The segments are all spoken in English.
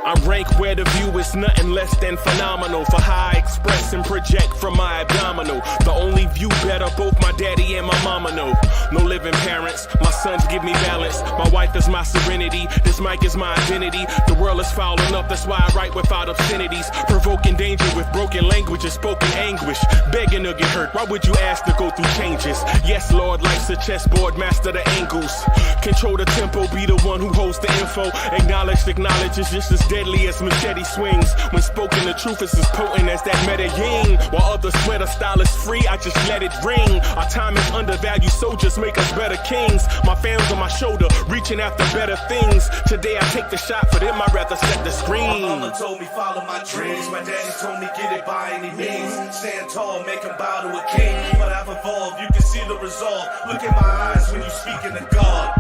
I rank where the view is nothing less than phenomenal. For how I express and project from my abdominal. The only view better, both my daddy and my mama know. No living parents, my sons give me balance. My wife is my serenity, this mic is my identity. The world is foul enough, that's why I write without obscenities. Provoking danger with broken language and spoken anguish. Begging to get hurt, why would you ask to go through changes? Yes, Lord, life's a chessboard, master the angles. Control the tempo, be the one who holds the info. Acknowledge is just as deadly as machete swings. When spoken, the truth is as potent as that Medellin. While others swear the style is free, I just let it ring. Our time is undervalued, soldiers make us better kings. My fans on my shoulder, reaching after better things. Today I take the shot, for them I'd rather set the screen. My mama told me follow my dreams. My daddy told me get it by any means. Stand tall, make him bow to a king. But I've evolved, you can see the resolve. Look in my eyes when you speaking to God.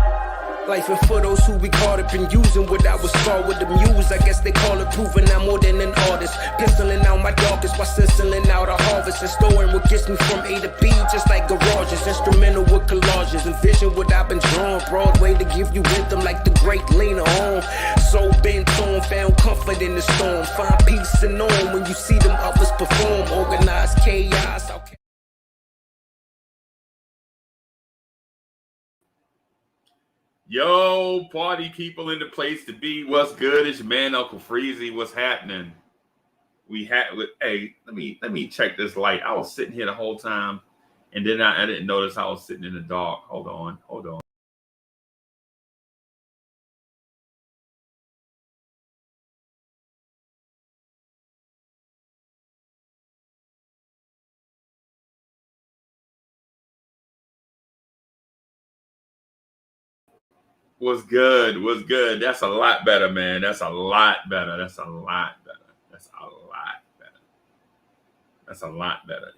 Life and for those who we caught up in using what I was scarred with the muse. I guess they call it proving I'm more than an artist. Penciling out my darkest while stenciling out a harvest. And storing what gets me from A to B, just like garages. Instrumental with collages. Envision what I've been drawing. Broadway to give you rhythm like the great Lena on. So bent on, found comfort in the storm. Find peace and on when you see them others perform. Organized chaos. Okay. Yo, party people in the place to be. What's good? It's your man, Uncle Freezie. What's happening? Hey, let me check this light. I was sitting here the whole time, and then I didn't notice I was sitting in the dark. Hold on. What's good? What's good? That's a lot better, man. That's a lot better.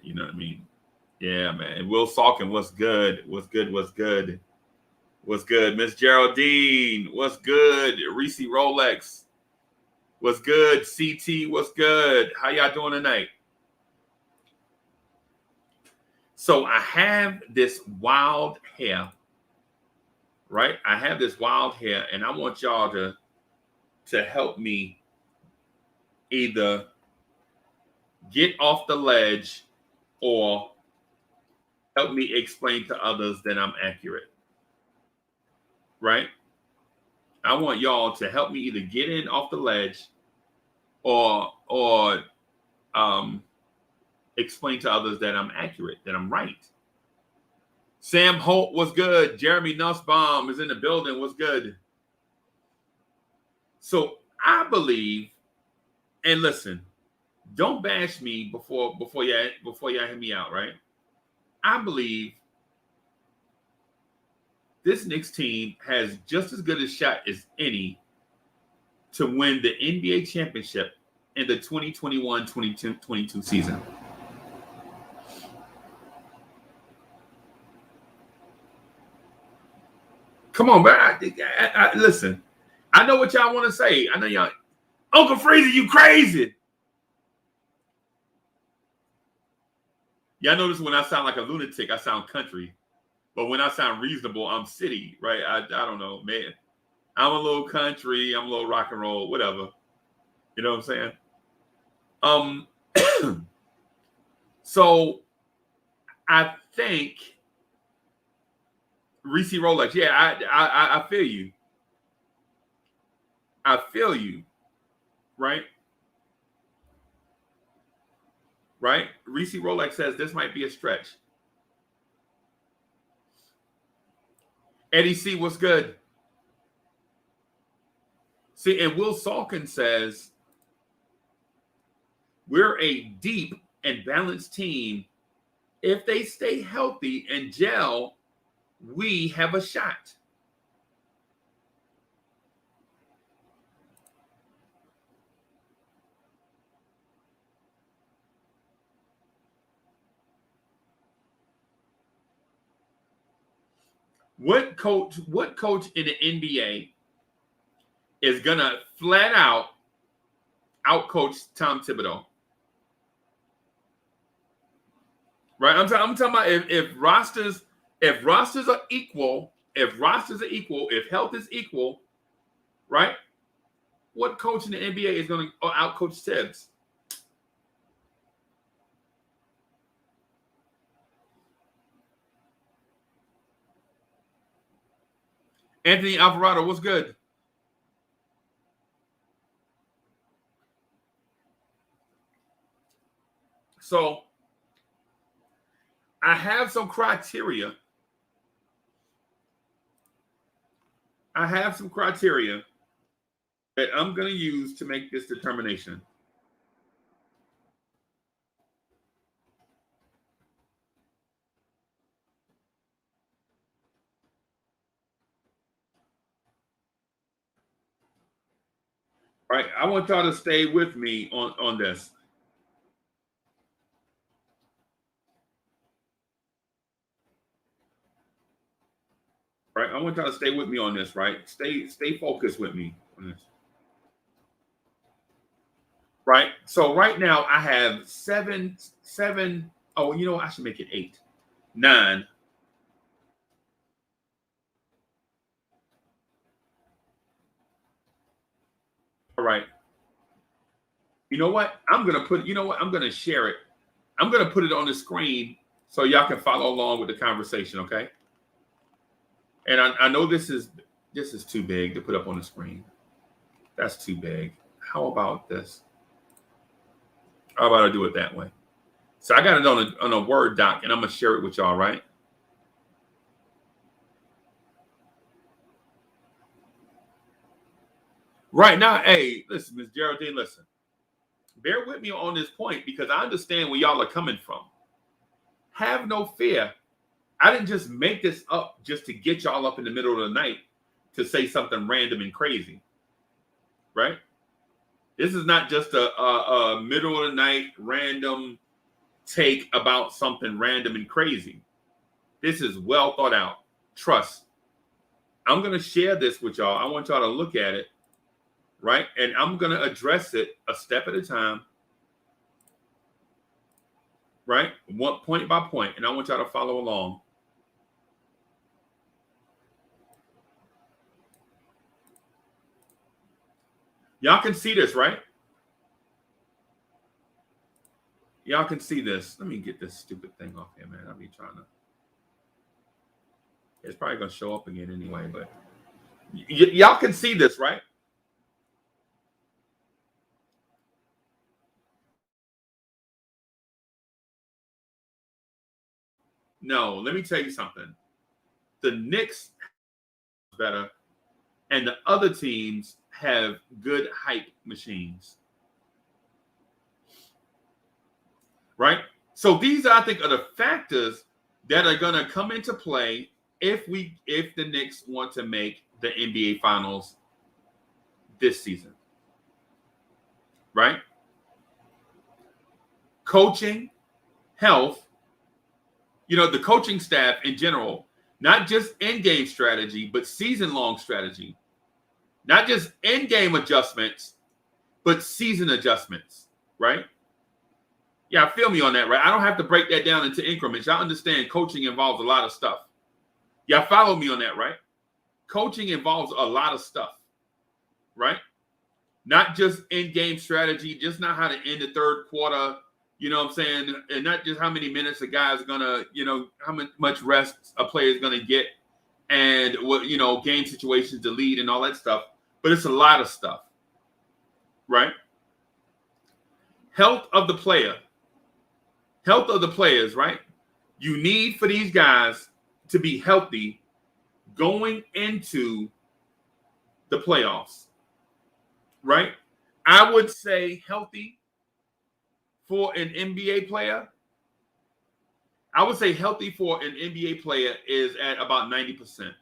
You know what I mean? Yeah, man. And Will Salkin, what's good? What's good? Miss Geraldine, what's good? Reese Rolex, what's good? CT, what's good? How y'all doing tonight? So I have this wild hair. Right? I have this wild hair, and I want y'all to help me either get off the ledge or help me explain to others that I'm accurate. Right? I want y'all to help me either get in off the ledge or explain to others that I'm accurate, that I'm right. Sam Holt, what's good? Jeremy Nussbaum is in the building. What's good? So I believe, and listen, don't bash me before y'all hear me out, right? I believe this Knicks team has just as good a shot as any to win the NBA championship in the 2021-2022 season. Come on, man. Listen, I know what y'all want to say. I know y'all, Uncle Freezie, you crazy. Y'all notice when I sound like a lunatic, I sound country. But when I sound reasonable, I'm city, right? I don't know, man. I'm a little country. I'm a little rock and roll, whatever. You know what I'm saying? So I think Reese Rolex, yeah, I feel you. I feel you, right? Right? Reese Rolex says this might be a stretch. Eddie C, what's good? See, and Will Salkin says we're a deep and balanced team. If they stay healthy and gel, we have a shot. What coach in the NBA is gonna flat out outcoach Tom Thibodeau? Right? I'm talking about if rosters are equal, if health is equal, right? What coach in the NBA is going to outcoach Tibbs? Anthony Alvarado, what's good? So I have some criteria. That I'm going to use to make this determination. All right, I want y'all to stay with me on this. Right, I want y'all to stay with me on this. Right, stay focused with me on this. Right, so right now I have seven. Oh, you know what? I should make it 8, 9. All right. You know what? I'm gonna share it. I'm gonna put it on the screen so y'all can follow along with the conversation, okay? And I know this is too big to put up on the screen. That's too big. How about this? How about I do it that way? So I got it on a Word doc, and I'm gonna share it with y'all, right? Right now, hey, listen, Ms. Geraldine, listen. Bear with me on this point because I understand where y'all are coming from. Have no fear. I didn't just make this up just to get y'all up in the middle of the night to say something random and crazy, right? This is not just a middle of the night random take about something random and crazy. This is well thought out. Trust. I'm going to share this with y'all. I want y'all to look at it, right? And I'm going to address it a step at a time, right? One point by point. And I want y'all to follow along. Y'all can see this, right? Y'all can see this. Let me get this stupid thing off here, man. I'll be trying to. It's probably going to show up again anyway, but y'all can see this, right? No, let me tell you something. The Knicks better, and the other teams have good hype machines. Right? So these, I think, are the factors that are going to come into play if the Knicks want to make the NBA Finals this season. Right? Coaching, health, the coaching staff in general, not just in-game strategy, but season-long strategy. Not just in-game adjustments, but season adjustments, right? Yeah, feel me on that, right? I don't have to break that down into increments. Y'all understand coaching involves a lot of stuff. Y'all follow me on that, right? Coaching involves a lot of stuff, right? Not just in-game strategy, just not how to end the third quarter, you know what I'm saying? And not just how many minutes a guy is going to, how much rest a player is going to get and what, game situations to lead and all that stuff. But it's a lot of stuff, right? Health of the players, right? You need for these guys to be healthy going into the playoffs, right? I would say healthy for an NBA player. I would say healthy for an NBA player is at about 90%.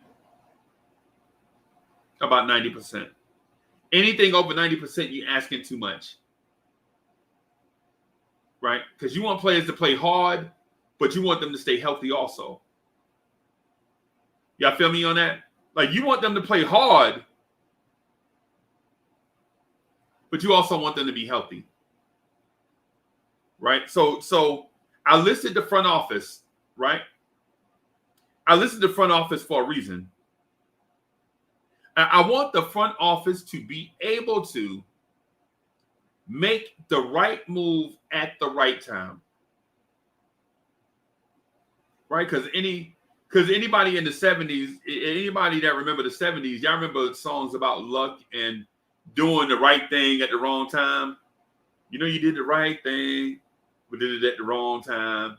About 90%. Anything over 90%, you're asking too much. Right? Because you want players to play hard, but you want them to stay healthy also. Y'all feel me on that? Like, you want them to play hard, but you also want them to be healthy. Right? So I listed the front office, right? I listed the front office for a reason. I want the front office to be able to make the right move at the right time. Right? Because anybody in the 70s, anybody that remember the 70s, y'all remember songs about luck and doing the right thing at the wrong time. You know, you did the right thing, but did it at the wrong time.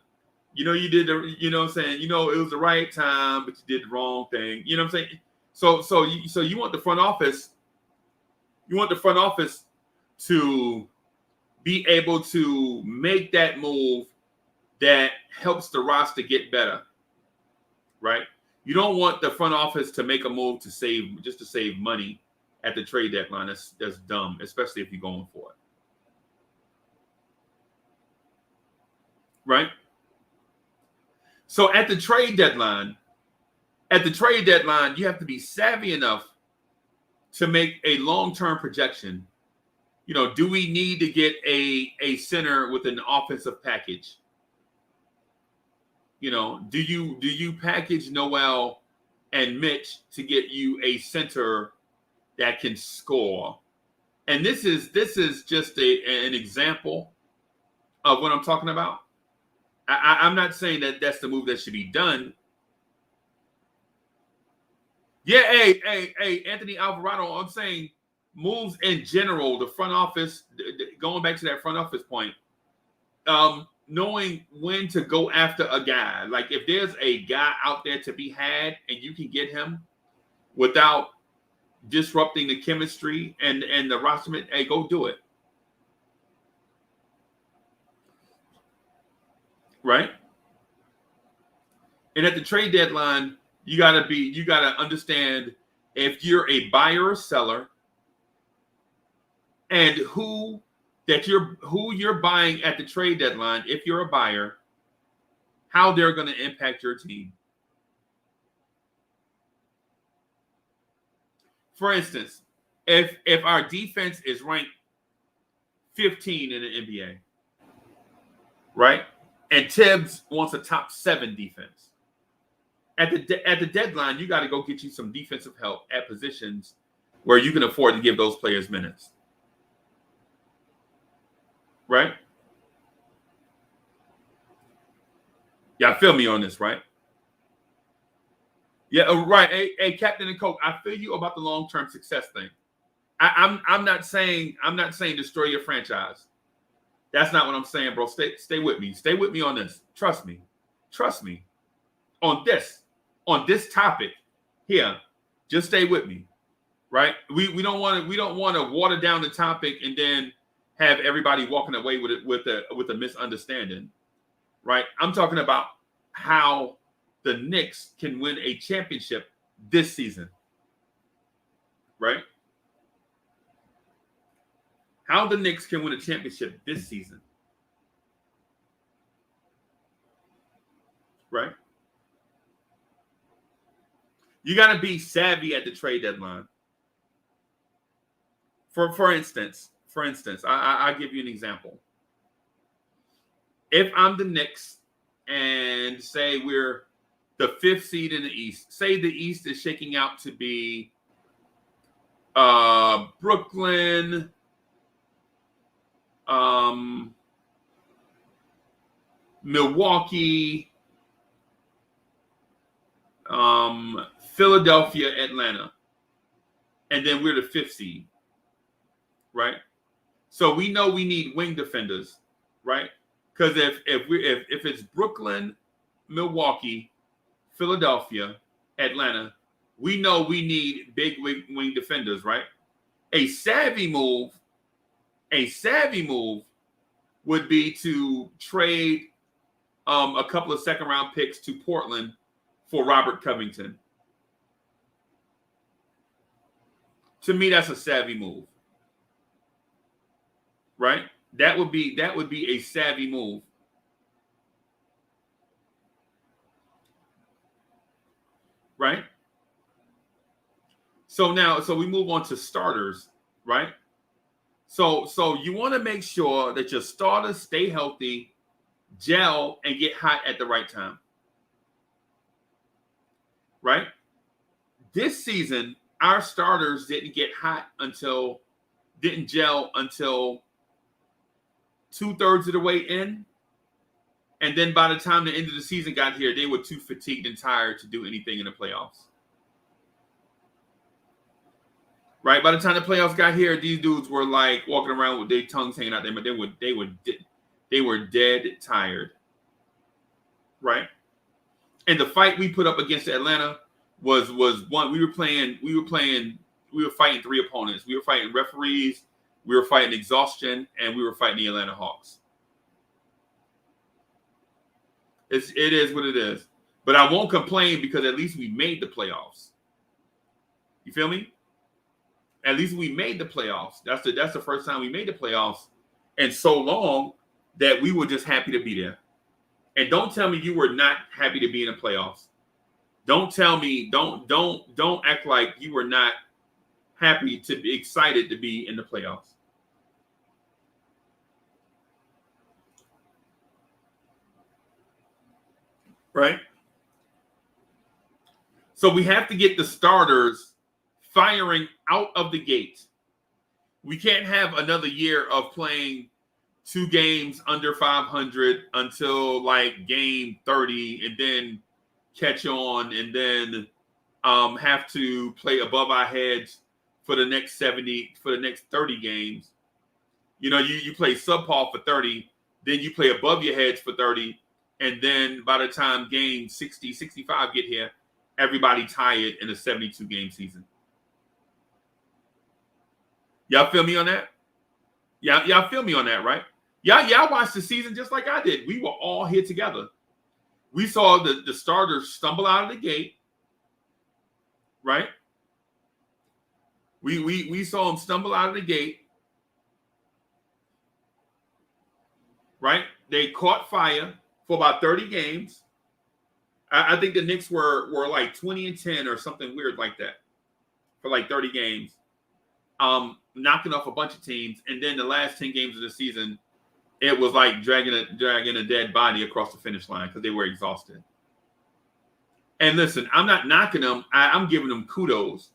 You know, you did the, you know what I'm saying? You know, it was the right time, but you did the wrong thing. You know what I'm saying? So you want the front office, to be able to make that move that helps the roster get better, right? You don't want the front office to make a move to save money at the trade deadline. That's dumb, especially if you're going for it, right? So at the trade deadline, you have to be savvy enough to make a long-term projection. You know, do we need to get a center with an offensive package? You know, do you package Noel and Mitch to get you a center that can score? And this is just an example of what I'm talking about. I'm not saying that that's the move that should be done. Yeah, hey, Anthony Alvarado, I'm saying moves in general, the front office, going back to that front office point, knowing when to go after a guy. Like if there's a guy out there to be had and you can get him without disrupting the chemistry and the roster, hey, go do it. Right? And at the trade deadline, you gotta understand if you're a buyer or seller, and who you're buying at the trade deadline. If you're a buyer, how they're going to impact your team. For instance, if our defense is ranked 15 in the NBA, right, and Tibbs wants a top 7 defense. At the deadline, you got to go get you some defensive help at positions where you can afford to give those players minutes. Right? Y'all feel me on this, right? Yeah, right. Hey, Captain and Coach, I feel you about the long-term success thing. I'm not saying destroy your franchise. That's not what I'm saying, bro. Stay with me. Stay with me on this. Trust me. On this topic here. Just stay with me. Right? We don't want to water down the topic and then have everybody walking away with a misunderstanding. Right? I'm talking about how the Knicks can win a championship this season. Right? How the Knicks can win a championship this season. Right? You got to be savvy at the trade deadline. For instance, I'll give you an example. If I'm the Knicks and say we're the 5th seed in the East, say the East is shaking out to be Brooklyn, Milwaukee, Philadelphia, Atlanta, and then we're the 5th seed, right? So we know we need wing defenders, right? Because if it's Brooklyn, Milwaukee, Philadelphia, Atlanta, we know we need big wing defenders, right? A savvy move would be to trade a couple of second-round picks to Portland for Robert Covington. To me, that's a savvy move, right? That would be a savvy move. Right? So we move on to starters, right? So you want to make sure that your starters stay healthy gel and get hot at the right time. Right? This season, our starters didn't gel until 2/3 of the way in. And then by the time the end of the season got here, they were too fatigued and tired to do anything in the playoffs. Right? By the time the playoffs got here, these dudes were like walking around with their tongues hanging out there, but they were dead tired. Right? And the fight we put up against Atlanta was one. We were fighting 3 opponents. We were fighting referees, we were fighting exhaustion, and we were fighting the Atlanta Hawks. It is what it is. But I won't complain because at least we made the playoffs. You feel me? At least we made the playoffs. That's the first time we made the playoffs in so long that we were just happy to be there. And don't tell me you were not happy to be in the playoffs. Don't tell me, don't act like you were not happy to be excited to be in the playoffs. Right? So we have to get the starters firing out of the gate. We can't have another year of playing 2 games under 500 until like game 30 and then catch on and then have to play above our heads for the next 30 games. You know, you play subpar for 30, then you play above your heads for 30, and then by the time game 60, 65 get here, everybody tired in a 72 game season. Y'all feel me on that? Y'all feel me on that, right? Y'all watched the season just like I did. We were all here together. We saw the starters stumble out of the gate, right? We saw them stumble out of the gate, right? They caught fire for about 30 games. I think the Knicks were like 20-10 or something weird like that for like 30 games, knocking off a bunch of teams. And then the last 10 games of the season, it was like dragging a dead body across the finish line because they were exhausted. And listen, I'm not knocking them. I'm giving them kudos.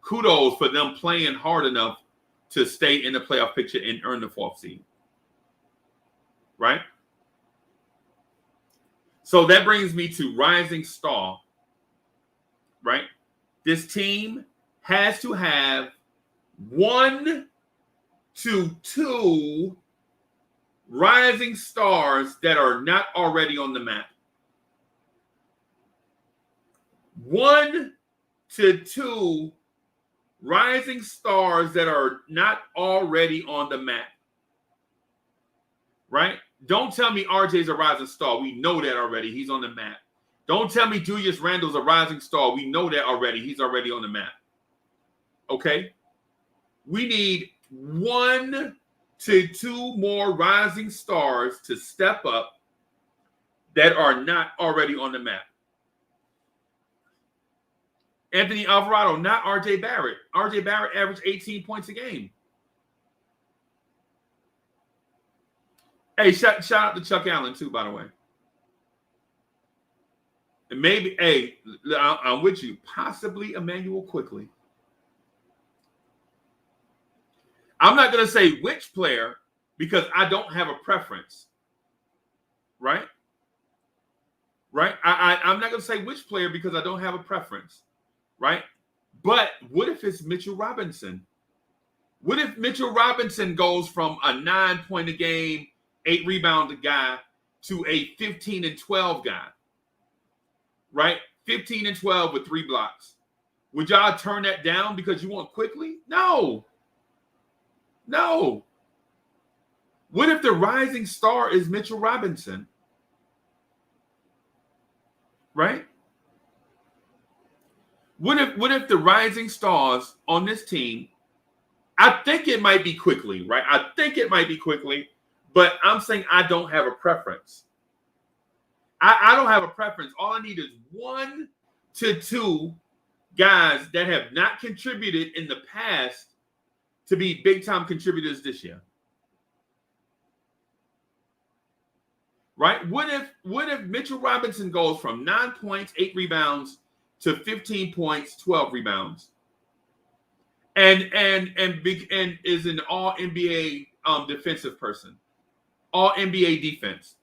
Kudos for them playing hard enough to stay in the playoff picture and earn the 4th seed. Right? So that brings me to rising star. Right? This team has to have 1 to 2 rising stars that are not already on the map. 1 to 2 rising stars that are not already on the map. Right? Don't tell me RJ's a rising star. We know that already. He's on the map. Don't tell me Julius Randle's a rising star. We know that already. He's already on the map. Okay? We need 1 to 2 more rising stars to step up that are not already on the map. Anthony Alvarado, not RJ Barrett. RJ Barrett averaged 18 points a game. Hey, shout out to Chuck Allen too, by the way. And maybe, hey, I'm with you. Possibly Emmanuel Quickly. I'm not going to say which player because I don't have a preference. Right? Right? I'm not going to say which player because I don't have a preference. Right? But what if it's Mitchell Robinson? What if Mitchell Robinson goes from a 9-point a game, 8 rebound guy to a 15 and 12 guy? Right? 15 and 12 with 3 blocks. Would y'all turn that down because you want Quickly? No. No. What if the rising star is Mitchell Robinson? Right? What if the rising stars on this team, I think it might be Quickly, right? I think it might be Quickly, but I'm saying I don't have a preference. I don't have a preference. All I need is 1 to 2 guys that have not contributed in the past to be big-time contributors this year. right? What if Mitchell Robinson goes from 9 points, 8 rebounds to 15 points, 12 rebounds, and is an all NBA defensive person, all NBA defense.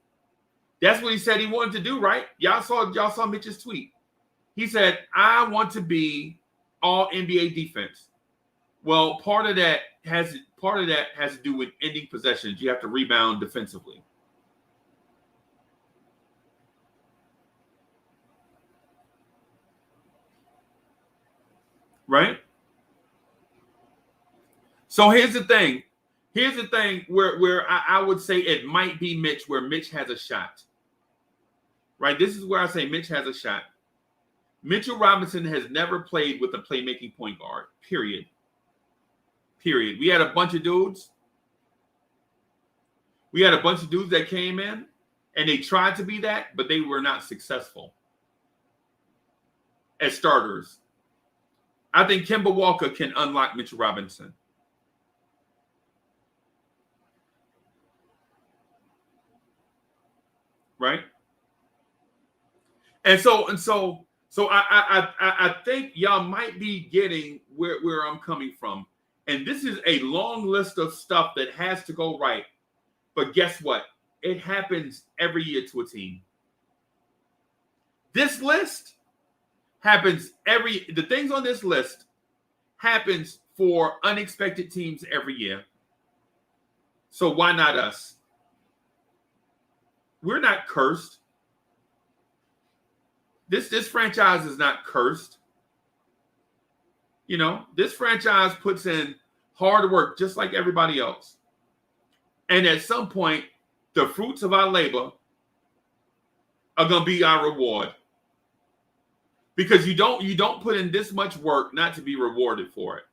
That's what he said he wanted to do, right? Y'all saw Mitch's tweet. He said, "I want to be all NBA defense." Well, part of that has to do with ending possessions. You have to rebound defensively. Right? So here's the thing. Here's the thing where I would say it might be Mitch, where Mitch has a shot. Right? This is where I say Mitch has a shot. Mitchell Robinson has never played with a playmaking point guard, period. We had a bunch of dudes. That came in and they tried to be that, but they were not successful as starters. I think Kemba Walker can unlock Mitchell Robinson. Right? And so I think y'all might be getting where I'm coming from. And this is a long list of stuff that has to go right. But guess what? It happens every year to a team. This list happens the things on this list happens for unexpected teams every year. So why not us? We're not cursed. This franchise is not cursed. You know, this franchise puts in hard work just like everybody else. And at some point, the fruits of our labor are going to be our reward. Because you don't put in this much work not to be rewarded for it.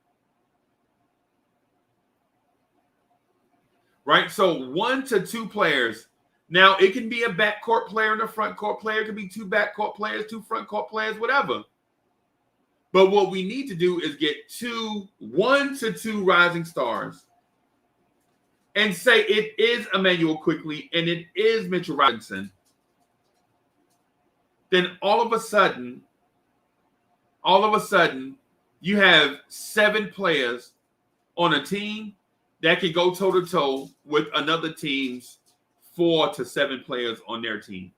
Right? So 1 to 2 players. Now, it can be a backcourt player and a front court player. It can be 2 backcourt players, 2 front court players, whatever. But what we need to do is get 1 to 2 rising stars and say it is Emmanuel Quickly and it is Mitchell Robinson. Then all of a sudden, you have 7 players on a team that can go toe-to-toe with another team's 4 to 7 players on their team.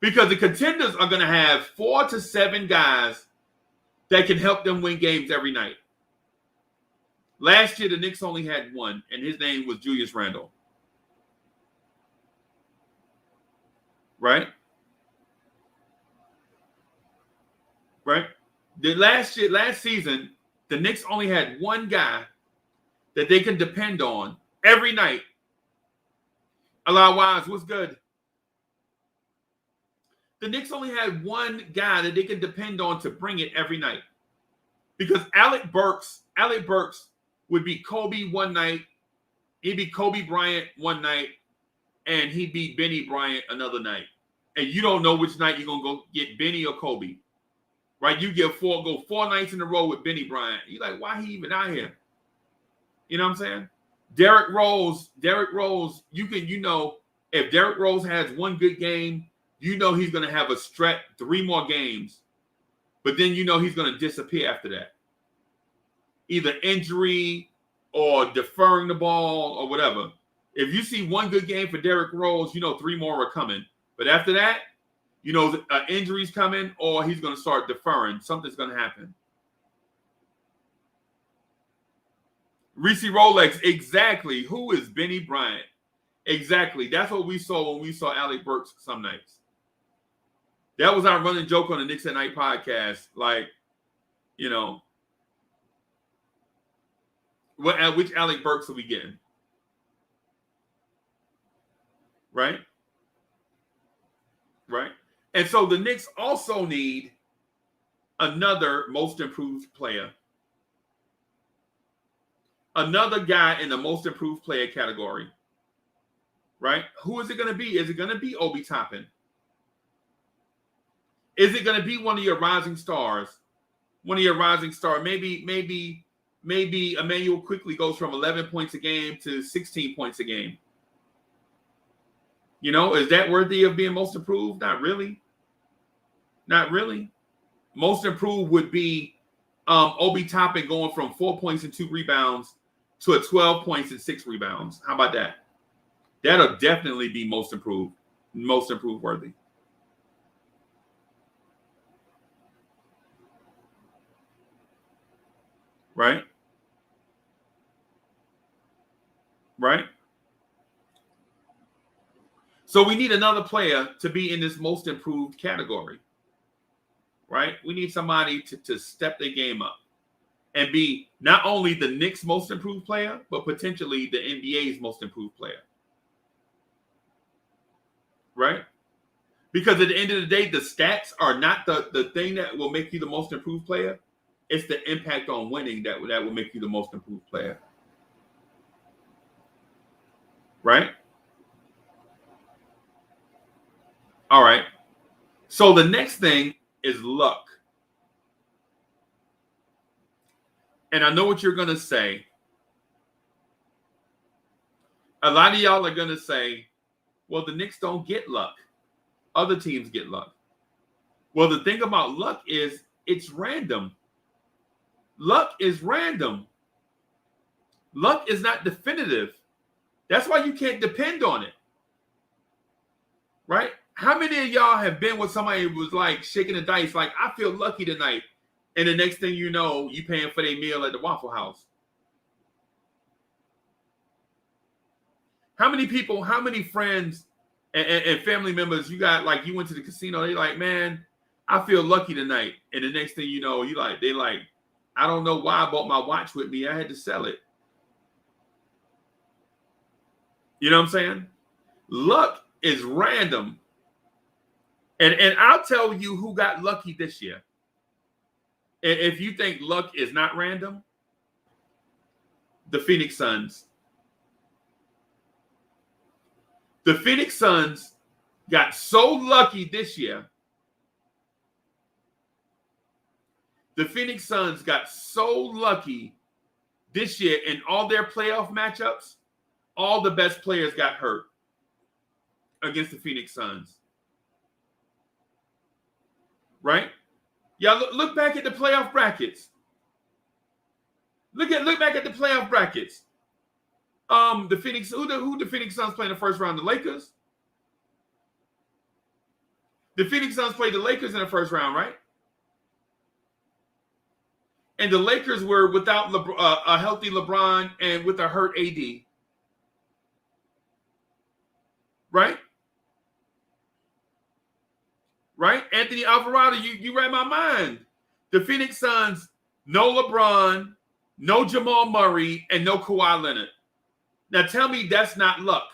Because the contenders are going to have 4 to 7 guys that can help them win games every night. Last year, the Knicks only had 1, and his name was Julius Randle. Right? Right? Last season, the Knicks only had 1 guy that they can depend on every night. Allah Wise, what's good? The Knicks only had 1 guy that they can depend on to bring it every night. Because Alec Burks would be Kobe one night, he'd be Kobe Bryant one night, and he'd be Benny Bryant another night. And you don't know which night you're going to go get Benny or Kobe. Right? You go 4 nights in a row with Benny Bryant. You're like, why he even out here? You know what I'm saying? Derrick Rose, if Derrick Rose has 1 good game, he's going to have a stretch 3 more games. But then he's going to disappear after that. Either injury or deferring the ball or whatever. If you see 1 good game for Derrick Rose, 3 more are coming. But after that, injury's coming or he's going to start deferring. Something's going to happen. Reese Rolex, exactly. Who is Benny Bryant? Exactly. That's what we saw when we saw Alec Burks some nights. That was our running joke on the Knicks at Night podcast. Like, which Alec Burks are we getting? Right? Right? And so the Knicks also need another most improved player. Another guy in the most improved player category. Right? Who is it going to be? Is it going to be Obi Toppin? Is it going to be one of your rising stars? Maybe Emmanuel Quickly goes from 11 points a game to 16 points a game. You know, is that worthy of being most improved? Not really. Not really. Most improved would be Obi Toppin going from 4 points and 2 rebounds to a 12 points and 6 rebounds. How about that? That'll definitely be most improved worthy. Right? Right? So we need another player to be in this most improved category. Right? We need somebody to step their game up and be not only the Knicks' most improved player, but potentially the NBA's most improved player. Right? Because at the end of the day, the stats are not the thing that will make you the most improved player. It's the impact on winning that will make you the most improved player. Right? All right. So the next thing is luck. And I know what you're going to say. A lot of y'all are going to say, well, the Knicks don't get luck. Other teams get luck. Well, the thing about luck is it's random. Luck is random. Luck is not definitive. That's why you can't depend on it. Right? How many of y'all have been with somebody who was like shaking the dice, like, I feel lucky tonight. And the next thing you know, you paying for their meal at the Waffle House. How many people, how many friends and family members you got, like, you went to the casino, they like, man, I feel lucky tonight. And the next thing you know, they like, I don't know why I bought my watch with me. I had to sell it. You know what I'm saying? Luck is random. And I'll tell you who got lucky this year. And if you think luck is not random, the Phoenix Suns. The Phoenix Suns got so lucky this year. The Phoenix Suns got so lucky this year in all their playoff matchups. All the best players got hurt against the Phoenix Suns. Right? Yeah, look back at the playoff brackets. Look back at the playoff brackets. The Phoenix, who the Phoenix Suns play in the first round? The Lakers. The Phoenix Suns played the Lakers in the first round, right? And the Lakers were without a healthy LeBron and with a hurt AD. Right? Right? Anthony Alvarado, you read my mind. The Phoenix Suns, no LeBron, no Jamal Murray, and no Kawhi Leonard. Now tell me that's not luck.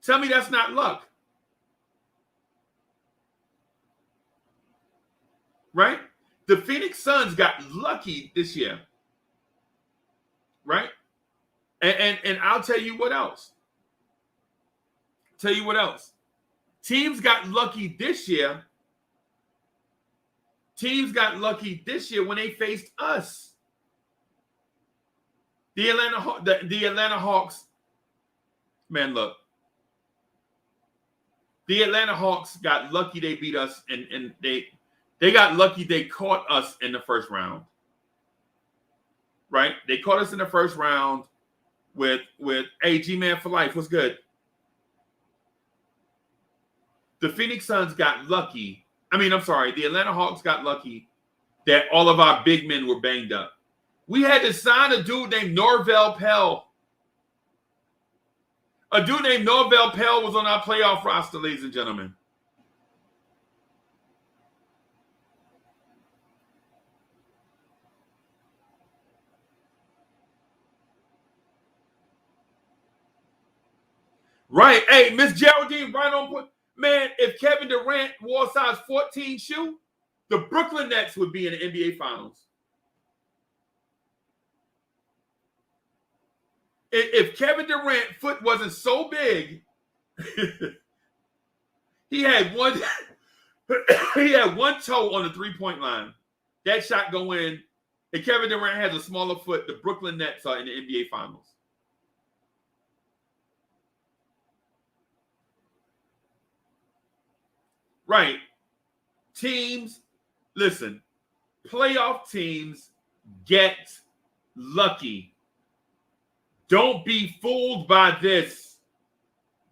Tell me that's not luck. Right? The Phoenix Suns got lucky this year. Right? And I'll tell you what else. Tell you what else. Teams got lucky this year. Teams got lucky this year when they faced us. The Atlanta Hawks. Man, look. The Atlanta Hawks got lucky they beat us, and they got lucky they caught us in the first round. Right? They caught us in the first round with hey, G-Man for life. What's good? The Phoenix Suns got lucky. The Atlanta Hawks got lucky that all of our big men were banged up. We had to sign a dude named Norvell Pell. A dude named Norvell Pell was on our playoff roster, ladies and gentlemen. Right. Hey, Miss Geraldine, right on point. Man, if Kevin Durant wore a size 14 shoe, the Brooklyn Nets would be in the NBA Finals. If Kevin Durant's foot wasn't so big, he had one toe on the three-point line. That shot go in. If Kevin Durant has a smaller foot, the Brooklyn Nets are in the NBA Finals. Right. Teams, listen, playoff teams get lucky. Don't be fooled by this.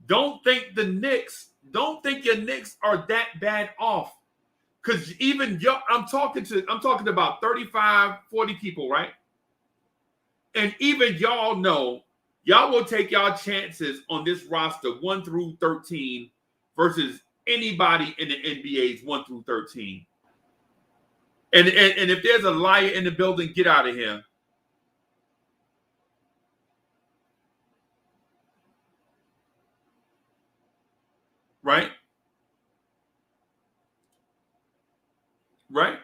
Don't think your Knicks are that bad off. Because even I'm talking about 35, 40 people, right? And even y'all know, y'all will take y'all chances on this roster 1 through 13 versus anybody in the NBA's 1 through 13. And if there's a liar in the building, get out of here. Right? Right?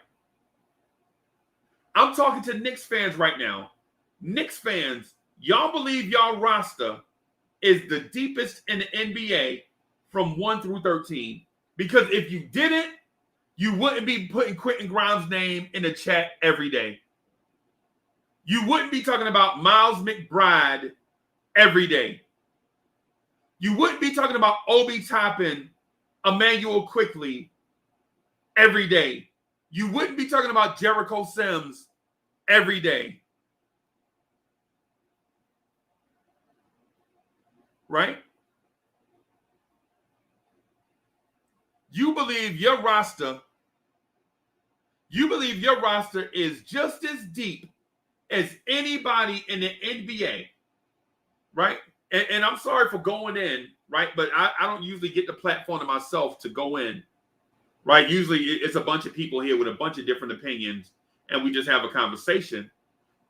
I'm talking to Knicks fans right now. Knicks fans, y'all believe y'all roster is the deepest in the NBA from 1 through 13. Because if you didn't, you wouldn't be putting Quentin Grimes' name in the chat every day. You wouldn't be talking about Miles McBride every day. You wouldn't be talking about Obi Toppin, Emmanuel Quickly every day. You wouldn't be talking about Jericho Sims every day. Right? You believe your roster is just as deep as anybody in the NBA, right? And I'm sorry for going in, right? But I don't usually get the platform to myself to go in, right? Usually it's a bunch of people here with a bunch of different opinions, and we just have a conversation.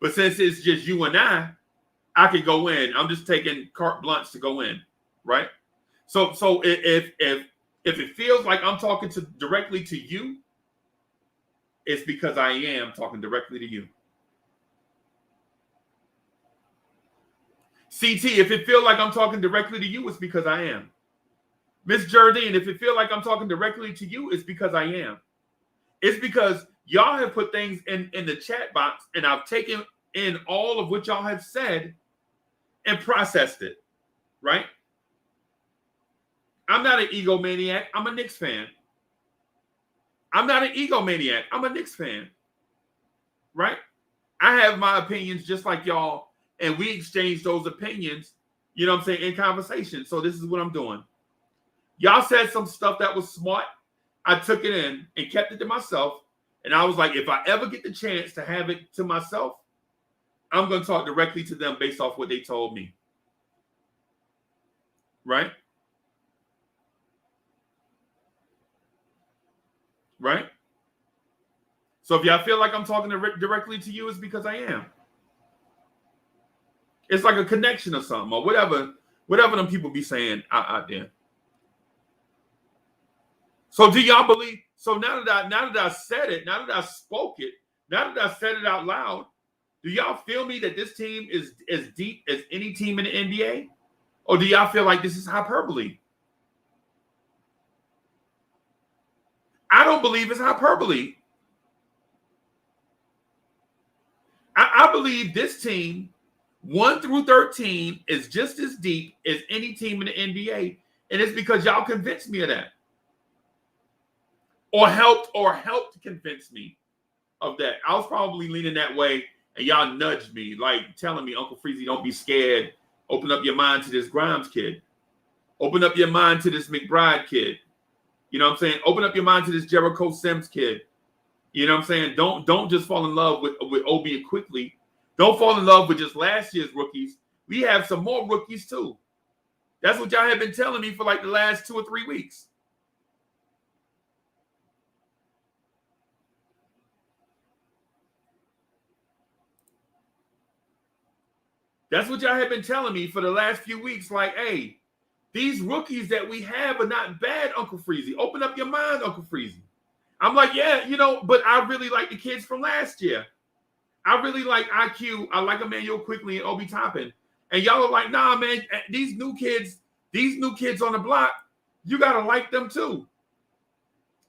But since it's just you and I could go in. I'm just taking carte blanche to go in, right? So if it feels like I'm talking directly to you, it's because I am talking directly to you. CT, if it feels like I'm talking directly to you, it's because I am. Miss Jardine, if it feels like I'm talking directly to you, it's because I am. It's because y'all have put things in the chat box, and I've taken in all of what y'all have said and processed it, right? I'm not an egomaniac. I'm a Knicks fan. I'm not an egomaniac. I'm a Knicks fan, right? I have my opinions just like y'all, and we exchange those opinions, you know what I'm saying, in conversation. So this is what I'm doing. Y'all said some stuff that was smart. I took it in and kept it to myself. And I was like, if I ever get the chance to have it to myself, I'm going to talk directly to them based off what they told me. Right? Right? So if y'all feel like I'm talking directly to you, it's because I am. It's like a connection or something, or whatever them people be saying out there. So do y'all believe? So now that I said it, now that I spoke it, now that I said it out loud, do y'all feel me that this team is as deep as any team in the NBA? Or do y'all feel like this is hyperbole? I don't believe it's hyperbole. I believe this team, 1 through 13, is just as deep as any team in the NBA. And it's because y'all convinced me of that. Or helped convince me of that. I was probably leaning that way, and y'all nudged me, like telling me, Uncle Freezie, don't be scared. Open up your mind to this Grimes kid. Open up your mind to this McBride kid. You know what I'm saying? Open up your mind to this Jericho Sims kid. You know what I'm saying? Don't just fall in love with Obi and Quickly. Don't fall in love with just last year's rookies. We have some more rookies too. That's what y'all have been telling me for like the last 2 or 3 weeks. That's what y'all have been telling me for the last few weeks. Like, hey, these rookies that we have are not bad, Uncle Freezie. Open up your mind, Uncle Freezie. I'm like, yeah, but I really like the kids from last year. I really like IQ. I like Emmanuel Quickly and Obi Toppin. And y'all are like, nah, man, these new kids on the block, you got to like them too.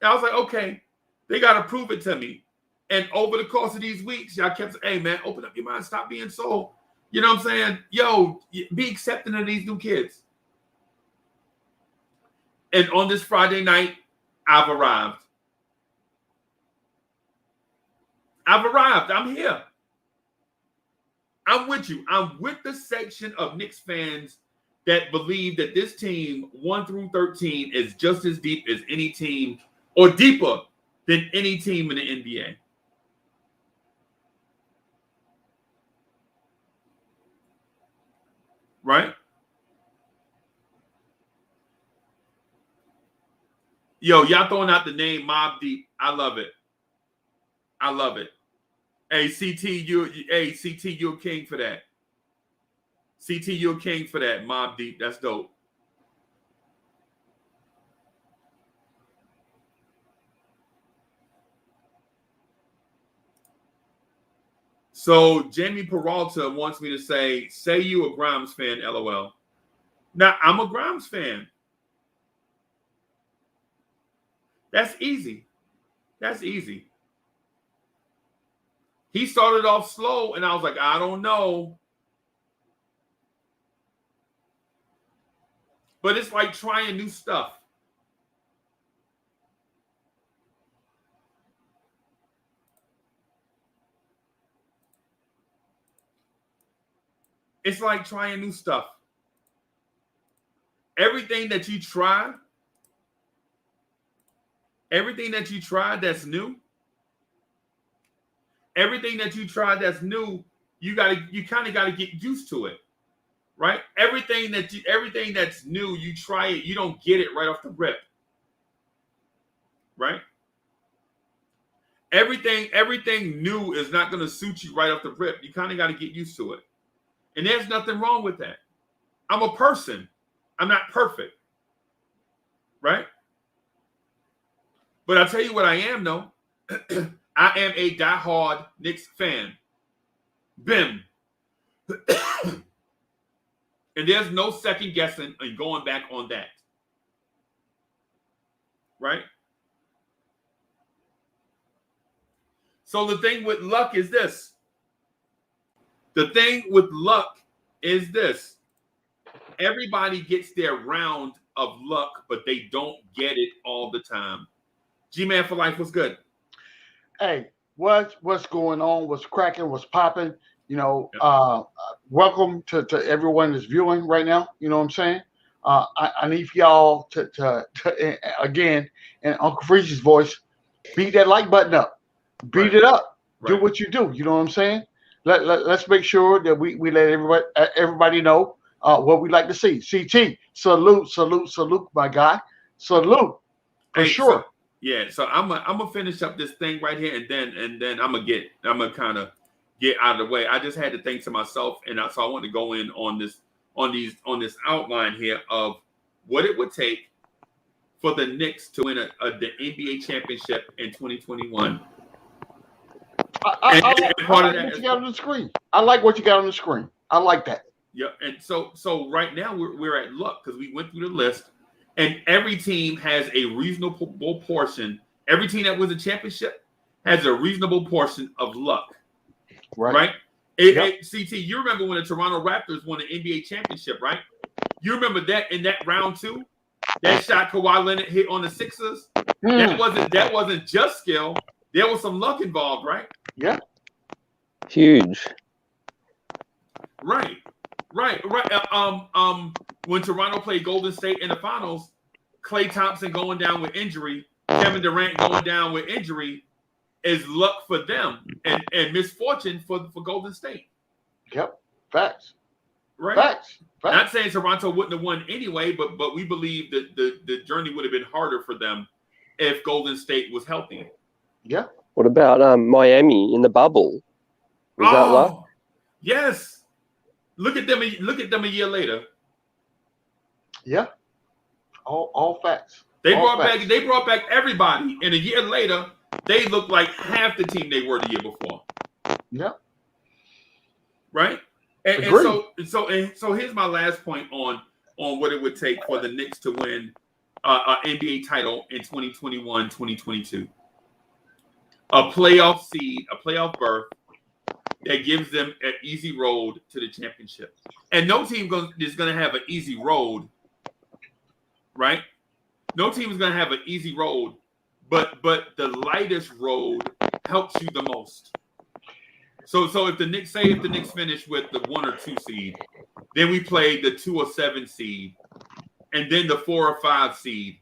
And I was like, okay, they got to prove it to me. And over the course of these weeks, y'all kept saying, hey, man, open up your mind. Stop being so, you know what I'm saying? Yo, be accepting of these new kids. And on this Friday night, I've arrived. I've arrived. I'm here. I'm with you. I'm with the section of Knicks fans that believe that this team 1 through 13 is just as deep as any team, or deeper than any team in the NBA. Right? Yo, y'all throwing out the name Mobb Deep. I love it. I love it. Hey, CT, you're a king for that. CT, you're a king for that. Mobb Deep. That's dope. So Jamie Peralta wants me to say you a Grimes fan, LOL. Now, I'm a Grimes fan. That's easy. That's easy. He started off slow, and I was like, I don't know. But it's like trying new stuff. It's like trying new stuff. Everything that you try that's new, you kind of got to get used to it, right? Everything that's new, you try it, you don't get it right off the rip, right? Everything new is not going to suit you right off the rip. You kind of got to get used to it, and there's nothing wrong with that. I'm a person. I'm not perfect, right? But I'll tell you what I am, though. I am a diehard Knicks fan. Bim. And there's no second guessing and going back on that. Right? So the thing with luck is this. Everybody gets their round of luck, but they don't get it all the time. G-Man for life was good. Hey, what's going on? What's cracking? What's popping? Welcome to everyone that's viewing right now. You know what I'm saying? I need for y'all to again, in Uncle Freezie's voice, beat that like button up. Beat it up. Right. Do what you do. You know what I'm saying? Let's make sure that we let everybody know what we like to see. CT, salute, my guy. Salute. For sure. So, yeah, so I'm gonna finish up this thing right here, and then I'm gonna kind of get out of the way. I just had to think to myself, and so I want to go in on this outline here of what it would take for the Knicks to win the NBA championship in 2021. I like what you got on the screen. I like what you got on the screen. I like that. Yeah, and so right now we're at luck because we went through the list. And every team has a reasonable portion. Every team that wins a championship has a reasonable portion of luck. Right? CT, you remember when the Toronto Raptors won the NBA championship, right? You remember that in that round 2? That shot Kawhi Leonard hit on the Sixers? That wasn't just skill. There was some luck involved, right? Yeah. Huge. Right. When Toronto played Golden State in the finals, Klay Thompson going down with injury, Kevin Durant going down with injury is luck for them and misfortune for Golden State. Yep. Facts. Right. Facts. Not saying Toronto wouldn't have won anyway, but we believe that the journey would have been harder for them if Golden State was healthy. Yeah. What about Miami in the bubble? Was that luck? Yes. Look at them a year later. Yeah. All facts. They brought back everybody, and a year later, they look like half the team they were the year before. Yeah. Right? And so here's my last point on what it would take for the Knicks to win an NBA title in 2021, 2022. A playoff seed, a playoff berth that gives them an easy road to the championship. And no team is going to have an easy road, right? No team is going to have an easy road, but the lightest road helps you the most. So if the Knicks finish with the 1 or 2 seed, then we play the 2 or 7 seed, and then the 4 or 5 seed.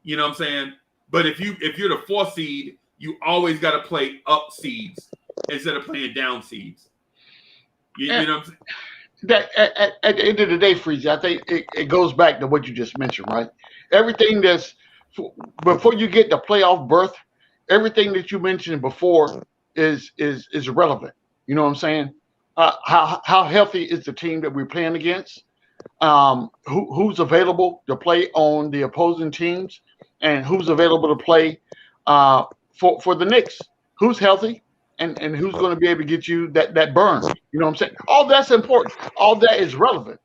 You know what I'm saying? But if you're the 4 seed, you always got to play up seeds instead of playing down seeds. You know what I'm saying? That at the end of the day, Freezie, I think it goes back to what you just mentioned, right? Everything before you get the playoff berth, everything that you mentioned before is irrelevant. You know what I'm saying? How healthy is the team that we're playing against? Who's available to play on the opposing teams, and who's available to play for the Knicks? Who's healthy? And who's going to be able to get you that burn? You know what I'm saying? All that's important. All that is relevant.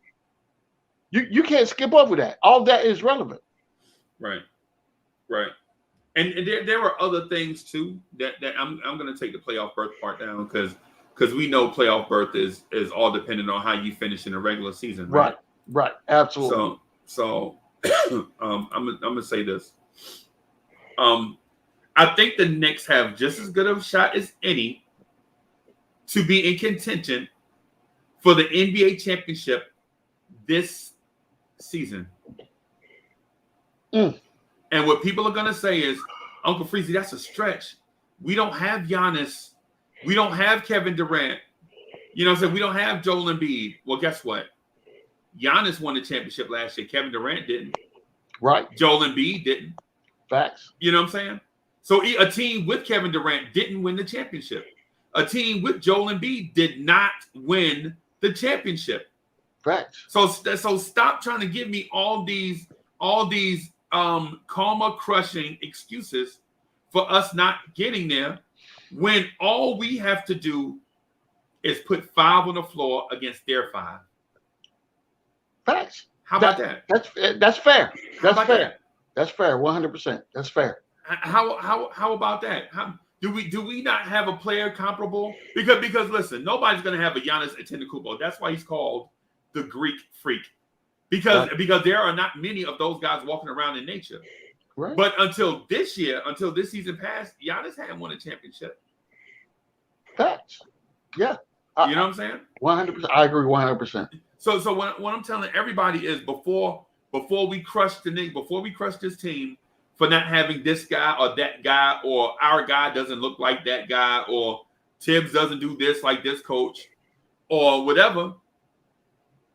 You can't skip over that. All that is relevant. Right. And there were other things too that I'm going to take the playoff berth part down because we know playoff berth is all dependent on how you finish in the regular season. Right. Absolutely. So I'm gonna say this. I think the Knicks have just as good of a shot as any to be in contention for the NBA championship this season. And what people are going to say is, Uncle Freezie, that's a stretch. We don't have Giannis. We don't have Kevin Durant. You know what I'm saying? We don't have Joel Embiid. Well, guess what? Giannis won the championship last year. Kevin Durant didn't. Right. Joel Embiid didn't. Facts. You know what I'm saying? So a team with Kevin Durant didn't win the championship. A team with Joel Embiid did not win the championship. Facts. So stop trying to give me all these karma crushing excuses for us not getting there when all we have to do is put 5 on the floor against their 5. Facts. How about that? That's fair. That's fair. That's fair. 100%. That's fair. How about that? Do we not have a player comparable? Because listen, nobody's going to have a Giannis Antetokounmpo. That's why he's called the Greek Freak. Because there are not many of those guys walking around in nature. Right. But until this season passed, Giannis hadn't won a championship. Facts. Yeah. You know what I'm saying? 100%. I agree 100%. So what I'm telling everybody is before we crush the Knicks, before we crush this team for not having this guy or that guy, or our guy doesn't look like that guy, or Tibbs doesn't do this like this coach, or whatever,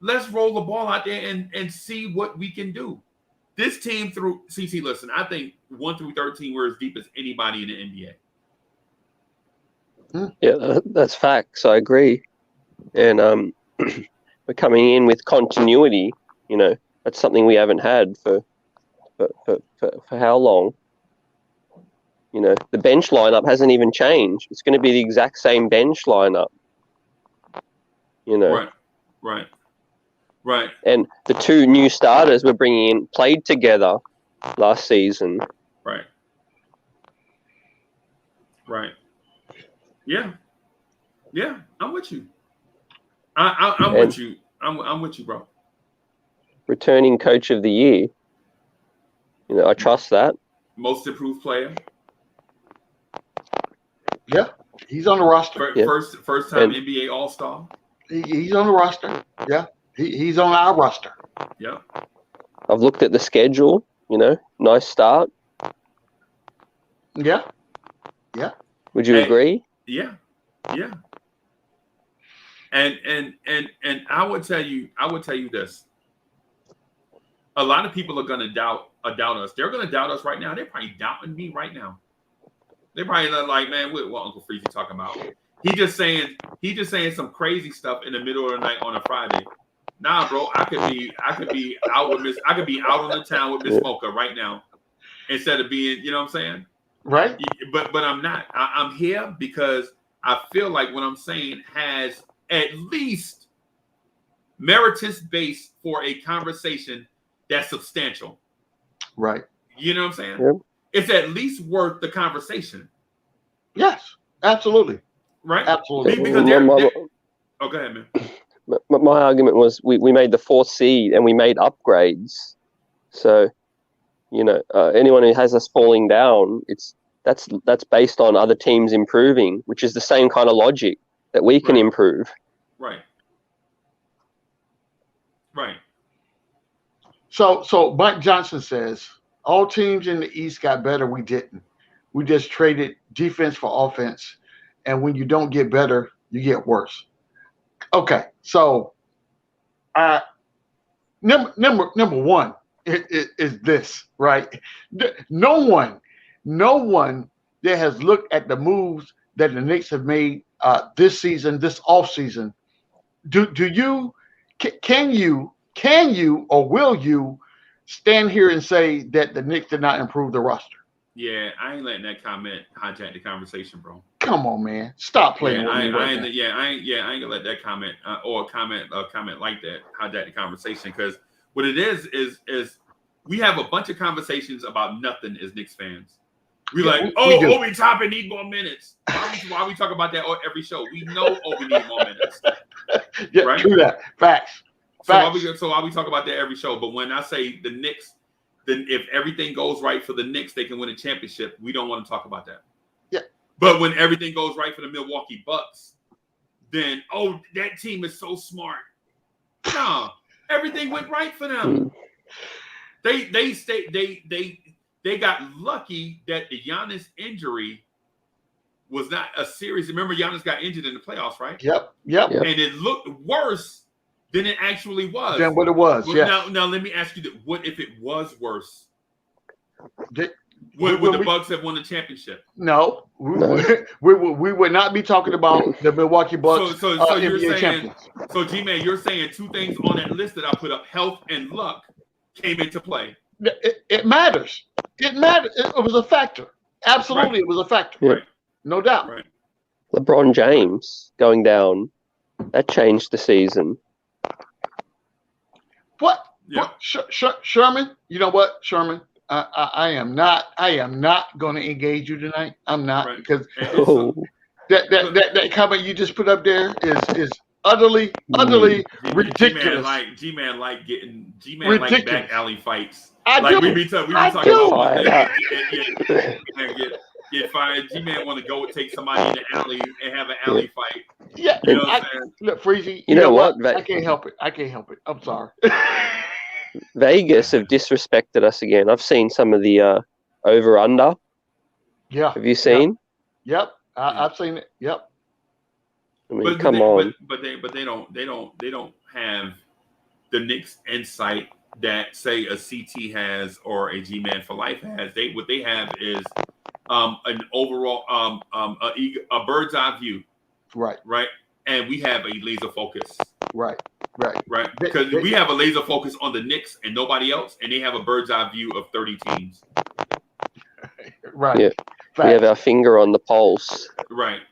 let's roll the ball out there and see what we can do. This team through CC, listen, I think 1 through 13 we're as deep as anybody in the NBA. Yeah, that's facts. I agree. And we're coming in with continuity. You know, that's something we haven't had for how long? You know, the bench lineup hasn't even changed. It's going to be the exact same bench lineup. You know, right. And the 2 new starters we're bringing in played together last season. Right. Yeah. I'm with you. I'm with you. I'm with you, bro. Returning coach of the year. You know, I trust that. Most improved player. Yeah, he's on the roster. First time NBA All-Star. He's on the roster. Yeah, he's on our roster. Yeah. I've looked at the schedule. You know, nice start. Yeah. Would you agree? Yeah. And I would tell you this. A lot of people are going to doubt us. They're going to doubt us right now. They're probably doubting me right now. They're probably like, man, what Uncle Freezie talking about? He just saying some crazy stuff in the middle of the night on a Friday. Nah, bro, I could be out on the town with Miss Mocha right now instead of being, you know what I'm saying? Right. But I'm not. I'm here because I feel like what I'm saying has at least meritorious base for a conversation that's substantial. Right. You know what I'm saying? Yep. It's at least worth the conversation. Yes, absolutely. Right? Absolutely. Because oh, go ahead, man. My argument was we made the 4th seed and we made upgrades. So, anyone who has us falling down, that's based on other teams improving, which is the same kind of logic that we can improve. Right. Right. So Mike Johnson says all teams in the East got better. We didn't. We just traded defense for offense, and when you don't get better, you get worse. Okay, so number one is this, right? No one that has looked at the moves that the Knicks have made this season, this offseason, can you or will you stand here and say that the Knicks did not improve the roster? Yeah, I ain't letting that comment hijack the conversation, bro. Come on, man. Stop playing with me. I ain't gonna let that comment or a comment like that hijack the conversation, because what it is we have a bunch of conversations about nothing as Knicks fans. Obi Toppin need more minutes. Why we talk about that every show? We know Obi need more minutes. Yeah, right? True that. Facts. So why we talk about that every show? But when I say the Knicks, then if everything goes right for the Knicks, they can win a championship. We don't want to talk about that. Yeah. But when everything goes right for the Milwaukee Bucks, then that team is so smart. No, everything went right for them. They got lucky that the Giannis injury was not a serious. Remember, Giannis got injured in the playoffs, right? Yep. And it looked worse than it actually was. Than what it was. Well, yeah. Now let me ask you that: what if it was worse? Would the Bucks have won the championship? No, we would not be talking about the Milwaukee Bucks. So you're NBA saying, champions. So G-Man, you're saying two things on that list that I put up: health and luck came into play. It matters. It matters. It was a factor. Absolutely, It was a factor. Right. No doubt. Right. LeBron James going down, that changed the season. What? Yeah. Sherman? You know what, Sherman? I am not going to engage you tonight. I'm not, because that comment you just put up there is utterly ridiculous. G-Man like back alley fights. We be talking about get fired. G-Man want to go take somebody in the alley and have an alley fight. Yeah. You know what I'm saying? Look, Freezie, you know what? I can't help it. I'm sorry. Vegas have disrespected us again. I've seen some of the over/under. Yeah. Have you seen? Yep. I've seen it. Yep. I mean, come on. But they don't have the Knicks insight that, say, a CT has or a G-Man for Life has. What they have is an overall a bird's eye view. Right. And we have a laser focus. Right. Because we have a laser focus on the Knicks and nobody else, and they have a bird's eye view of 30 teams. Right. Yeah. We have our finger on the pulse. Right.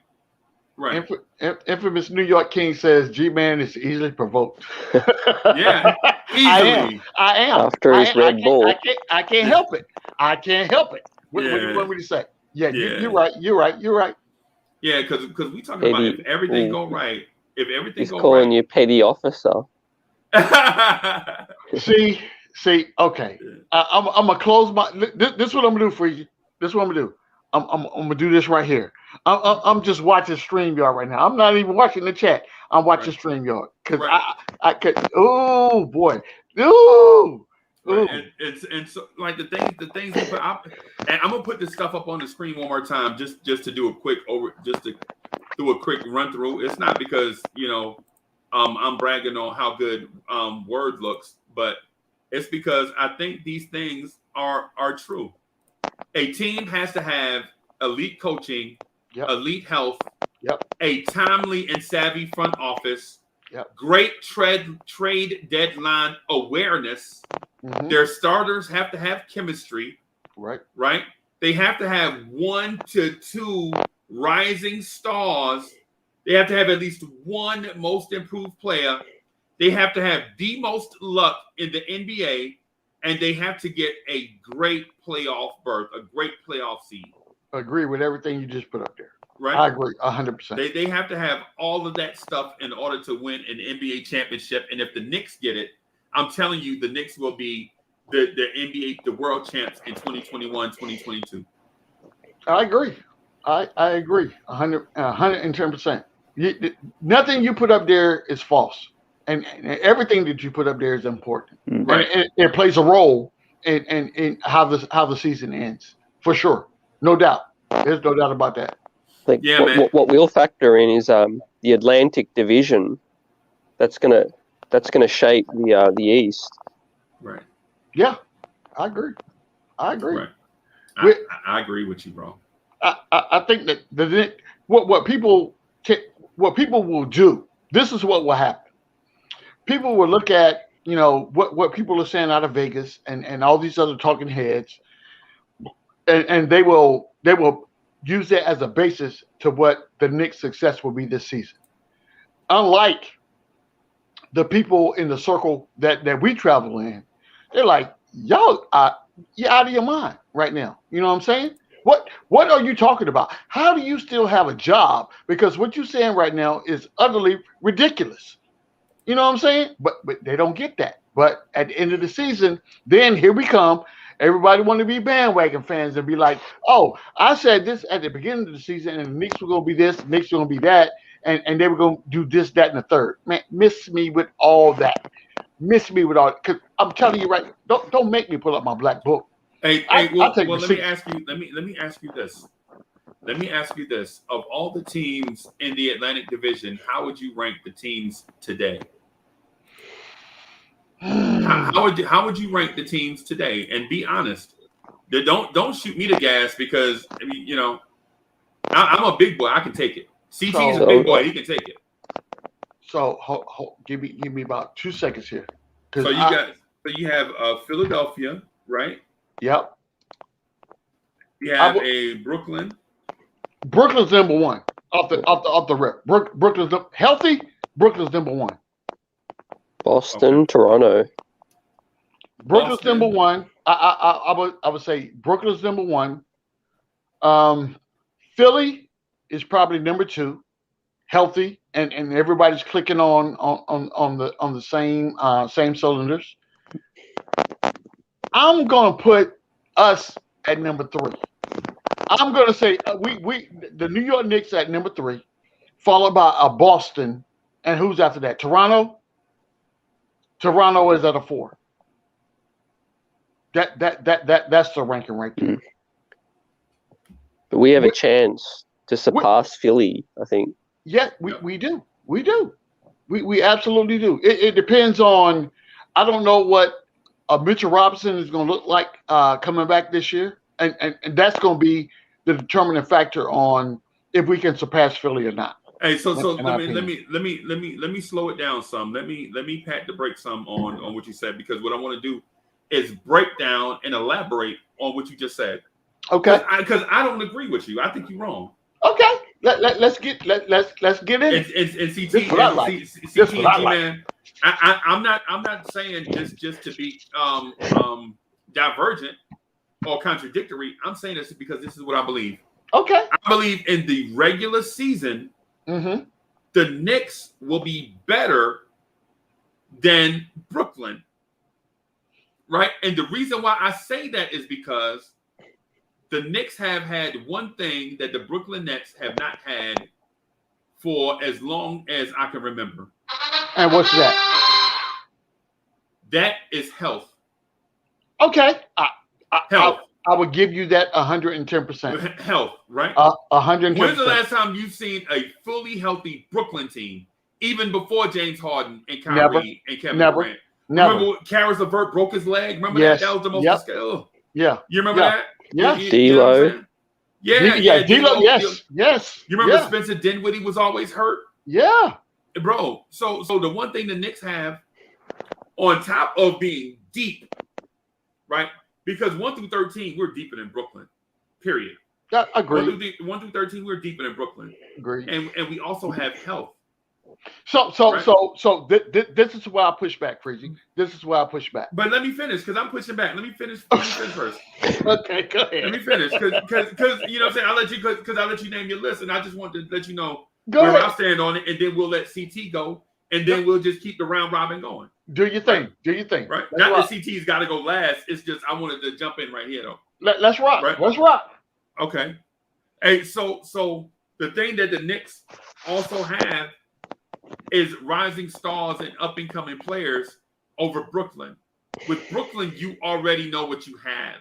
Infamous New York King says G-Man is easily provoked. Yeah. Easily. I am. After his Red Bull. I can't help it. What do you want me to say? Yeah. You're right. Yeah, because we talking about if everything go right. If everything He's calling you petty officer. See. Okay. I'm gonna close my. This is what I'm gonna do for you. This is what I'm gonna do. I'm gonna do this right here. I'm just watching StreamYard right now. I'm not even watching the chat. I'm watching StreamYard because I could. Oh boy. Ooh. Right. And so like the things we put up, and I'm gonna put this stuff up on the screen one more time just to do a quick run through. It's not because I'm bragging on how good Word looks, but it's because I think these things are true. A team has to have elite coaching, elite health, a timely and savvy front office, great trade deadline awareness. Mm-hmm. Their starters have to have chemistry. Right? They have to have 1 to 2 rising stars. They have to have at least one most improved player. They have to have the most luck in the NBA. And they have to get a great playoff berth, a great playoff seed. Agree with everything you just put up there. Right? I agree 100%. They have to have all of that stuff in order to win an NBA championship. And if the Knicks get it, I'm telling you, the Knicks will be the NBA, the world champs in 2021, 2022. I agree. I agree. 110%. Nothing you put up there is false, and everything that you put up there is important. Right. And it plays a role in how the season ends, for sure. No doubt. There's no doubt about that. Like Yeah, what we'll factor in is the Atlantic Division. That's gonna shape the East. Right. Yeah, I agree. Right. I agree with you, bro. I think that what people will do. This is what will happen. People will look at what people are saying out of Vegas and all these other talking heads, and they will use that as a basis to what the Knicks' success will be this season. Unlike the people in the circle that we travel in, they're like, y'all, you're out of your mind right now. You know what I'm saying? What are you talking about? How do you still have a job? Because what you're saying right now is utterly ridiculous. You know what I'm saying? But they don't get that. But at the end of the season, then here we come. Everybody want to be bandwagon fans and be like, oh, I said this at the beginning of the season, and the Knicks were going to be this, the Knicks were going to be that, and they were going to do this, that, and the third. Man, miss me with all that. Miss me with all. Because I'm telling you right, don't make me pull up my black book. Hey, let me ask you. Let me ask you this. Let me ask you this. Of all the teams in the Atlantic Division, how would you rank the teams today? How would you rank the teams today? And be honest. Don't shoot me the gas because I mean, I'm a big boy. I can take it. CT is a big boy. He can take it. So give me about 2 seconds here. So you have Philadelphia, right? Yep. You have a Brooklyn. Brooklyn's number one off the rip. Brooklyn's healthy. Brooklyn's number one. Boston, Toronto. Brooklyn's number one. I would say Brooklyn's number one. Philly is probably number two. Healthy and everybody's clicking on the same cylinders. I'm gonna put us at number three. I'm gonna say the New York Knicks at number three, followed by Boston, and who's after that? Toronto. Toronto is at a four. That's the ranking right there. But we have a chance to surpass Philly, I think. Yeah, we do. We absolutely do. It depends on. I don't know what Mitchell Robinson is going to look like coming back this year, and that's going to be the determining factor on if we can surpass Philly or not. Hey, so let me slow it down some. Let me pat the brakes some on what you said, because what I want to do is break down and elaborate on what you just said. Okay. Because I don't agree with you. I think you're wrong. Okay. Let's get in it. And CT, this is what I like. This is what I like. Man, I'm not saying this just to be divergent or contradictory. I'm saying this because this is what I believe. Okay. I believe in the regular season, the Knicks will be better than Brooklyn. Right? And the reason why I say that is because the Knicks have had one thing that the Brooklyn Nets have not had for as long as I can remember. And what's that? That is health. Okay. Health. I would give you that 110%. Health, right? 110%. When's the last time you've seen a fully healthy Brooklyn team, even before James Harden and Kyrie and Kevin Durant? Remember Karis LeVert broke his leg? Remember that? That was the most scale. Yeah. You remember that? Yeah. D'Lo. Yeah. D'Lo. Yes. You remember Spencer Dinwiddie was always hurt? Yeah. Bro. So the one thing the Knicks have on top of being deep, right? Because 1 through 13, we're deeper than Brooklyn. Period. Yeah, agree. 1 through 13, we're deeper than Brooklyn. Agree. And we also have health. So this is why I push back, Freezie. This is why I push back. But let me finish, because I'm pushing back. Let me finish first. Okay, go ahead. Let me finish, because you know what I'm saying. I'll let you name your list, and I just want to let you know where I stand on it, and then we'll let CT go, and then we'll just keep the round robin going. Do your thing. Do your thing. Right. Let's Not rock. that CT's got to go last. It's just I wanted to jump in right here though. Let's rock. Right. Let's rock. Okay. Hey, so the thing that the Knicks also have is rising stars and up and coming players over Brooklyn. With Brooklyn, you already know what you have.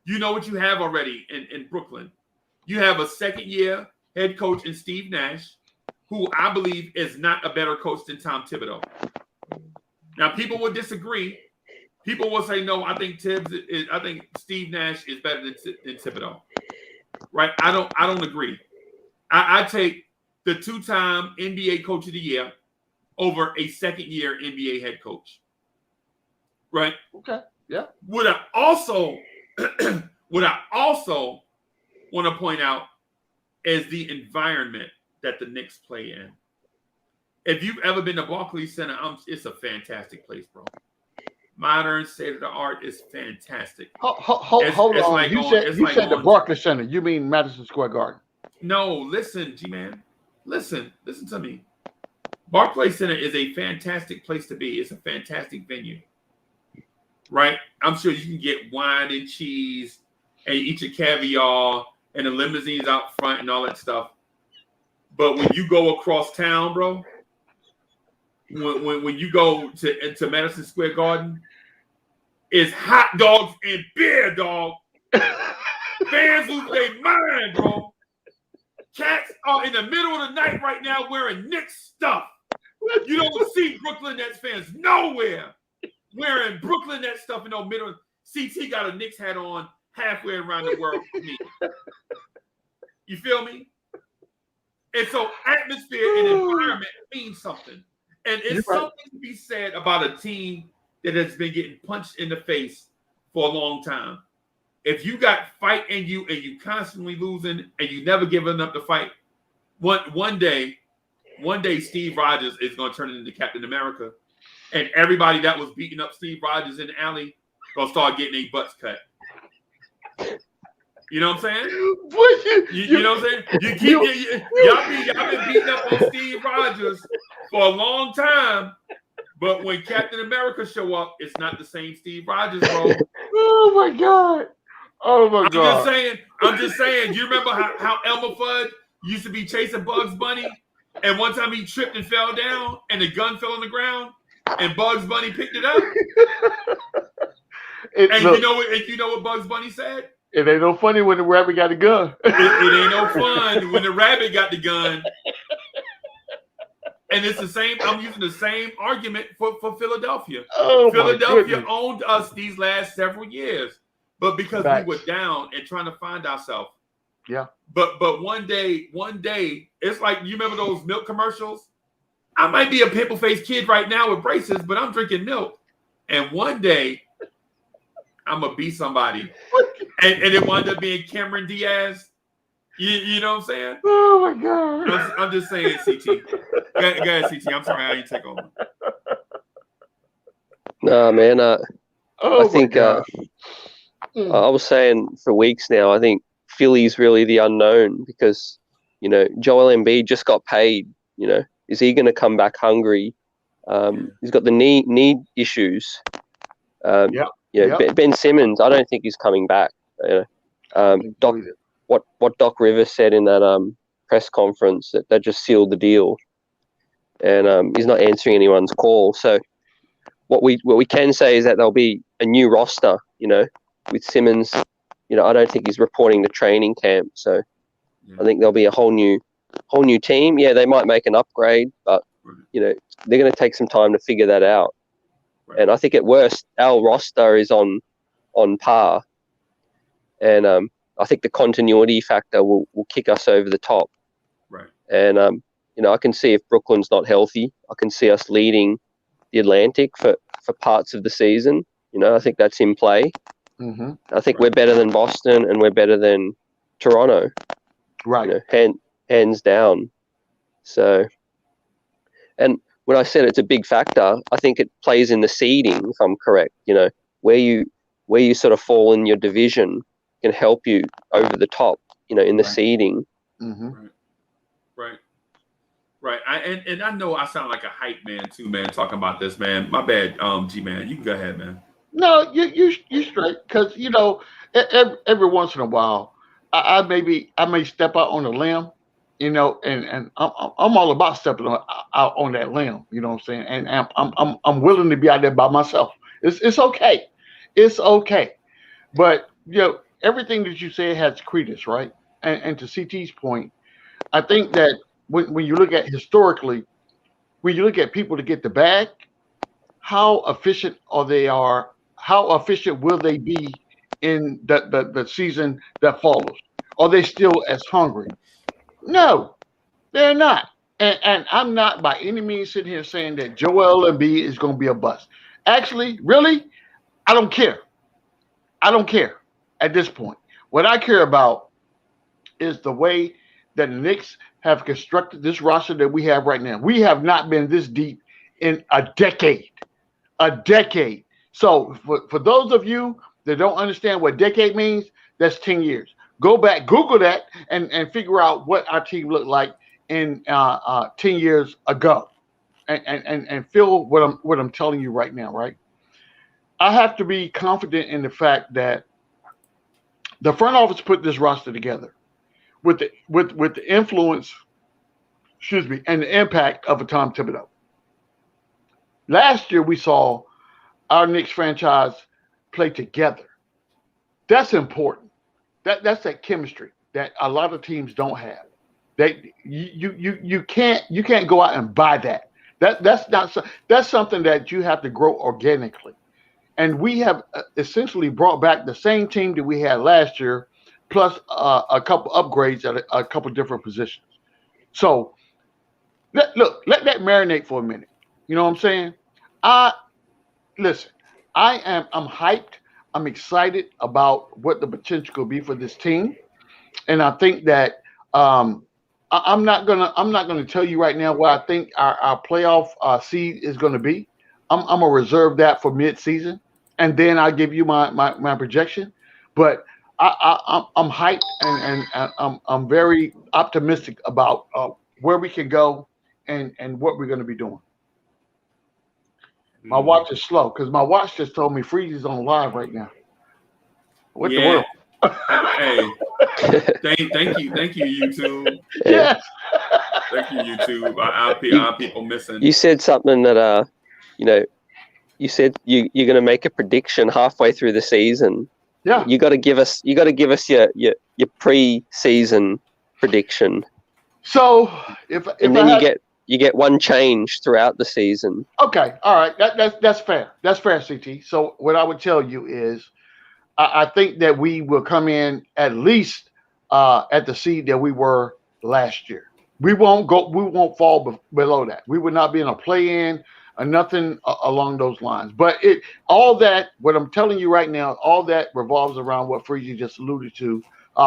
You know what you have already in Brooklyn. You have a second-year head coach in Steve Nash, who I believe is not a better coach than Tom Thibodeau. Now, people will disagree. People will say, no, I think Steve Nash is better than Thibodeau. Right? I don't agree. I take the two-time NBA Coach of the Year over a second-year NBA head coach. Right? Okay. Yeah. What I also want to point out is the environment that the Knicks play in. If you've ever been to Barclays Center, it's a fantastic place, bro. Modern, state-of-the-art is fantastic. Hold on. Like you said the Barclays Center. You mean Madison Square Garden? No, listen, G-Man. Listen to me. Barclays Center is a fantastic place to be. It's a fantastic venue. Right? I'm sure you can get wine and cheese and eat your caviar and the limousines out front and all that stuff. But when you go across town, bro, when you go to Madison Square Garden, it's hot dogs and beer, dog. Fans lose their mind, bro. Cats are in the middle of the night right now wearing Knicks stuff. You don't see Brooklyn Nets fans nowhere wearing Brooklyn Nets stuff in the middle. CT got a Knicks hat on halfway around the world for me. You feel me? And so atmosphere and environment means something. And it's something to be said about a team that has been getting punched in the face for a long time. If you got fight in you and you constantly losing and you never giving up the fight, one day Steve Rogers is going to turn into Captain America, and everybody that was beating up Steve Rogers in the alley going to start getting their butts cut. You know what I'm saying? You know what I'm saying? Y'all been beating up on Steve Rogers for a long time, but when Captain America show up, it's not the same Steve Rogers, bro. Oh my God. I'm just saying. You remember how Elmer Fudd used to be chasing Bugs Bunny, and one time he tripped and fell down, and the gun fell on the ground, and Bugs Bunny picked it up. You know what Bugs Bunny said? It ain't no funny when the rabbit got a gun. It ain't no fun when the rabbit got the gun. And it's the same. I'm using the same argument for Philadelphia. Oh, Philadelphia owned us these last several years, but because Facts. we were down and trying to find ourselves. Yeah. But one day, it's like, you remember those milk commercials? I might be a pimple-faced kid right now with braces, but I'm drinking milk. And one day, I'm gonna be somebody, and it wound up being Cameron Diaz. You know what I'm saying? Oh my God! I'm just saying, CT. Go ahead, CT. I'm sorry, I didn't take over. No, man. I think I was saying for weeks now. I think Philly's really the unknown because Joel Embiid just got paid. Is he going to come back hungry? He's got the knee issues. Ben Simmons, I don't think he's coming back. What Doc Rivers said in that press conference that just sealed the deal, and he's not answering anyone's call. So what we can say is that there'll be a new roster. With Simmons, I don't think he's reporting to training camp. So I think there'll be a whole new team. Yeah, they might make an upgrade, but they're going to take some time to figure that out. And I think at worst, our roster is on par. And I think the continuity factor will kick us over the top. Right. And, I can see if Brooklyn's not healthy, I can see us leading the Atlantic for parts of the season. I think that's in play. Mm-hmm. I think we're better than Boston and we're better than Toronto. Right. Hands down. So, and when I said it's a big factor, I think it plays in the seeding, if I'm correct. Where you sort of fall in your division can help you over the top, in the seeding. Mm-hmm. Right. Right. And I know I sound like a hype man too, man, talking about this, man. My bad, G man. You can go ahead, man. No, you straight because every once in a while, I may step out on a limb, and I'm all about stepping out on that limb. You know what I'm saying? And I'm willing to be out there by myself. It's okay, it's okay. But everything that you say has credence, right? And to CT's point, I think that when you look at historically, when you look at people to get the bag, how efficient are how efficient will they be in the season that follows? Are they still as hungry? No, they're not. And I'm not by any means sitting here saying that Joel Embiid is going to be a bust. Actually, really, I don't care. I don't care at this point. What I care about is the way that the Knicks have constructed this roster that we have right now. We have not been this deep in a decade. A decade. So for those of you that don't understand what decade means, that's 10 years. Go back, Google that, and figure out what our team looked like in 10 years ago, and feel what I'm telling you right now. Right? I have to be confident in the fact that the front office put this roster together with the influence, and the impact of a Tom Thibodeau. Last year we saw our Knicks franchise play together. That's important. That's that chemistry that a lot of teams don't have. You can't go out and buy that. That's something that you have to grow organically. And we have essentially brought back the same team that we had last year, plus a couple upgrades at a couple different positions. So let that marinate for a minute. You know what I'm saying? Listen, I'm hyped. I'm excited about what the potential could be for this team, and I think that I'm not gonna tell you right now what I think our playoff seed is going to be. I'm gonna reserve that for mid-season, and then I'll give you my projection. But I'm hyped and I'm very optimistic about where we can go and what we're going to be doing. My watch is slow because my watch just told me Freezie's on live right now. What the world? Hey, thank you, YouTube. Yes. Thank you, YouTube. Our people missing. You said something that you said you're going to make a prediction halfway through the season. Yeah. You got to give us your pre-season prediction. So you get one change throughout the season. Okay, all right, that's fair. That's fair, CT. So what I would tell you is, I think that we will come in at least at the seed that we were last year. We won't fall below that. We would not be in a play-in or nothing along those lines. But what I'm telling you right now, all that revolves around what Freezie just alluded to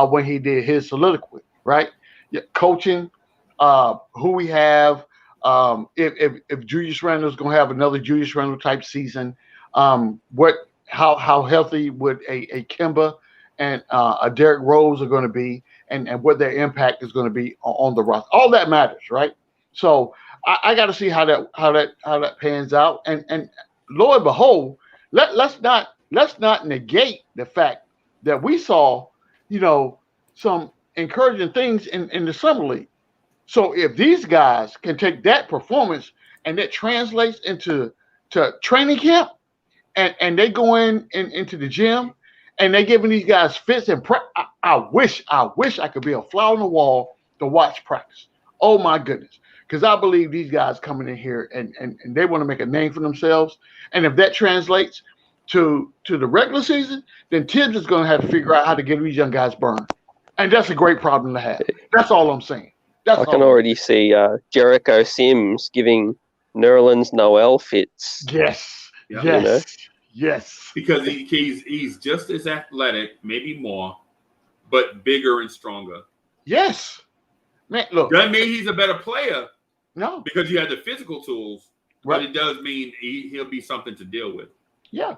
when he did his soliloquy, right? Yeah, coaching, who we have. If Julius Randle's going to have another Julius Randle type season, how healthy would a Kemba and a Derrick Rose are going to be, and what their impact is going to be on the roster. All that matters, right? So I got to see how that pans out, and lo and behold, let's not negate the fact that we saw some encouraging things in the summer league. So if these guys can take that performance and that translates into training camp, and they go into the gym and they giving these guys fits and I wish I could be a fly on the wall to watch practice. Oh my goodness. Because I believe these guys coming in here and they want to make a name for themselves. And if that translates to the regular season, then Tibbs is going to have to figure out how to get these young guys burned. And that's a great problem to have. That's all I'm saying. I can already see Jericho Sims giving Nerlens Noel fits. Yes. Yeah. Yes. Yes. Because he's just as athletic, maybe more, but bigger and stronger. Yes. Man, look. Doesn't mean he's a better player. No. Because you have the physical tools, right. But it does mean he'll be something to deal with. Yeah.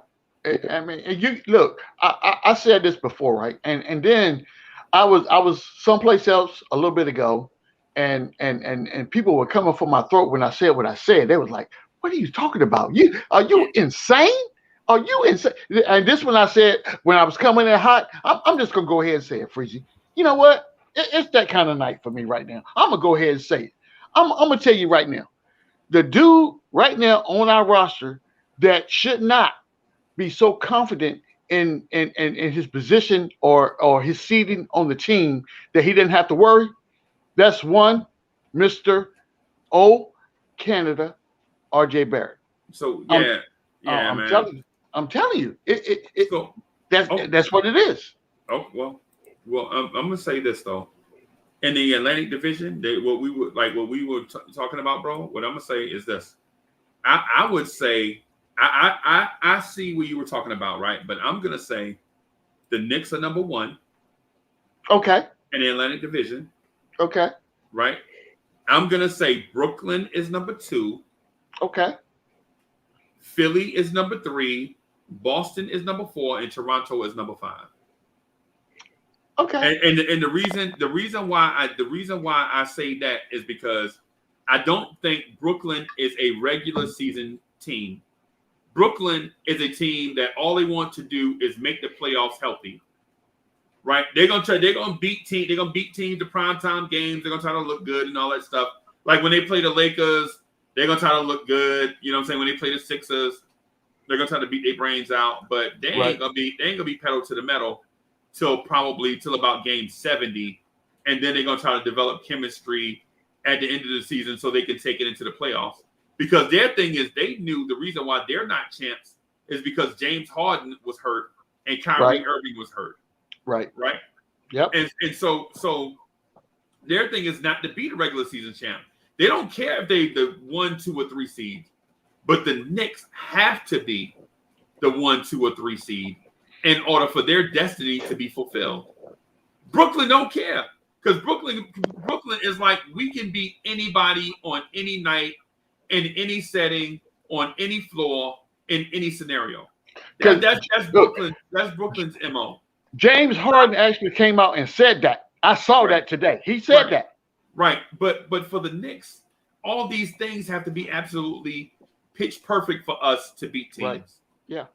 I mean, you look, I said this before, right? And then I was someplace else a little bit ago, and people were coming for my throat when I said what I said. They was like, "What are you talking about? Are you insane? Are you insane?" And this when I said when I was coming in hot, I'm just gonna go ahead and say it, Freezie. You know what? It's that kind of night for me right now. I'm gonna go ahead and say it. I'm gonna tell you right now, the dude right now on our roster that should not be so confident in his position or his seating on the team that he didn't have to worry. That's one, Mr. O Canada, RJ Barrett. So yeah, I'm man. telling you, So, that's what it is. Oh well, I'm gonna say this though. In the Atlantic Division, what we were talking about, bro. What I'm gonna say is this. I would say I see what you were talking about, right? But I'm gonna say the Knicks are number 1. Okay. In the Atlantic Division. Okay. Right. I'm gonna say Brooklyn is number 2. Okay. Philly is number 3. Boston is number 4, and Toronto is number 5. Okay. And the reason why I say that is because I don't think Brooklyn is a regular season team. Brooklyn is a team that all they want to do is make the playoffs healthy. Right? They're gonna beat teams to primetime games. They're gonna try to look good and all that stuff. Like when they play the Lakers, they're gonna try to look good. You know what I'm saying? When they play the Sixers, they're gonna try to beat their brains out, but they ain't gonna be pedal to the metal till about game 70, and then they're gonna try to develop chemistry at the end of the season so they can take it into the playoffs. Because their thing is they knew the reason why they're not champs is because James Harden was hurt and Kyrie Irving was hurt. Right. Yep. And so their thing is not to be the regular season champ. They don't care if they the 1, 2, or 3 seed, but the Knicks have to be the 1, 2, or 3 seed in order for their destiny to be fulfilled. Brooklyn don't care because Brooklyn is like, we can beat anybody on any night, in any setting, on any floor, in any scenario. That's Brooklyn. That's Brooklyn's MO. James Harden actually came out and said that. I saw that today. He said that. Right. But for the Knicks, all these things have to be absolutely pitch perfect for us to beat teams. Right. Yeah.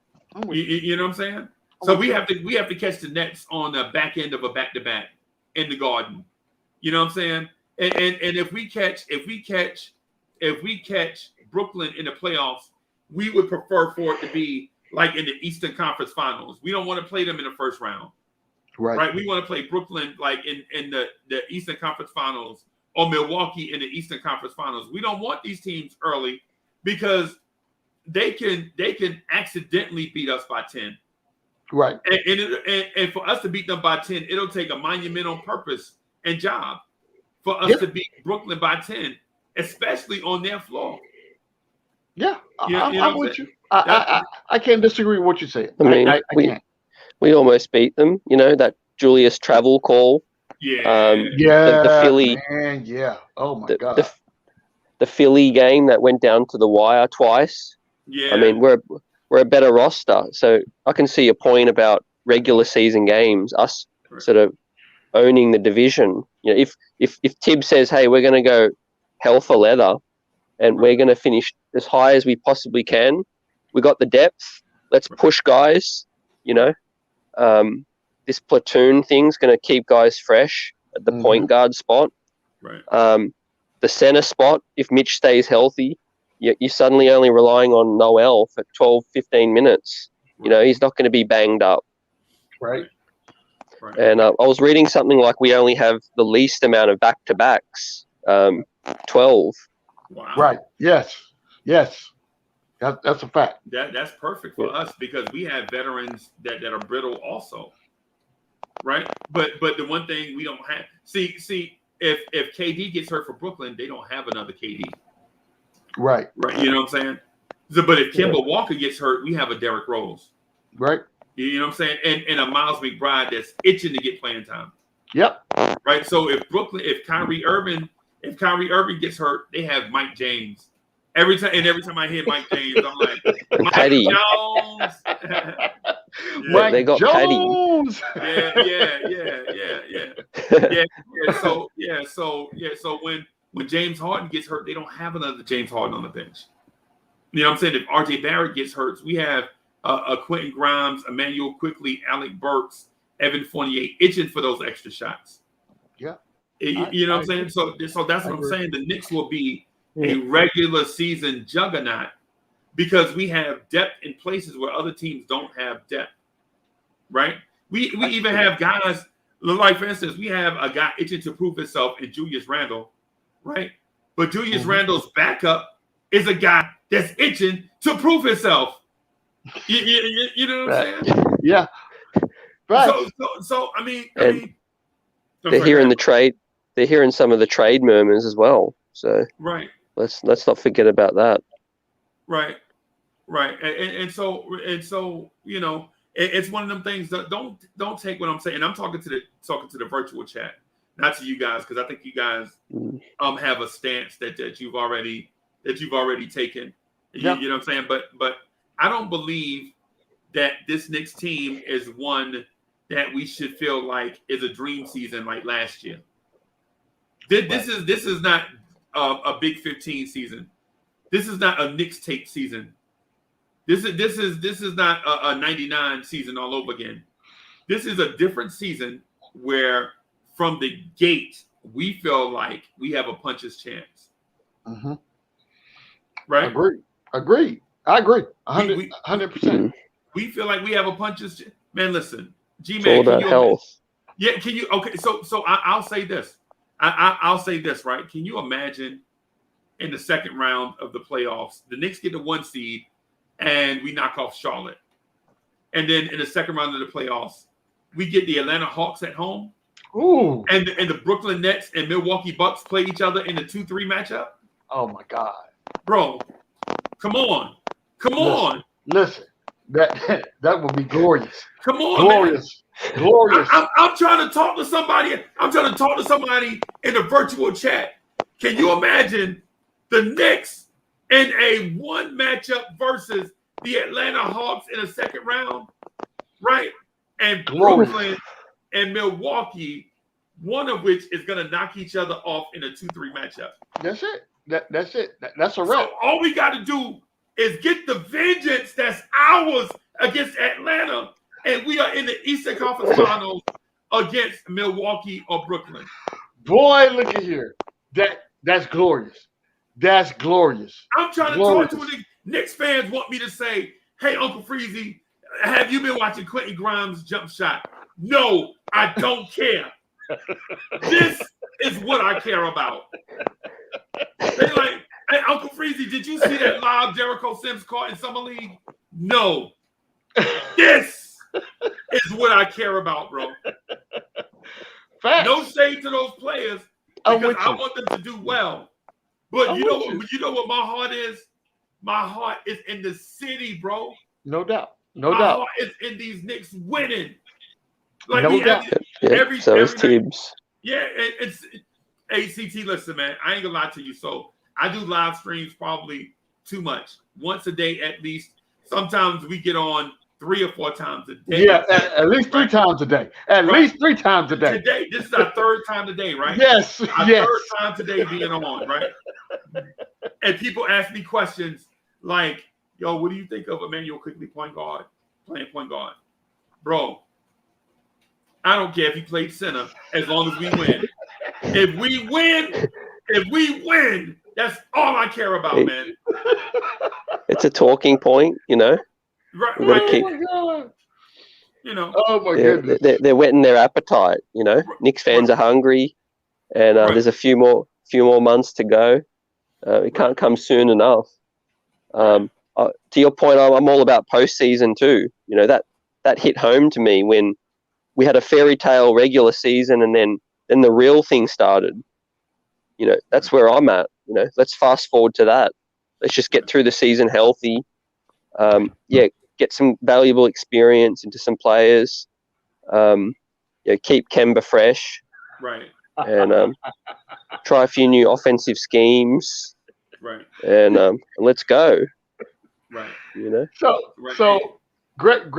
You know what I'm saying? So we have to catch the Nets on the back end of a back-to-back in the Garden. You know what I'm saying? And if we catch Brooklyn in the playoffs, we would prefer for it to be like in the Eastern Conference Finals. We don't want to play them in the first round. Right. We want to play Brooklyn like in the Eastern Conference Finals or Milwaukee in the Eastern Conference Finals. We don't want these teams early because they can accidentally beat us by 10. Right. And for us to beat them by 10, it'll take a monumental purpose and job for us to beat Brooklyn by 10, especially on their floor. Yeah, I'm with you. I can't disagree with what you say. I mean, we almost beat them. You know, that Julius Travel call. Yeah. The Philly. Man, yeah. Oh my God. The Philly game that went down to the wire twice. Yeah. I mean, we're a better roster, so I can see your point about regular season games, us sort of owning the division. You know, if Tibbs says, "Hey, we're going to go hell for leather, and we're going to finish as high as we possibly can. We got the depth. Let's push guys." You know, this platoon thing's going to keep guys fresh at the point guard spot. Right. The center spot, if Mitch stays healthy, you're suddenly only relying on Noel for 12, 15 minutes. You know, he's not going to be banged up. Right. And I was reading something like we only have the least amount of back-to-backs, 12. Wow. Right. Yes. That's a fact. That's perfect for us because we have veterans that are brittle also. Right. But the one thing we don't have, see, if KD gets hurt for Brooklyn, they don't have another KD. Right. You know what I'm saying? So, but if Kemba Walker gets hurt, we have a Derrick Rose. Right. You know what I'm saying? And a Miles McBride that's itching to get playing time. Yep. Right. So if Kyrie Irving gets hurt, they have Mike James. Every time I hear Mike James, I'm like, Mike Jones. Mike they got Jones. So when James Harden gets hurt, they don't have another James Harden on the bench. You know what I'm saying? If RJ Barrett gets hurt, we have a Quentin Grimes, Emmanuel Quickly, Alec Burks, Evan Fournier itching for those extra shots. Yeah. You know what I'm saying? So that's what I'm saying. The Knicks will be a regular season juggernaut because we have depth in places where other teams don't have depth, right? We even have guys, like, for instance, we have a guy itching to prove himself in Julius Randle, right? But Julius Randle's backup is a guy that's itching to prove himself. You know what I'm saying? Yeah. Right. So I mean, they're hearing the trade. They're hearing some of the trade murmurs as well. So right. Let's not forget about that. Right. And so you know, it's one of them things that don't take what I'm saying. I'm talking to the virtual chat, not to you guys, because I think you guys have a stance that you've already taken. Yeah. You know what I'm saying? But I don't believe that this Knicks team is one that we should feel like is a dream season like last year. This is not a Big 15 season. This is not a Knicks tape season. This is not a 99 season all over again. This is a different season where from the gate we feel like we have a puncher's chance. Mm-hmm. Right? Agree. I agree. 100%. We feel like we have a puncher's chance. Man, listen, G-Man, it's all about health. Yeah, can you? Okay, so I'll say this. I'll say this, right? Can you imagine in the second round of the playoffs, the Knicks get the 1 seed and we knock off Charlotte. And then in the second round of the playoffs, we get the Atlanta Hawks at home. Ooh. And the Brooklyn Nets and Milwaukee Bucks play each other in the 2-3 matchup. Oh my God. Bro, come on. Listen. That would be glorious. Come on. Glorious. Man. Glorious. I'm trying to talk to somebody. I'm trying to talk to somebody in the virtual chat. Can you imagine the Knicks in a 1 matchup versus the Atlanta Hawks in a second round? Right? And Brooklyn and Milwaukee, one of which is going to knock each other off in a 2-3 matchup. That's it. That's it. That's a wrap. So all we got to do is get the vengeance that's ours against Atlanta, and we are in the Eastern Conference Finals against Milwaukee or Brooklyn. Boy, look at here. That's glorious. That's glorious. I'm trying to talk to the Knicks fans want me to say, hey, Uncle Freezie, have you been watching Quentin Grimes' jump shot? No, I don't care. This is what I care about. They like, hey, Uncle Freezie, did you see that live Jericho Sims caught in Summer League? No. This is what I care about, bro. Facts. No shade to those players because I want them to do well. But you know what my heart is? My heart is in the city, bro. No doubt. My heart is in these Knicks winning. Like no doubt. Every teams. Yeah, it's ACT. Listen, man, I ain't gonna lie to you. So I do live streams probably too much, once a day at least. Sometimes we get on 3 or 4 times a day. Yeah, at least 3 times a day. At least 3 times a day. Today, this is our 3rd time today, right? Yes. Our 3rd time today being on, right? And people ask me questions like, yo, what do you think of Emmanuel Quickly playing point guard? Bro, I don't care if he played center as long as we win. If we win, that's all I care about, man. It's a talking point, you know. Right. Oh my God. You know. Oh my goodness. They're whetting their appetite, you know. Knicks fans are hungry, and there's a few more months to go. It can't come soon enough. To your point, I'm all about postseason too. You know, that hit home to me when we had a fairy tale regular season, and then the real thing started. You know, that's where I'm at. You know, let's fast forward to that. Let's just get through the season healthy. Get some valuable experience into some players. Keep Kemba fresh. Right. And try a few new offensive schemes. Right. And let's go. Right. You know. So Greg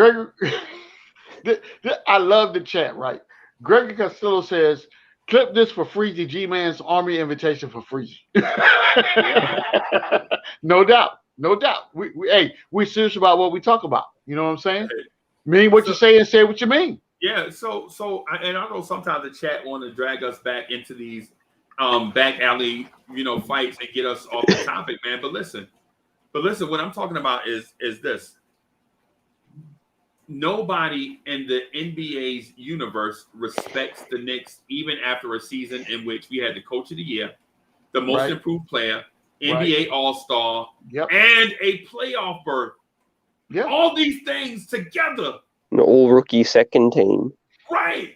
I love the chat, right? Gregory Castillo says, clip this for Freezie, G-Man's Army invitation for Freezie. No doubt. No doubt. We serious about what we talk about. You know what I'm saying? Mean what you say and say what you mean. Yeah. So, and I know sometimes the chat want to drag us back into these back alley, fights and get us off the topic, man. But listen, what I'm talking about is this. Nobody in the NBA's universe respects the Knicks even after a season in which we had the coach of the year, the most improved player, NBA All-Star, and a playoff berth. Yeah. All these things together. An all-rookie second team. Right.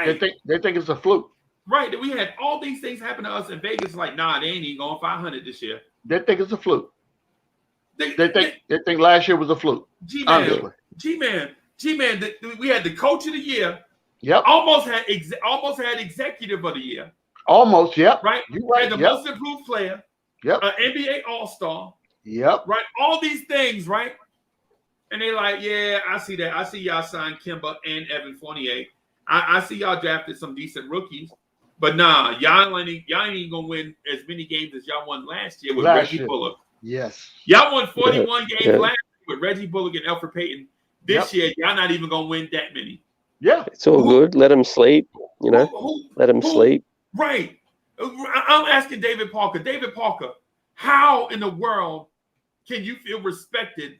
They think it's a fluke. Right. We had all these things happen to us in Vegas. Like, nah, they ain't even going 500 this year. They think it's a fluke. They think last year was a fluke. G-Man, we had the coach of the year. Yep. Almost had executive of the year. Almost, yep. Right. You right. And the most improved player. Yep. NBA All-Star. Yep. Right. All these things, right? And they like, yeah, I see that. I see y'all signed Kemba and Evan Fournier. I see y'all drafted some decent rookies. But nah, y'all ain't even gonna win as many games as y'all won last year with Reggie Bullock. Yes. Y'all won 41 games last year with Reggie Bullock and Elfrid Payton. This year, y'all not even gonna win that many. Yeah. It's all good. Let them sleep, Let them sleep. Right. I'm asking David Parker. David Parker, how in the world can you feel respected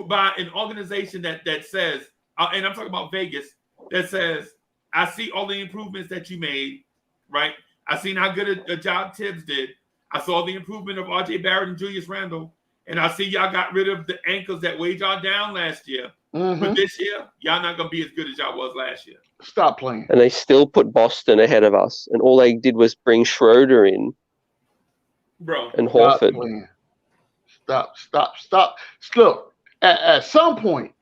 by an organization that says, and I'm talking about Vegas, that says, I see all the improvements that you made, right? I seen how good a job Tibbs did. I saw the improvement of R.J. Barrett and Julius Randle, and I see y'all got rid of the anchors that weighed y'all down last year. Mm-hmm. But this year, y'all not going to be as good as y'all was last year. Stop playing. And they still put Boston ahead of us, and all they did was bring Schroeder in. Bro. And Horford. Stop. Look, at some point,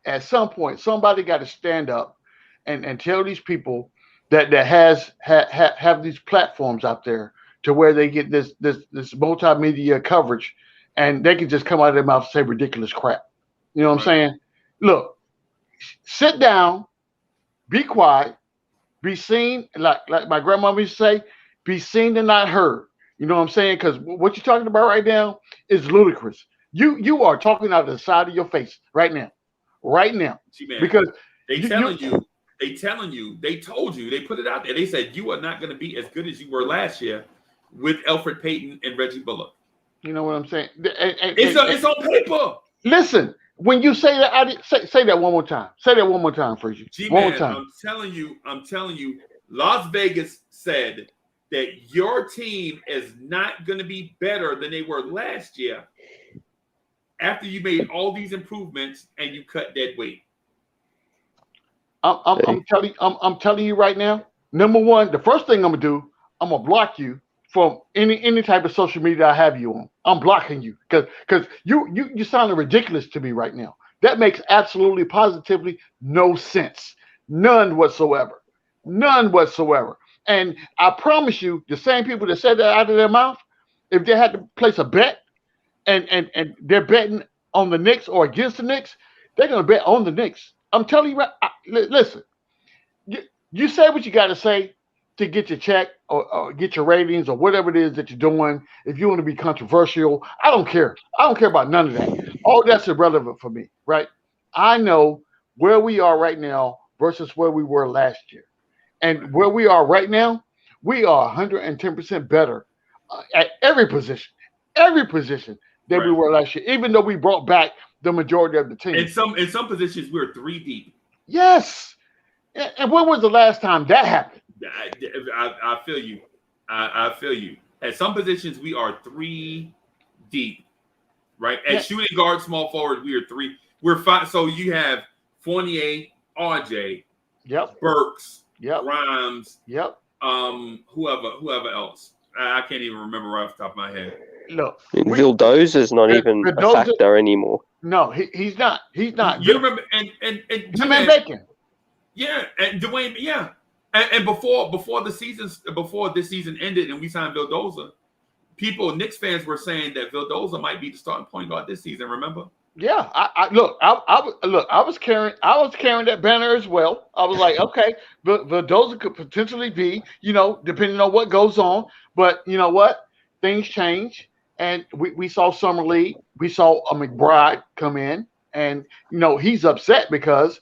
somebody got to stand up and tell these people that have these platforms out there to where they get this multimedia coverage, and they can just come out of their mouth and say ridiculous crap. You know what I'm saying? Look, sit down, be quiet, be seen, like my grandmama used to say, be seen and not heard. You know what I'm saying? Because what you're talking about right now is ludicrous. You are talking out of the side of your face right now. G-Man, because they told you, they put it out there. They said you are not going to be as good as you were last year with Elfrid Payton and Reggie Bullock. You know what I'm saying? It's on paper. Listen, when you say that, say that one more time. Say that one more time, Freezie. G-Man, one more time. I'm telling you, Las Vegas said that your team is not going to be better than they were last year after you made all these improvements and you cut dead weight. I'm telling you right now. Number one, the first thing I'm gonna do, I'm gonna block you from any type of social media I have you on. I'm blocking you because you sounding ridiculous to me right now. That makes absolutely positively no sense, none whatsoever. And I promise you, the same people that said that out of their mouth, if they had to place a bet and they're betting on the Knicks or against the Knicks, they're gonna bet on the Knicks. I'm telling you, listen, you say what you got to say to get your check or get your ratings or whatever it is that you're doing. If you want to be controversial, I don't care. I don't care about none of that. All that's irrelevant for me, right? I know where we are right now versus where we were last year. And where we are right now, we are 110% better at every position than we were last year, even though we brought back the majority of the team. In some positions, we're 3 deep. Yes. And when was the last time that happened? I feel you. I feel you. At some positions, we are 3 deep, right? At shooting guard, small forward, we are 3. We're 5. So you have Fournier, RJ, Burks, Grimes, whoever else. I can't even remember right off the top of my head. Look, Vildozer's not even a factor anymore. No, he's not. He's not. You remember and Dwayne Bacon. Yeah, and Dwayne, yeah. And before this season ended and we signed Vildoza, Knicks fans were saying that Vildoza might be the starting point guard this season, remember? Yeah, I was carrying that banner as well. I was like, okay, but Vildoza could potentially be, depending on what goes on. But you know what? Things change, and we saw Summer League. We saw a McBride come in, and he's upset because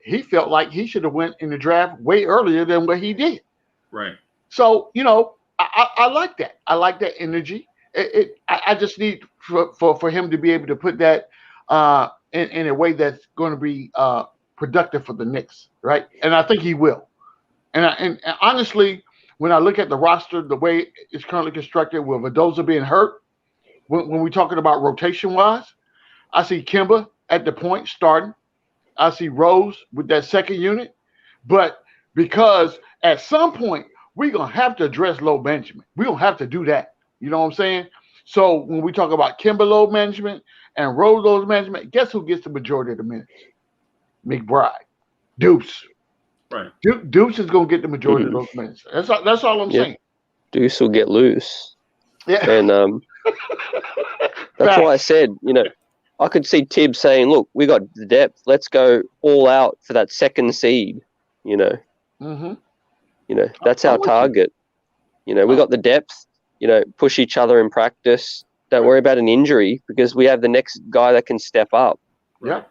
he felt like he should have went in the draft way earlier than what he did. Right. So I like that. I like that energy. I just need for him to be able to put that in a way that's going to be productive for the Knicks, right? And I think he will. And honestly, when I look at the roster, the way it's currently constructed, with Vildoza being hurt, when we're talking about rotation wise, I see Kemba at the point starting. I see Rose with that second unit, but because at some point we're gonna have to address load management. We're gonna have to do that. You know what I'm saying? So when we talk about Kemba load management and Rose load management, guess who gets the majority of the minutes? McBride. Deuce. Right. Deuce is going to get the majority of those minutes. That's all I'm saying. Deuce will get loose. Yeah. And that's why I said, I could see Tibbs saying, look, we got the depth. Let's go all out for that second seed, Mm-hmm. That's our target. We got the depth, push each other in practice. Don't worry about an injury because we have the next guy that can step up. Yeah.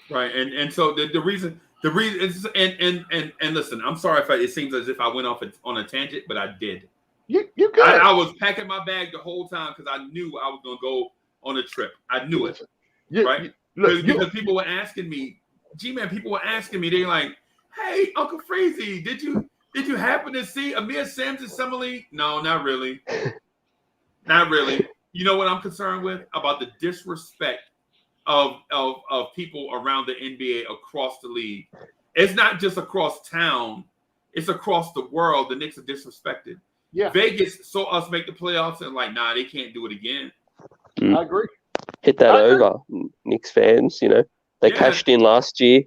Right. And so the reason is, and listen, I'm sorry if it seems as if I went off on a tangent, but I did. You good. I was packing my bag the whole time because I knew I was going to go on a trip. I knew it. Right. Because people were asking me, G-Man, they're like, hey, Uncle Freezie, did you happen to see Amir Sims in Summer League? No, not really. Not really. You know what I'm concerned with? About the disrespect of people around the NBA across the league. It's not just across town. It's across the world. The Knicks are disrespected. Yeah. Vegas saw us make the playoffs and like, nah, they can't do it again. I agree. Hit that over, Knicks fans, They cashed in last year.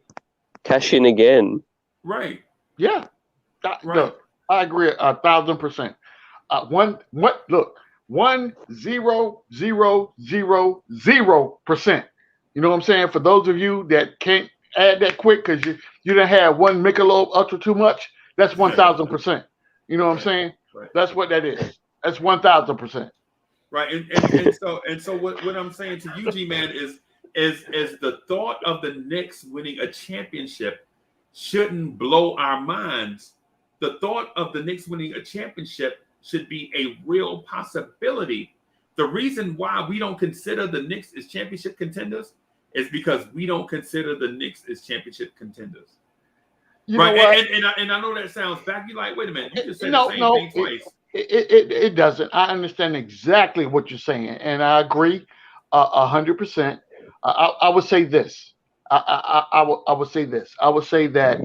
Cash in again. Right. Yeah. Right. Look, I agree 1,000%. 1,000,000%. You know what I'm saying? For those of you that can't add that quick because you didn't have one Michelob Ultra too much, that's 1,000%. You know what I'm saying? Right. That's what that is. That's 1,000%. Right. And so what I'm saying to you, G-Man, is the thought of the Knicks winning a championship shouldn't blow our minds. The thought of the Knicks winning a championship should be a real possibility. The reason why we don't consider the Knicks as championship contenders is because we don't consider the Knicks as championship contenders. Right. And I know that sounds back. You're like, wait a minute, you just said the same thing twice. It doesn't. I understand exactly what you're saying, and I agree 100%. I would say this. I would say this. I would say that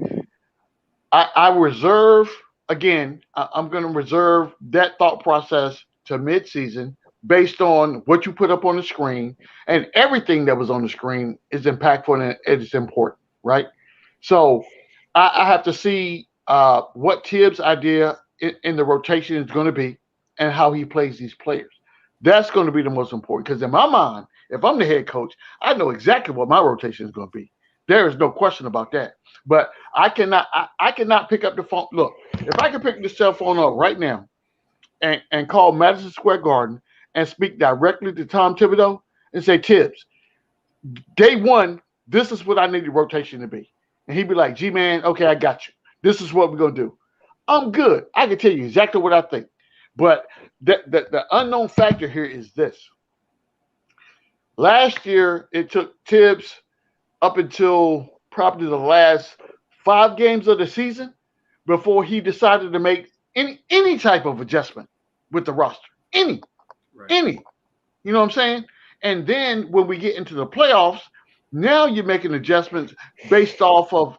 I reserve, again, I'm going to reserve that thought process to midseason based on what you put up on the screen, and everything that was on the screen is impactful and it's important, right? So I have to see what Tibbs' idea in the rotation is going to be and how he plays these players. That's going to be the most important, because in my mind, if I'm the head coach, I know exactly what my rotation is going to be. There is no question about that. But I cannot pick up the phone. Look, if I can pick this cell phone up right now and call Madison Square Garden and speak directly to Tom Thibodeau and say, Tibbs, day one, this is what I need the rotation to be. And he'd be like, G-Man, okay, I got you. This is what we're going to do. I'm good. I can tell you exactly what I think. But the unknown factor here is this. Last year, it took Tibbs up until probably the last 5 games of the season before he decided to make any type of adjustment with the roster. Any. You know what I'm saying? And then when we get into the playoffs, now you're making adjustments based off of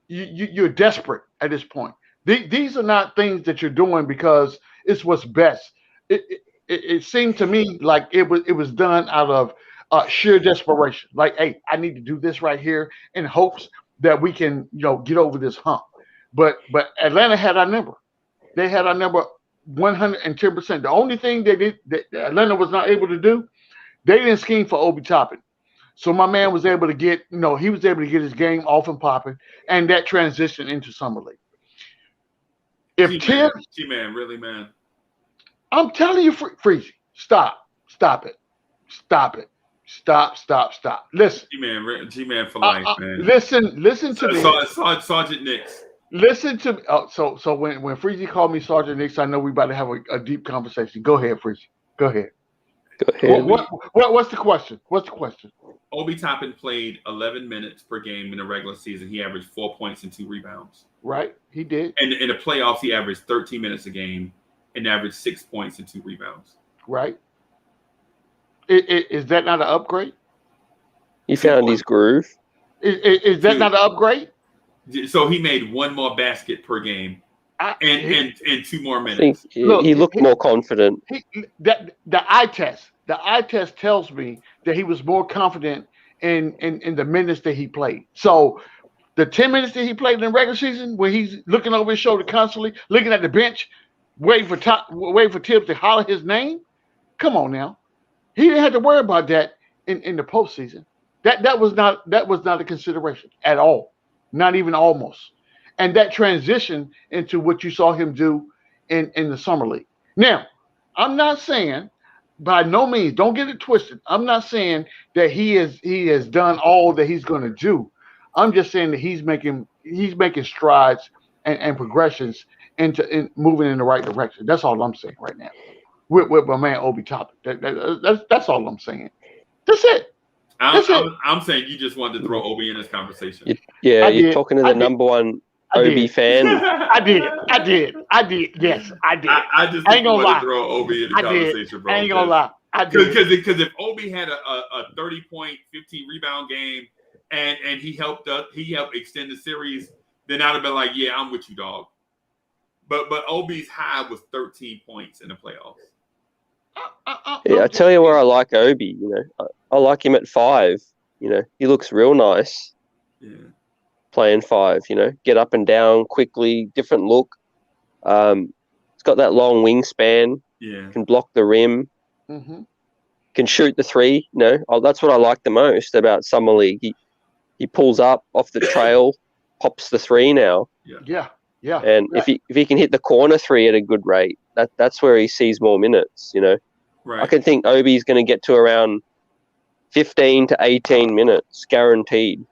you're desperate at this point. These are not things that you're doing because it's what's best. It seemed to me like it was done out of sheer desperation. Like, hey, I need to do this right here in hopes that we can, get over this hump. But Atlanta had our number. They had our number 110%. The only thing that Atlanta was not able to do They didn't scheme for Obi Toppin. So my man was able to get, he was able to get his game off and popping, and that transitioned into Summer League. If Tim, G-Man, really, man. I'm telling you, Freezie, stop it. Stop. Listen. G-Man for life, man. Listen to me. Sergeant Knicks. Listen to me. So when Freezie called me Sergeant Knicks, I know we about to have a deep conversation. Go ahead, Freezie. Go ahead. What's the question? Obi Toppin played 11 minutes per game in the regular season. He averaged 4 points and 2 rebounds. Right, he did. And in the playoffs, he averaged 13 minutes a game and averaged 6 points and 2 rebounds. Right. Is that not an upgrade? He found his groove. Is that not an upgrade? So he made 1 more basket per game and 2 more minutes. I think he looked more confident. The eye test tells me that he was more confident in the minutes that he played. So the 10 minutes that he played in the regular season, where he's looking over his shoulder constantly, looking at the bench, waiting for Tibbs to holler his name. Come on now, he didn't have to worry about that in the postseason. That was not a consideration at all, not even almost. And that transition into what you saw him do in the Summer League. Now, I'm not saying, by no means, don't get it twisted, I'm not saying that he has done all that he's going to do. I'm just saying that he's making strides and progressions in moving in the right direction. That's all I'm saying right now. With my man Obi Toppin. That's all I'm saying. That's it. I'm saying you just wanted to throw Obi in this conversation. You're talking to the number one Obi fan. I did. Yes, I did. I just think you want to throw Obi in the conversation, bro. I ain't gonna lie. I did. Because if Obi had a 30-point, 15 rebound game and he helped extend the series, then I'd have been like, yeah, I'm with you, dog. But Obi's high was 13 points in the playoffs. I tell you where I like Obi. I like him at 5. He looks real nice. Yeah. Playing 5. Get up and down quickly, different look. He's got that long wingspan. Yeah. Can block the rim. Mm-hmm. Can shoot the 3. That's what I like the most about Summer League. He pulls up off the trail, pops the 3 now. Yeah. And if he can hit the corner 3 at a good rate, that's where he sees more minutes. Right. I can think Obi's going to get to around 15 to 18 minutes guaranteed.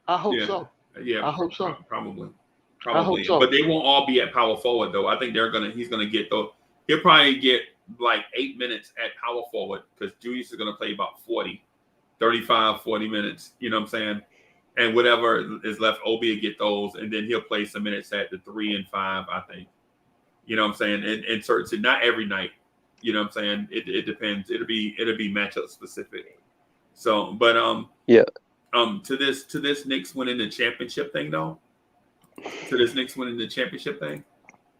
I hope so. Yeah, I hope so. Probably. I hope so. But they won't all be at power forward though. I think he's gonna get though. He'll probably get like 8 minutes at power forward because Julius is gonna play about 35, 40 minutes. You know what I'm saying? And whatever is left, Obi will get those, and then he'll play some minutes at the 3 and 5. I think. You know what I'm saying? And certain, not every night. You know what I'm saying? It depends. It'll be matchup specific. So, but to this Knicks winning the championship thing though.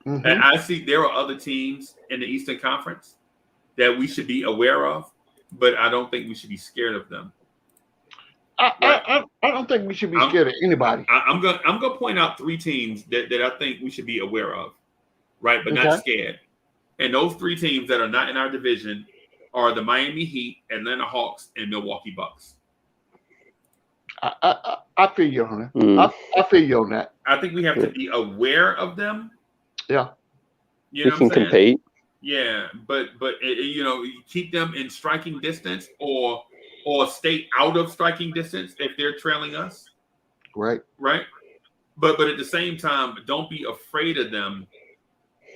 Mm-hmm. And I see there are other teams in the Eastern Conference that we should be aware of, but I don't think we should be scared of them. I don't think we should be scared of anybody. I'm gonna point out 3 teams that I think we should be aware of, right? But not scared. And those 3 teams that are not in our division are the Miami Heat, Atlanta Hawks, and Milwaukee Bucks. I feel you on that. I feel you on that. I think we have to be aware of them. Yeah. You know we can compete. Yeah, but you keep them in striking distance or stay out of striking distance if they're trailing us. Right. But at the same time, don't be afraid of them.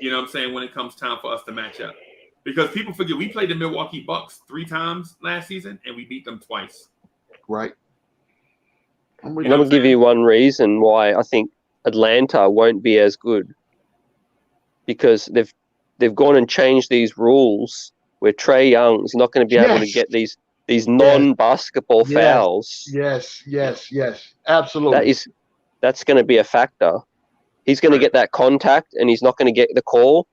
You know what I'm saying, when it comes time for us to match up. Because people forget we played the Milwaukee Bucks 3 times last season and we beat them twice. Right. I'm going to give you one reason why I think Atlanta won't be as good. Because they've gone and changed these rules where Trae Young's not going to be able to get these non-basketball fouls. Yes. Absolutely. That's going to be a factor. He's going to get that contact and he's not going to get the call.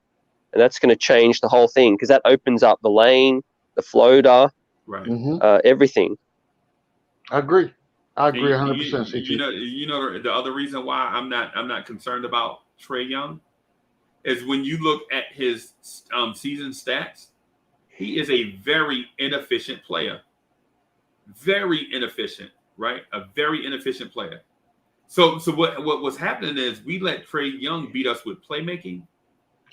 And that's going to change the whole thing because that opens up the lane, the floater, everything. I agree 100%. CT. You know the other reason why I'm not concerned about Trae Young is when you look at his season stats, he is a very inefficient player. Very inefficient, right? A very inefficient player. So what was happening is we let Trae Young beat us with playmaking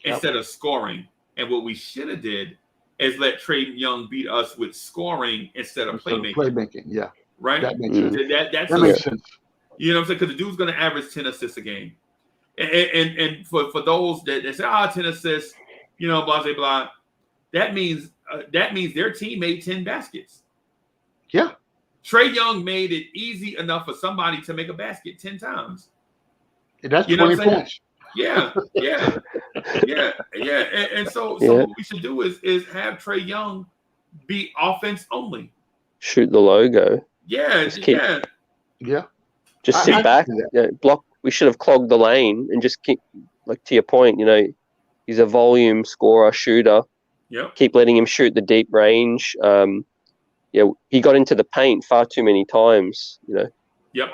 instead of scoring. And what we should have did is let Trae Young beat us with scoring instead of playmaking. Yeah. Right? That makes sense. That makes sense. You know what I'm saying? Because the dude's going to average 10 assists a game. And for those that say, 10 assists, you know, blah, blah, blah, that means their team made 10 baskets. Yeah. Trae Young made it easy enough for somebody to make a basket 10 times. That's you 20 points. Yeah. And so what we should do is have Trae Young be offense only. Shoot the logo. Yeah. Just sit back, block. We should have clogged the lane and just keep, like to your point, you know, he's a volume scorer, shooter. Yep. Keep letting him shoot the deep range. He got into the paint far too many times, you know. Yep.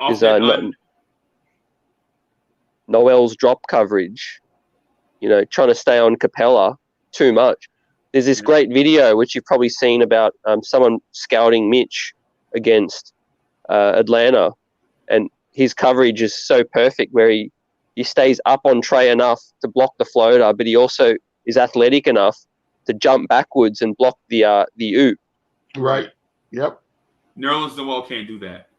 Noel's drop coverage, you know, trying to stay on Capella too much. There's this great video, which you've probably seen, about someone scouting Mitch against Atlanta, and his coverage is so perfect where he stays up on Trae enough to block the floater, but he also is athletic enough to jump backwards and block the oop. Right. Yep. Nerlens Noel can't do that.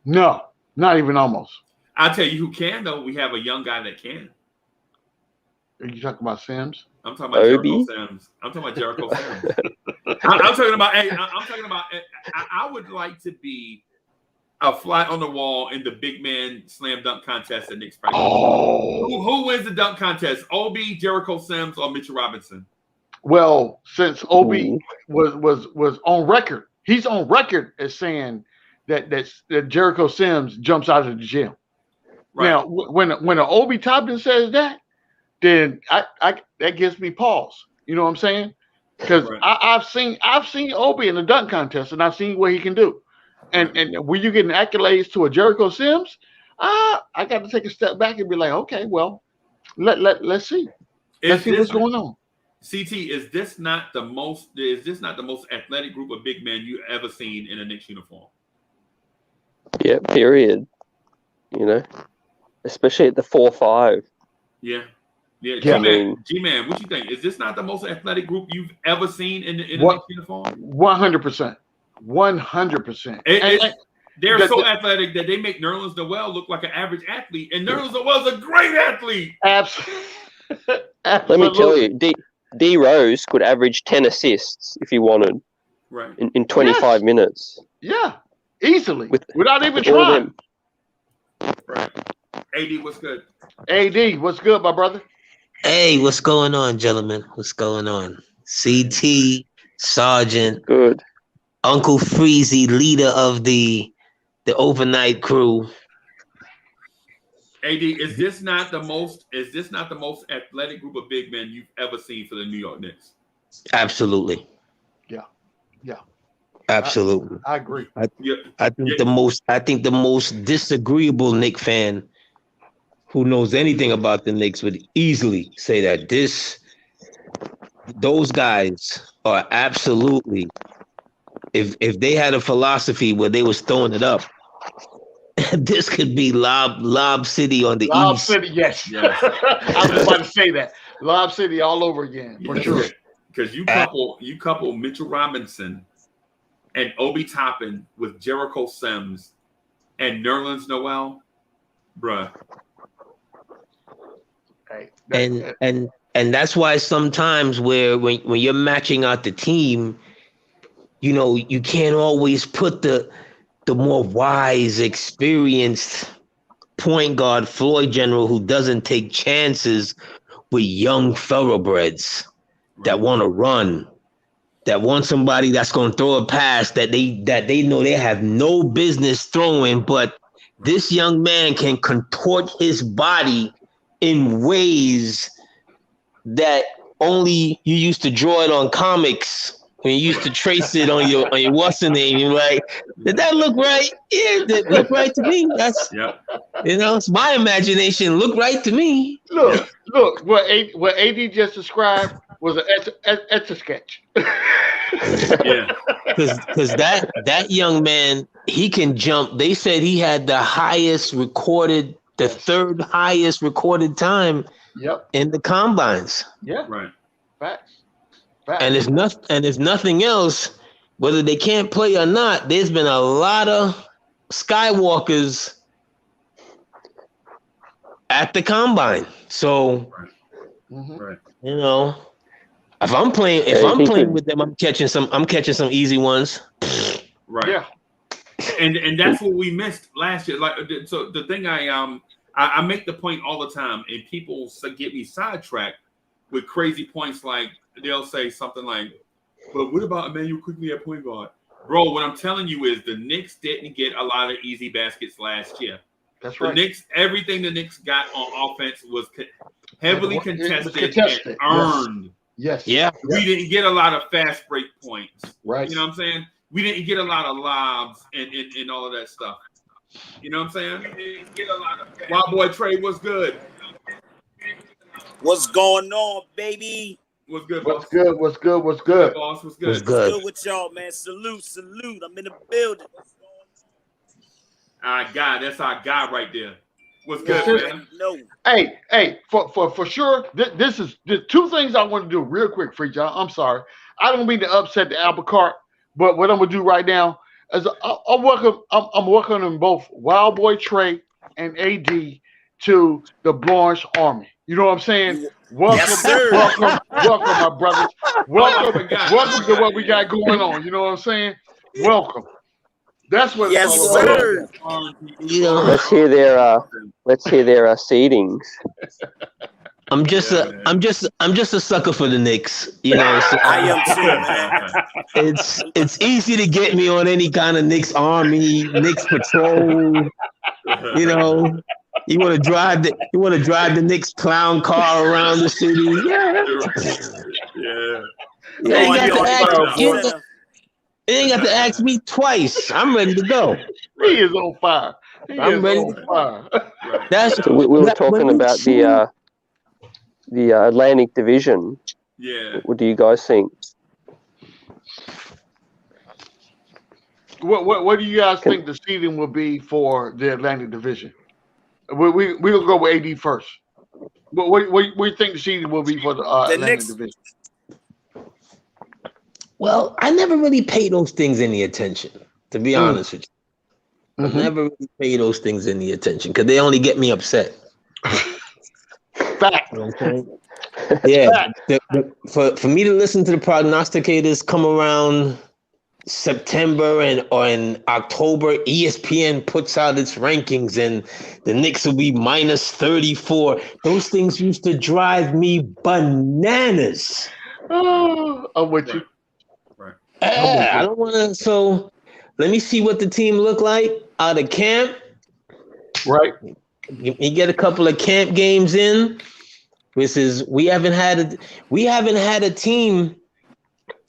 No, not even almost. I'll tell you who can, though. We have a young guy that can. Are you talking about Sims? I'm talking about Jericho Sims. I'm talking about. I would like to be a fly on the wall in the big man slam dunk contest at Knicks practice. Who wins the dunk contest? Obi, Jericho Sims, or Mitchell Robinson? Well, since Obi was on record, he's on record as saying that Jericho Sims jumps out of the gym. Right. Now, when an Obi Toppin says that, then I that gives me pause. You know what I'm saying? Because I've seen Obi in the dunk contest, and I've seen what he can do. And when you getting accolades to a Jericho Sims, I got to take a step back and be like, okay, well, let's see. Let's see what's going on. CT, is this not the most athletic group of big men you ever seen in a Knicks uniform? Yeah, period. You know, especially at the 4-5. Yeah. G-Man, what you think? Is this not the most athletic group you've ever seen in a Knicks uniform? 100%. 100%. They're so athletic that they make Nerlens Noel look like an average athlete, and Nerlens Noel's a great athlete. Absolutely. Let me tell you, D Rose could average 10 assists if he wanted, right, in 25 minutes. Yeah, easily, without even trying. Right. AD, what's good? AD, what's good, my brother? Hey, what's going on, gentlemen? What's going on? CT, Sergeant, good. Uncle Freezie, leader of the overnight crew. AD, is this not the most athletic group of big men you've ever seen for the New York Knicks? Absolutely. Yeah. Absolutely. I agree. I think the most disagreeable Knicks fan who knows anything about the Knicks would easily say that those guys are absolutely, if they had a philosophy where they was throwing it up, this could be Lob City on the Lob east. City, yes. I was about to say that. Lob City all over again, for sure. Because you couple Mitchell Robinson and Obi Toppin with Jericho Sims and Nerlens Noel, bruh. And that's why sometimes when you're matching out the team, you know, you can't always put the more wise, experienced point guard floor general who doesn't take chances with young thoroughbreds that want to run, that want somebody that's going to throw a pass that they know they have no business throwing, but this young man can contort his body in ways that only you used to draw it on comics. When you used to trace it on your what's the name, you're like, did that look right? Yeah, that look right to me. That's you know, it's my imagination. Look right to me. Look, what AD just described was an etch a sketch. Yeah. Because that young man, he can jump. They said he had the third highest recorded time Yep. in the combines. Yeah. Right. Facts. And if nothing else, whether they can't play or not, there's been a lot of Skywalkers at the combine. So, Right. you know, if I'm playing with them, I'm catching some easy ones. Right. Yeah. And that's what we missed last year. Like, so the thing I make the point all the time, and people get me sidetracked with crazy points. Like they'll say something like, "But what about Emmanuel Quickly at point guard?" Bro, what I'm telling you is the Knicks didn't get a lot of easy baskets last year. That's right. Everything the Knicks got on offense was heavily contested and earned. Yes. Yeah. We didn't get a lot of fast break points. Right. You know what I'm saying? We didn't get a lot of lobs and all of that stuff. You know what I'm saying? We didn't get a lot of Wild Boy Trey, what's good? What's going on, baby? What's good, What's boss? good? What's good? What's good? Boss, what's good? What's good? Good with y'all, man. Salute. I'm in the building. Our guy, that's our guy right there. What's good, man? No. Hey, for sure. This is the two things I want to do real quick, Freezie. I'm sorry. I don't mean to upset the apple cart, but what I'm gonna do right now is I'm welcoming both Wild Boy Trey and AD to the Blorange Army. You know what I'm saying? Welcome, Yes, sir. welcome, my brothers. Welcome to what we got going on. You know what I'm saying? Welcome. That's what Yes, it's all about. sir. You know, Let's hear their seedings. I'm just a sucker for the Knicks. You know, so I am too, man. it's easy to get me on any kind of Knicks Army, Knicks patrol. You know, you want to drive the Knicks clown car around the city. Yeah. You ain't got to ask me twice. I'm ready to go. He is on fire. I'm ready on fire. That's So we were talking about the Atlantic Division. Yeah. What do you guys think? What do you guys think the seeding will be for the Atlantic Division? We'll go with AD first. What do you think the seeding will be for the Atlantic Knicks. Division? Well, I never really paid those things any attention, to be honest with you. I never really paid those things any attention because they only get me upset. Fact. You know what I'm saying? Yeah. For me to listen to the prognosticators come around September or in October, ESPN puts out its rankings and the Knicks will be minus 34. Those things used to drive me bananas. Oh, I'm with you. I don't want to. So let me see what the team look like out of camp. Right. You get a couple of camp games in. We haven't had a team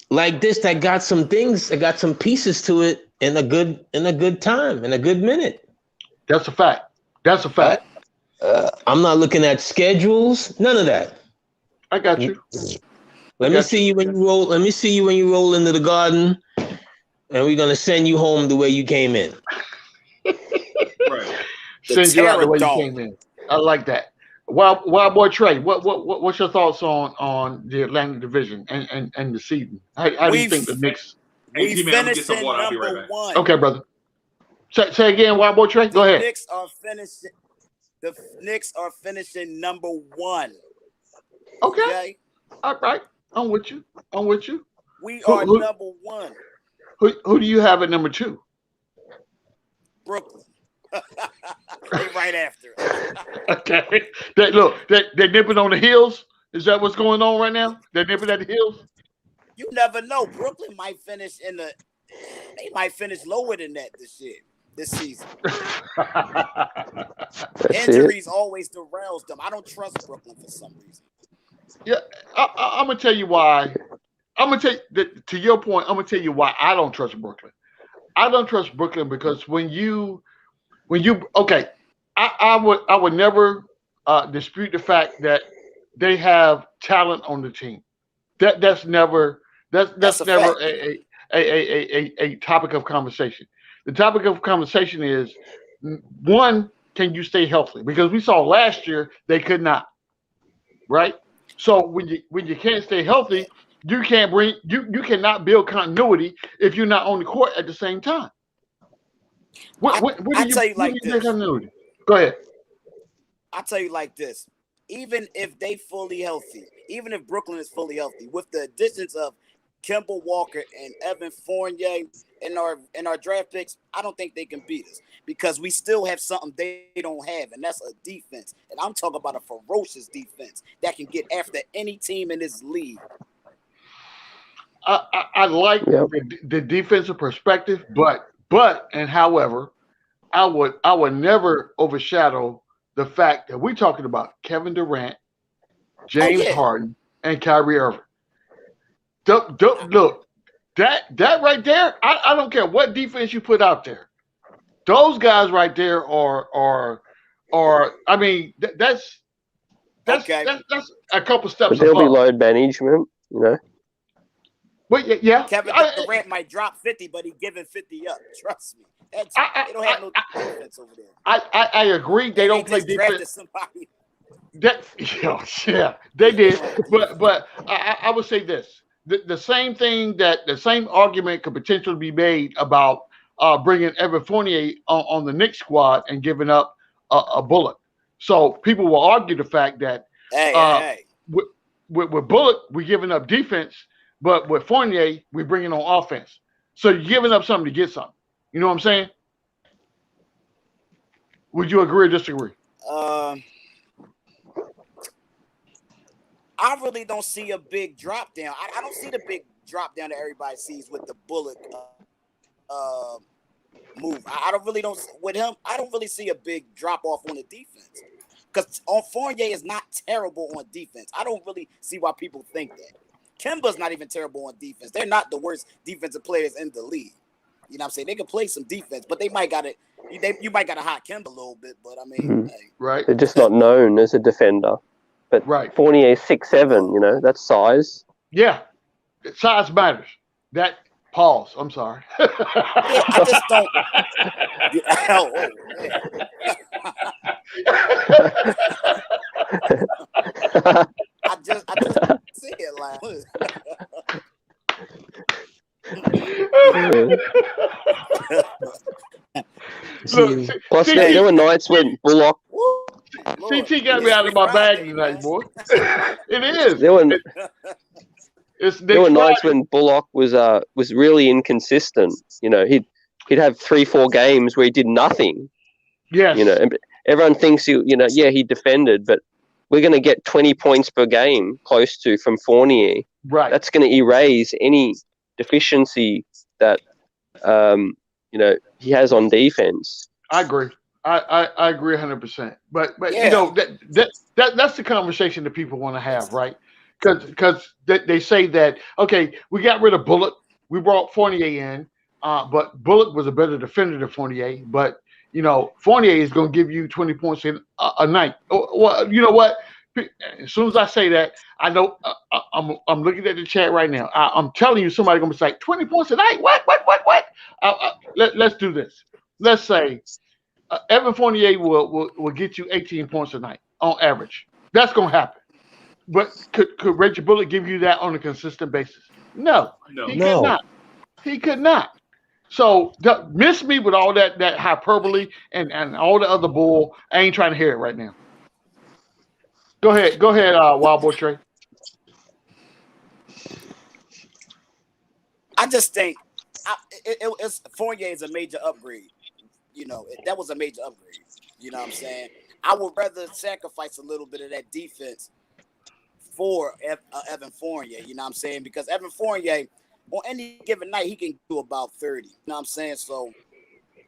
like this that got some things, that got some pieces to it in a good time, in a good minute. That's a fact. I'm not looking at schedules, none of that. I got you. Let me see you when you roll. Let me see you when you roll into the Garden, and we're gonna send you home the way you came in. Right. Send you out the way you came in. I like that. Wild Boy Trey, what's your thoughts on the Atlantic Division and the seeding? How do you think the Knicks? We finished in number one. Okay, brother. Say again, Wild Boy Trey. Go ahead. The Knicks are finishing number one. Okay. All right. I'm with you. We are number one. Who do you have at number two? Brooklyn. They right after it. Okay. They're nipping on the heels. Is that what's going on right now? They're nipping at the heels? You never know. Brooklyn might finish they might finish lower than that this season. Injuries always derails them. I don't trust Brooklyn for some reason. Yeah, I'm gonna tell you why. I'm gonna tell you that, to your point. I'm gonna tell you why I don't trust Brooklyn. I don't trust Brooklyn because when you okay, I would never dispute the fact that they have talent on the team. That's never That's a never fact. a topic of conversation. The topic of conversation is one, can you stay healthy? Because we saw last year they could not, right? So when you can't stay healthy, you can't you cannot build continuity if you're not on the court at the same time. What do I you tell you build like this. continuity? Go ahead. I tell you like this. Even if they fully healthy, even if Brooklyn is fully healthy, with the additions of Kemba Walker and Evan Fournier in our draft picks, I don't think they can beat us because we still have something they don't have, and that's a defense. And I'm talking about a ferocious defense that can get after any team in this league. I like the defensive perspective, but and however, I would never overshadow the fact that we're talking about Kevin Durant, James Harden, and Kyrie Irving. Look, that right there, I don't care what defense you put out there. Those guys right there are I mean, that's a couple steps But there'll be above. load management, you know. But yeah, Kevin Durant might drop 50, but he giving 50 up. Trust me. They don't have no defense over there. I agree. They don't play just drafted defense. somebody. Yeah, they did. But I would say this: the same thing the same argument could potentially be made about bringing Evan Fournier on the Knicks squad and giving up a Bullock. So people will argue the fact that with Bullock we're giving up defense, but with Fournier we're bringing on offense. So you're giving up something to get something. You know what I'm saying? Would you agree or disagree? I really don't see a big drop down. I don't see the big drop down that everybody sees with the Bullock move. I don't with him. I don't really see a big drop off on the defense because Fournier is not terrible on defense. I don't really see why people think that. Kemba's not even terrible on defense. They're not the worst defensive players in the league. You know what I'm saying? They can play some defense, but they might got to. You might got to hot Kemba a little bit, but I mean, right? They're just not known as a defender. But Fournier 6'7", you know, that's size. Yeah, size matters. That pause. I'm sorry. I just don't. I just see it like. Plus, there were nights when Bullock. CT got me out of my bag tonight, boy. It is. There were nights when Bullock was really inconsistent. You know, he'd have 3-4 games where he did nothing. Yes. You know, and everyone thinks he defended, but we're going to get 20 points per game close to from Fournier. Right. That's going to erase any deficiency that he has on defense. I agree. I agree 100%. But you know that's the conversation that people want to have, right? Because they say that we got rid of Bullock, we brought Fournier in, but Bullock was a better defender than Fournier. But you know Fournier is going to give you 20 points in a night. Well, you know what? As soon as I say that, I know I'm looking at the chat right now. I'm telling you, somebody's going to be like 20 points a night. What? Let's do this. Let's say Evan Fournier will get you 18 points a night on average. That's going to happen. But could Reggie Bullock give you that on a consistent basis? No. He could not. He could not. So miss me with all that hyperbole and all the other bull. I ain't trying to hear it right now. Go ahead, Wild Boy Trey. I just think Fournier is a major upgrade. You know, that was a major upgrade. You know what I'm saying? I would rather sacrifice a little bit of that defense for Evan Fournier. You know what I'm saying? Because Evan Fournier, on any given night, he can do about 30. You know what I'm saying? So,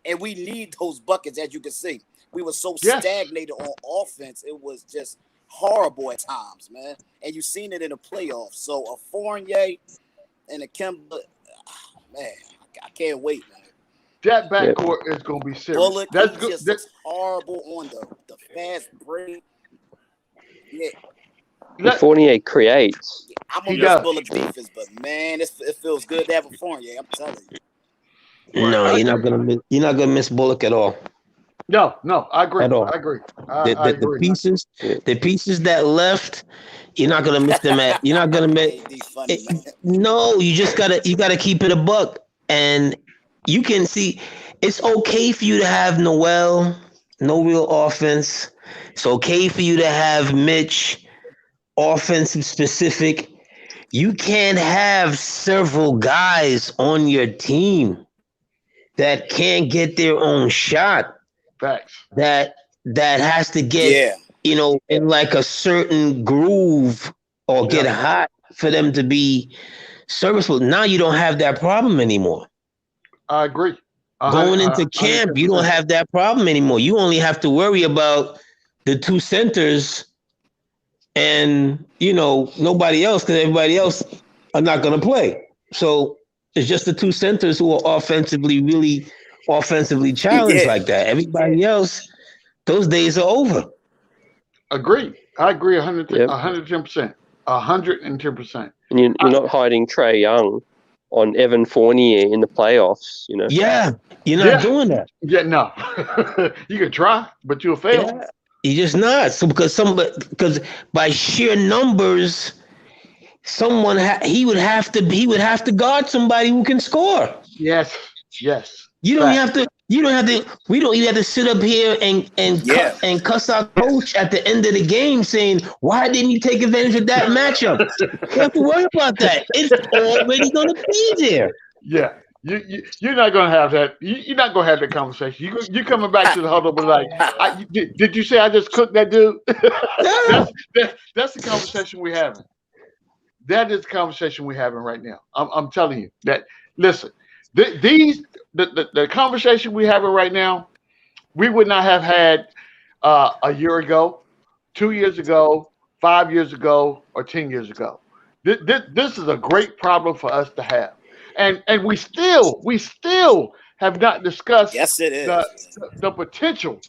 and we need those buckets, as you can see. We were so stagnated on offense. It was just horrible at times, man. And you've seen it in the playoffs. So a Fournier and a Kemba, man, I can't wait, man. That backcourt is going to be serious. Bullock, that's good. Just looks horrible on the fast break. Yeah. Fournier creates. I'm He on does. this Bullets defense, but man, it feels good to have a Fournier. I'm telling you. No, you're not gonna miss Bullock at all. No, I agree. At all. I agree. The I agree. the pieces that left, you're not gonna miss them at. You're not gonna miss. AD funny, man. No, you gotta keep it a buck, and you can see it's okay for you to have Noel, no real offense. It's okay for you to have Mitch, offensive specific. You can't have several guys on your team that can't get their own shot. Facts. That has to get in like a certain groove or get hot for them to be serviceable. Now you don't have that problem anymore. I agree. Going into camp, 100%. you don't have that problem anymore. You only have to worry about the two centers and nobody else, because everybody else are not going to play. So it's just the two centers who are really offensively challenged like that. Everybody else, those days are over. Agree. I agree 110%. 110%. And you're not hiding Trae Young on Evan Fournier in the playoffs, Yeah, you're not doing that. Yeah, no. You can try, but you'll fail. Yeah, you're just not. So because by sheer numbers, he would have to guard somebody who can score. Yes. You don't have to. We don't even have to sit up here and cuss our coach at the end of the game saying, why didn't you take advantage of that matchup? You don't have to worry about that. It's already going to be there. Yeah. You're not going to have that. You're not going to have that conversation. You're coming back to the huddle, but like, did you say I just cooked that dude? That's the conversation we're having. That is the conversation we're having right now. I'm telling you that. Listen, the conversation we're having right now, we would not have had a year ago, 2 years ago, 5 years ago, or 10 years ago. This is a great problem for us to have. And we still have not discussed the potential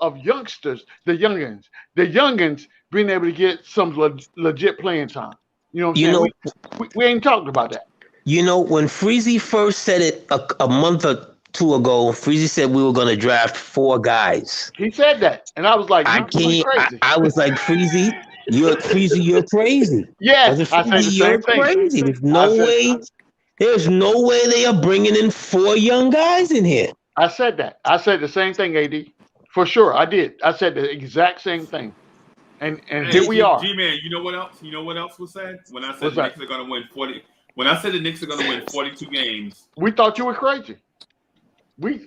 of youngsters, the youngins being able to get some legit playing time. You know what I'm saying? We ain't talked about that. When Freezie first said it a month or two ago, Freezie said we were going to draft 4 guys. He said that, and I was like, "You're crazy." I was like, Freezie, you're crazy. Yes, I said the same thing. Crazy. There's no way they are bringing in 4 young guys in here. I said that. I said the same thing, AD. For sure, I did. I said the exact same thing. And here we are. G-Man, you know what else? You know what else was said? When I said the Knicks are going to win 40. When I said the Knicks are going to win 42 games, we thought you were crazy. But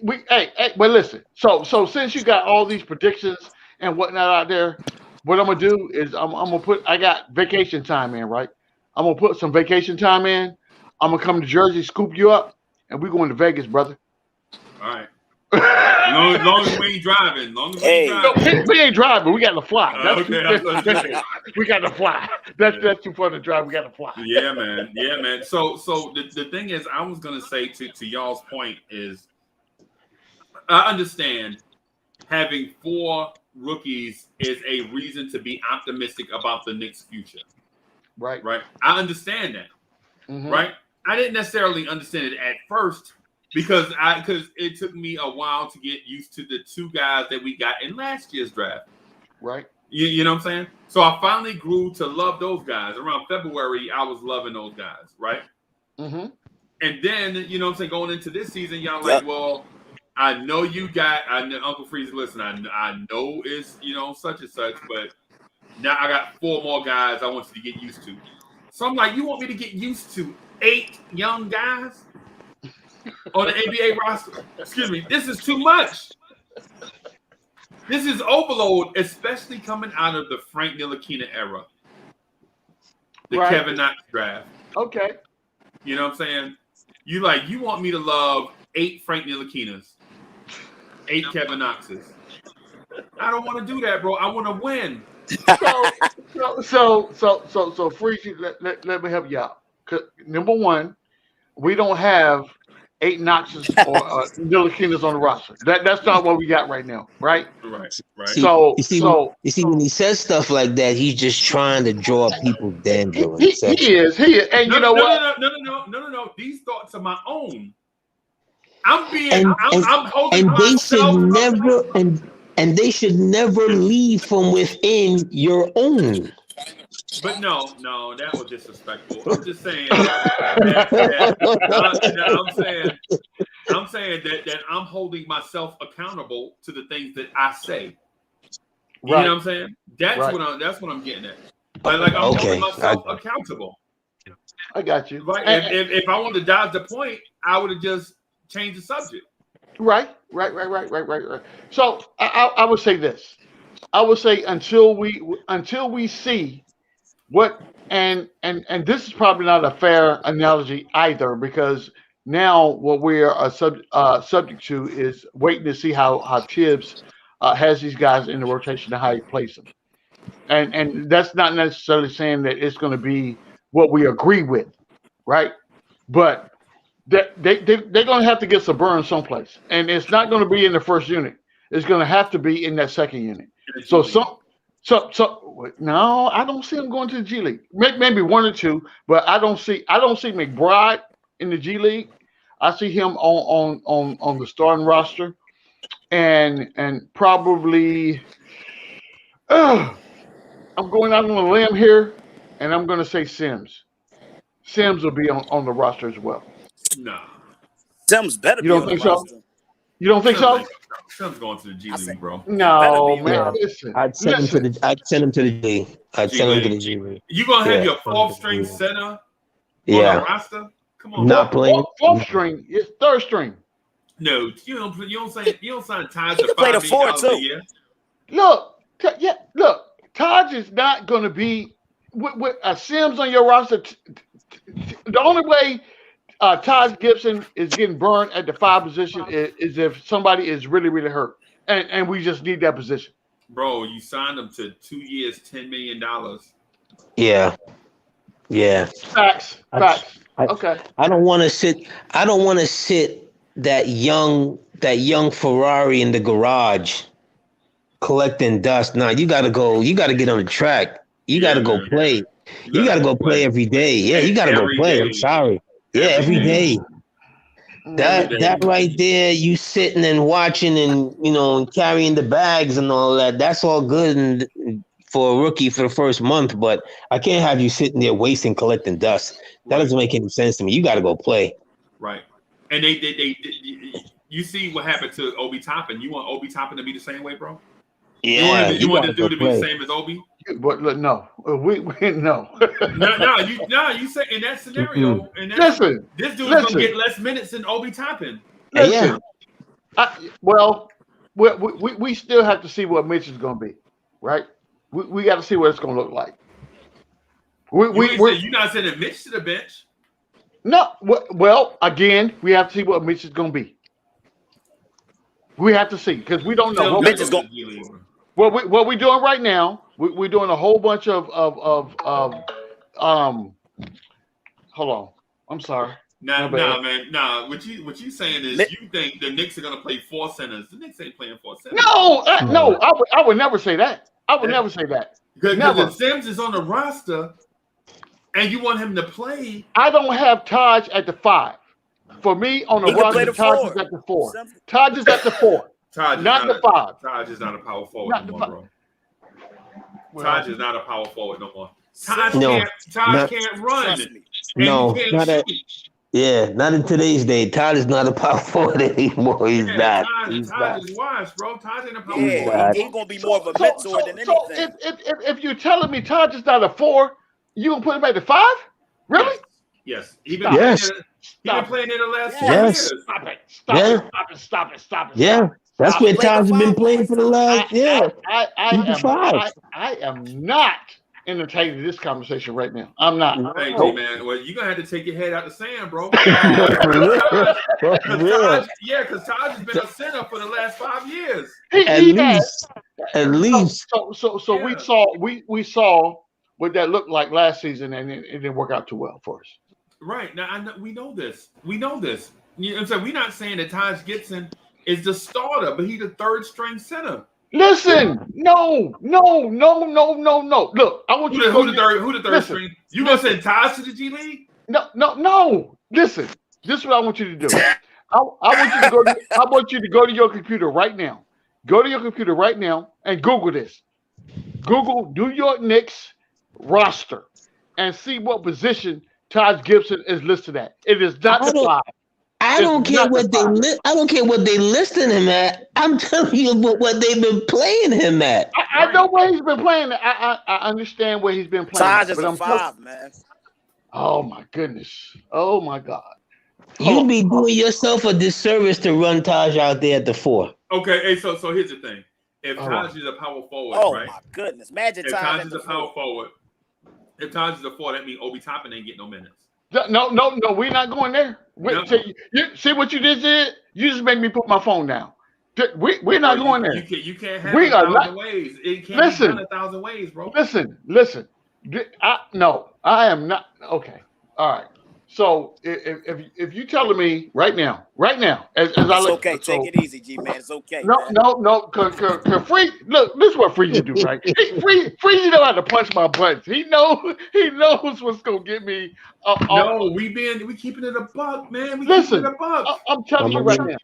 listen. So since you got all these predictions and whatnot out there, what I'm gonna do is I'm gonna put. I got vacation time in, right? I'm gonna put some vacation time in. I'm gonna come to Jersey, scoop you up, and we're going to Vegas, brother. All right. As long as we ain't driving. We ain't driving. We got to fly. We got to fly. That's too far to drive. We got to fly. Yeah, man. So the thing is, I was gonna say to y'all's point is, I understand having 4 rookies is a reason to be optimistic about the Knicks' future. Right. I understand that. Mm-hmm. Right. I didn't necessarily understand it at first. Because it took me a while to get used to the 2 guys that we got in last year's draft. Right. You know what I'm saying? So I finally grew to love those guys. Around February, I was loving those guys, right? Mm-hmm. And then, you know what I'm saying, going into this season, y'all like, well, I know Uncle Freezie, listen, I know it's, such and such, but now I got 4 more guys I want you to get used to. So I'm like, you want me to get used to 8 young guys on the NBA roster? Excuse me, this is too much. This is overload, especially coming out of the Frank Ntilikina era, the Kevin Knox draft. Okay. You know what I'm saying? You want me to love 8 Frank Ntilikinas, 8 Kevin Knoxes. I don't want to do that, bro. I want to win. So Freezie, let me help you out. Number one, we don't have 8 Knoxes or Ntilikinas on the roster. That's not what we got right now, right? Right. See, So you see, when he says stuff like that, he's just trying to draw people's dander. he is, and you know what? No. These thoughts are my own. I'm holding And they should myself. never and they should never leave from within your own. But no, that was disrespectful. I'm just saying. I'm saying that I'm holding myself accountable to the things that I say. You know what I'm saying? That's what I'm getting at. Like I'm holding myself accountable. I got you. Right. If I wanted to dodge the point, I would have just changed the subject. Right. So I would say this. I would say until we see what and this is probably not a fair analogy either, because now what we are subject to is waiting to see how Tibbs has these guys in the rotation and how he plays them, and that's not necessarily saying that it's going to be what we agree with, right? But they're going to have to get some burn someplace, and it's not going to be in the first unit. It's going to have to be in that second unit. So no, I don't see him going to the G League. Maybe one or two, but I don't see McBride in the G League. I see him on the starting roster, and probably I'm going out on a limb here, and I'm going to say Sims. Sims will be on the roster as well. No, Sims better be on the roster. You don't think so? Sims going to the G League, bro. No, man. Listen, I'd send him to the G. I'd send him to the G League. You gonna have your 4th string center on the roster? Come on, not playing. 4th string is 3rd string. No, you don't sign Taj to play the $5 4 million too. a year. Look, Taj is not going to be with a Sims on your roster. The only way Taj Gibson is getting burned at the 5 position is if somebody is really, really hurt, and we just need that position. Bro, you signed him to 2 years, $10 million. Yeah. Facts. Okay. I don't want to sit that young Ferrari in the garage collecting dust. Now you got to go. You got to get on the track. You got to go play. You got to go play every day. Yeah, you got to go play. I'm sorry. Yeah, every day. That right there, you sitting and watching and carrying the bags and all that. That's all good for a rookie for the first month, but I can't have you sitting there wasting collecting dust. That doesn't make any sense to me. You got to go play. Right. And you see what happened to Obi Toppin. You want Obi Toppin to be the same way, bro? Yeah. You want the dude to be the same as Obi? But look, no, we no. You say in that scenario, listen, this dude's gonna get less minutes than Obi Toppin. Listen, we still have to see what Mitch is gonna be, right? We got to see what it's gonna look like. You're not sending Mitch to the bench. No, well, again, we have to see what Mitch is gonna be. We have to see because we don't know. Mitch is going. What we're doing right now, we're doing a whole bunch of hold on. I'm sorry. Nah, man. Nah, what you saying is you think the Knicks are gonna play 4 centers. The Knicks ain't playing 4 centers. No, I would never say that. I would never say that. Because if Sims is on the roster and you want him to play. I don't have Taj at the 5. For me, on the roster, Taj is at the 4. Taj is at the 4. Taj not the 5. Taj is not a power forward no more, bro. Taj is not a power forward no more. Taj can't run. Not in today's day. Taj is not a power forward anymore. He's not. Taj is washed, bro. Taj ain't a power forward. He's gonna be more of a mentor than anything. If you're telling me Taj is not a 4, you gonna put him at the 5? Really? Yes. He's been playing in the last 4 years. Stop it. Yeah. That's where Taj has been playing for the last year. I am not entertaining this conversation right now. I'm not. Hey, man. Well, you're gonna have to take your head out the sand, bro. Because Taj has been a center for the last 5 years. At least. So we saw what that looked like last season, and it didn't work out too well for us. Right now, we know this. You know what I'm saying? We're not saying that Taj Gibson is the starter, but he's the 3rd string center. Listen, no. Look, I want you to go. Who the third string? You gonna send Taj to the G League? No. Listen, this is what I want you to do. I want you to go to your computer right now. Go to your computer right now and Google this. Google New York Knicks roster and see what position Taj Gibson is listed at. It is not the 5. I don't care what they I don't care what they listing him at. I'm telling you what they've been playing him at. I know where he's been playing. I understand where he's been playing. Taj is a 5, man. Oh my goodness. Oh my God. You'd be doing yourself a disservice to run Taj out there at the 4. Okay, hey, so here's the thing. If Taj is a power forward, oh right? My goodness. Imagine if Taj Taj at is the a power 4. forward, if Taj is a 4, that means Obi Toppin ain't getting no minutes. No, we're not going there. See what you just did? You just made me put my phone down. We're not going there. You can't have it 1,000 ways. It can't be done 1,000 ways, bro. Listen. I am not. Okay. All right. So if you telling me right now, as I look, okay. Take it easy, G man. It's okay. No. Cause Freezie, look, this is what Freezie do, right? Freezie know how to punch my buttons. He knows what's gonna get me. No, we keeping it a buck, man. Listen, keeping it a buck. I'm telling you right now.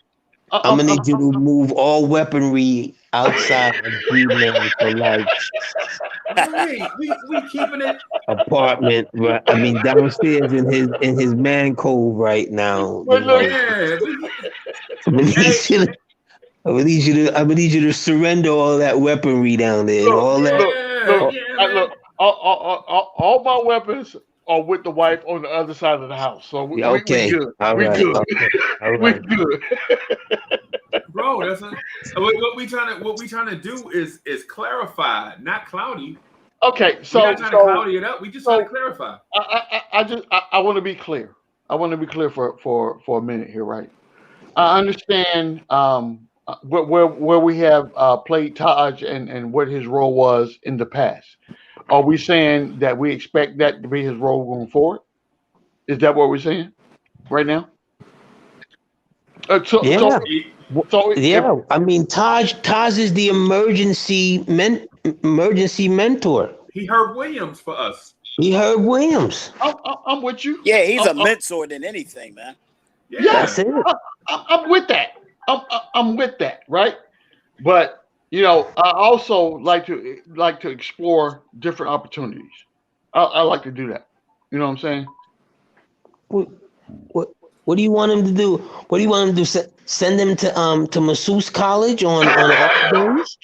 I'm gonna need you to move all weaponry outside of G-Man for like we keeping it apartment. Right? I mean downstairs in his man cove right now. I'm gonna need you to surrender all that weaponry down there. Look, all my weapons are with the wife on the other side of the house. So we good. We good. Bro, that's what we trying to do is clarify, not cloudy. Okay, so we're not trying to cloudy it up. We just trying to clarify. I want to be clear. I want to be clear for a minute here, right? I understand where we have played Taj and what his role was in the past. Are we saying that we expect that to be his role going forward? Is that what we're saying right now? Yeah. I mean, Taj is the emergency mentor. He Herb Williams for us. I'm with you. Yeah, he's a mentor than anything, man. Yeah, that's it. I'm with that. I'm with that, right? But I also like to explore different opportunities. I like to do that. You know what I'm saying? What do you want him to do? What do you want him to do? Send him to Masseuse College on off days?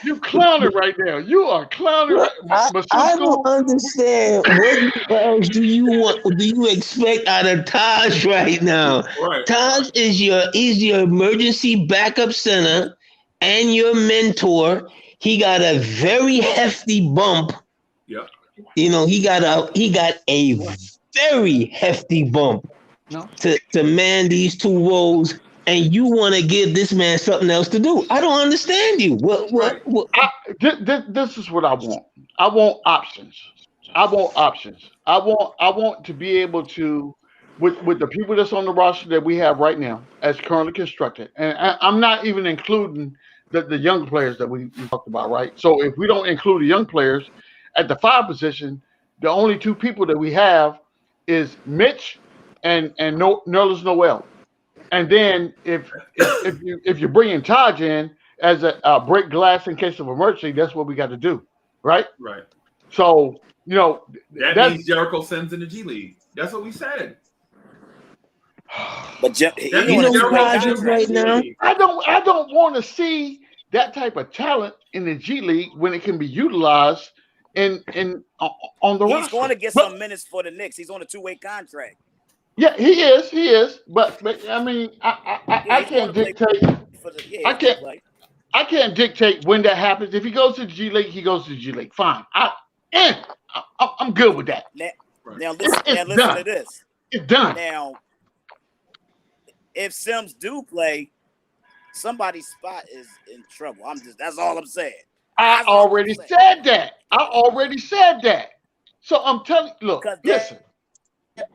You clowning right now. You are clowning. I don't understand. What else do you want? Do you expect out of Taj right now? Right. Taj is your emergency backup center and your mentor. He got a very hefty bump. Yeah. He got a very hefty bump to man these two roles, and you want to give this man something else to do. I don't understand you. What? This is what I want. I want options. I want to be able to, with the people that's on the roster that we have right now, as currently constructed, and I'm not even including the young players that we talked about, right? So if we don't include the young players at the 5 position, the only 2 people that we have is Mitch and Nerlens Noel. And then if you're bringing Taj in as a break glass in case of emergency, that's what we got to do, right? Right. So that means Jericho sends in the G League. That's what we said. But right now. I don't want to see that type of talent in the G League when it can be utilized on the roster. He's going to get some minutes for the Knicks. He's on a 2-way contract. Yeah, he is. But I mean, I can't dictate. I can't dictate when that happens. If he goes to the G League, he goes to the G League. Fine. I'm good with that. Now listen to this. It's done. Now, if Sims do play, somebody's spot is in trouble. That's all I'm saying. I already said that. So I'm telling you, look, listen.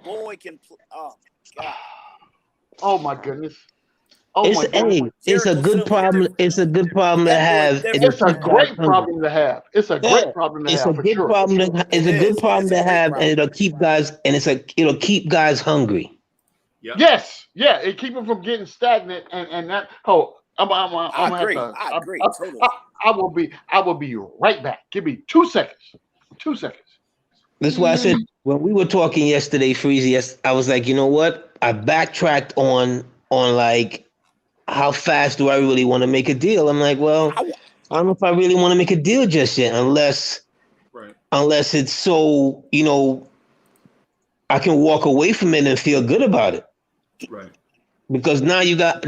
boy can play. Oh God. Oh my goodness. Oh It's my goodness. it's a good problem. It's a good problem to That boy have. different. And It's a keep guys great hungry. problem to have. It's a Yeah, great problem to it's a have for good sure. problem. It's a good problem It's a to great have, problem. and it'll keep guys. And it'll keep guys hungry. Yep. Yes, yeah, it keep them from getting stagnant, and that. Oh, I'm gonna have agree. to. I agree. Totally. I will be right back. Give me 2 seconds. 2 seconds. That's why I said when we were talking yesterday, Freezie, I was like, you know what? I backtracked on like how fast do I really want to make a deal? I'm like, well, I don't know if I really want to make a deal just yet, unless it's so, I can walk away from it and feel good about it. Right. Because now you got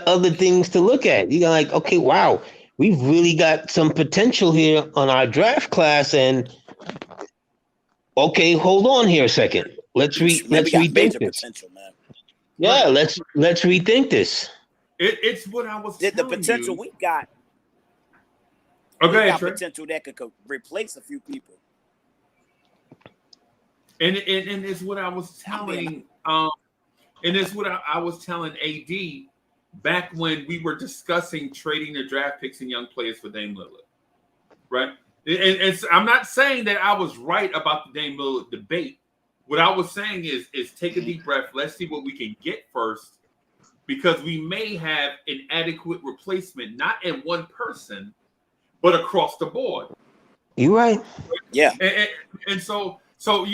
other things to look at. You got like, okay, wow, we've really got some potential here on our draft class, and okay, hold on here a second. Let's rethink major this. potential, man. Yeah, let's rethink this. It's what I was The telling potential you. we got. Okay, We got Trey. potential that could replace a few people. And it's what I was telling and it's what I was telling AD back when we were discussing trading the draft picks and young players for Dame Lillard, right? And I'm not saying that I was right about the Dame Lillard debate. What I was saying is take a deep breath. Let's see what we can get first, because we may have an adequate replacement, not in one person, but across the board. You're right. Yeah. And so so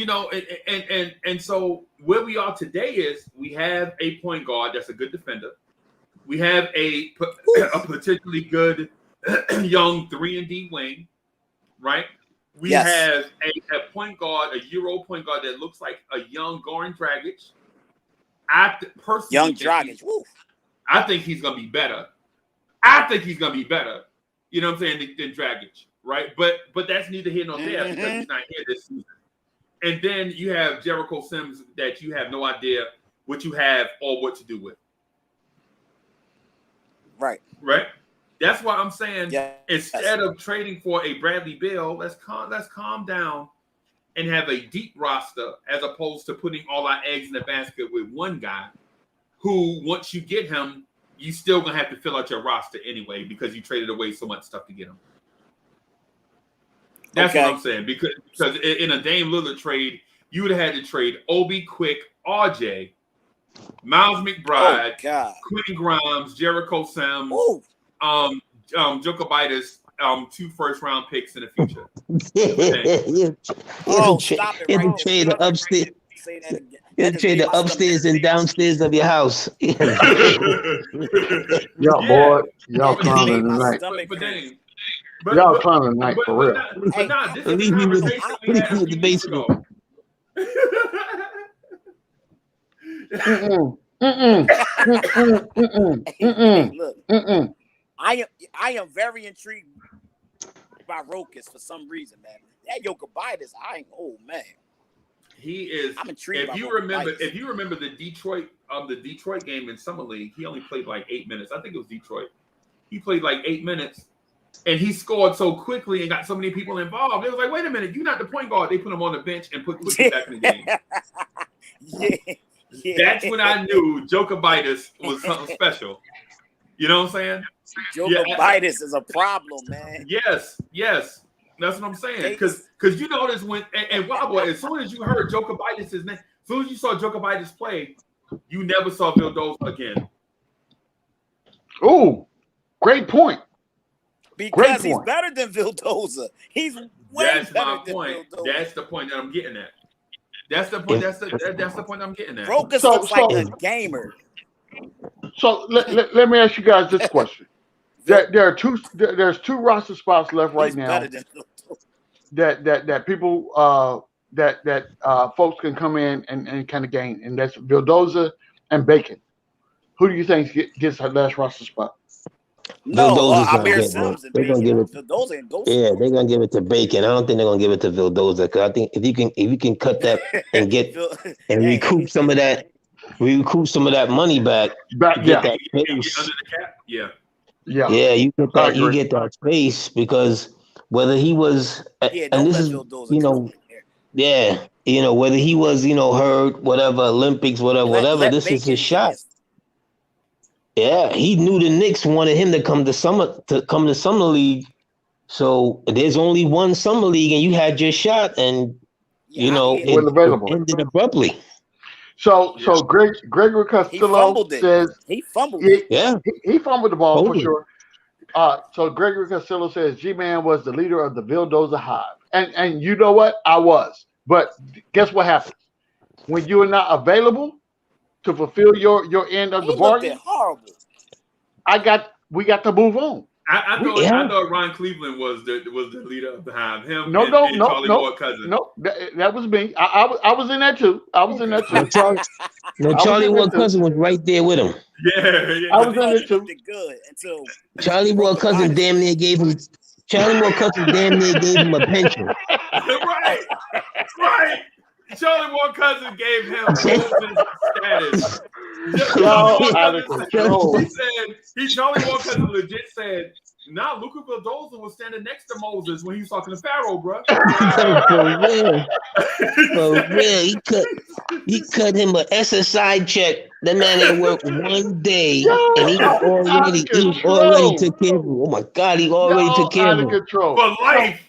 where we are today is we have a point guard that's a good defender. We have a potentially good young 3-and-D wing, right? We have a point guard, a Euro point guard that looks like a young Goran Dragic. I personally I think he's gonna be better. You know what I'm saying, than Dragic, right? But that's neither here nor there because he's not here this season. And then you have Jericho Sims that you have no idea what you have or what to do with. Right. That's why I'm saying instead of trading for a Bradley Beal, let's calm down and have a deep roster as opposed to putting all our eggs in the basket with one guy who, once you get him, you still gonna have to fill out your roster anyway because you traded away so much stuff to get him. That's what I'm saying. Because in a Dame Lillard trade, you would have had to trade Obi, Quick, RJ, Miles McBride, Quentin Grimes, Jericho Sims, Jokovitis, 2 first-round picks in the future. Stop it! Right trade the upstairs. Trade the upstairs and downstairs of your house. Y'all clowning tonight. Y'all clowning tonight for real. This is a conversation we had in the basement. Look, I am very intrigued by Rokas for some reason, man. That Jokovitis, man. He is. I'm intrigued. If you remember the Detroit game in Summer League, he only played like 8 minutes. I think it was Detroit. He played like 8 minutes, and he scored so quickly and got so many people involved. It was like, wait a minute, you're not the point guard. They put him on the bench and put Quickie back in the game. That's when I knew Jokovitis was something special. You know what I'm saying? Jokovitis is a problem, man. Yes. That's what I'm saying. Because you notice when and Wobble, as soon as you heard Jokovitis' name, as soon as you saw Jokovitis play, you never saw Vildoza again. Oh, great point. Because he's better than Vildoza. He's way better than Vildoza. That's the point that I'm getting at. That's the point. That's the point I'm getting at. Rokas looks like a gamer. So let me ask you guys this question. There's 2 roster spots left right now that people folks can come in and kind of gain, and that's Vildoza and Bacon. Who do you think gets that last roster spot? Amir Sims and Bacon. Vildoza and Ghost. Yeah, they're gonna give it to Bacon. I don't think they're gonna give it to Vildoza because I think if you can cut that and get and recoup some of that money back, get that space. Under the cap? Yeah, you get that space because whether he was and this is You know, whether he was, hurt, whatever, Olympics, whatever, this is his shot. Yeah, he knew the Knicks wanted him to come to summer league. So there's only one summer league, and you had your shot, and it ended abruptly. So Gregory Castillo says he fumbled it. Yeah, he fumbled the ball for sure. So Gregory Castillo says G-Man was the leader of the Vildoza Hive, and you know what? I was. But guess what happens when you are not available to fulfill your end of the bargain? Horrible. We got to move on. I thought Ron Cleveland was the leader of the Hive. Him and Charlie Ward Cousin. No, that was me. I was in that too. Charlie Ward Cousin was right there with him. Yeah. I was in it too. Good until Charlie Ward Cousin damn near gave him. Charlie Ward Cousin damn near gave him a pension. Right. Charlie Ward Cousin gave him golden status. Charlie Ward Cousin legit said, "Now Luka Vildoza was standing next to Moses when he was talking to Pharaoh, bro." For real, he cut him a SSI check. That man ain't worked one day, and he already took care of him. Oh my God, he already took care of him for life.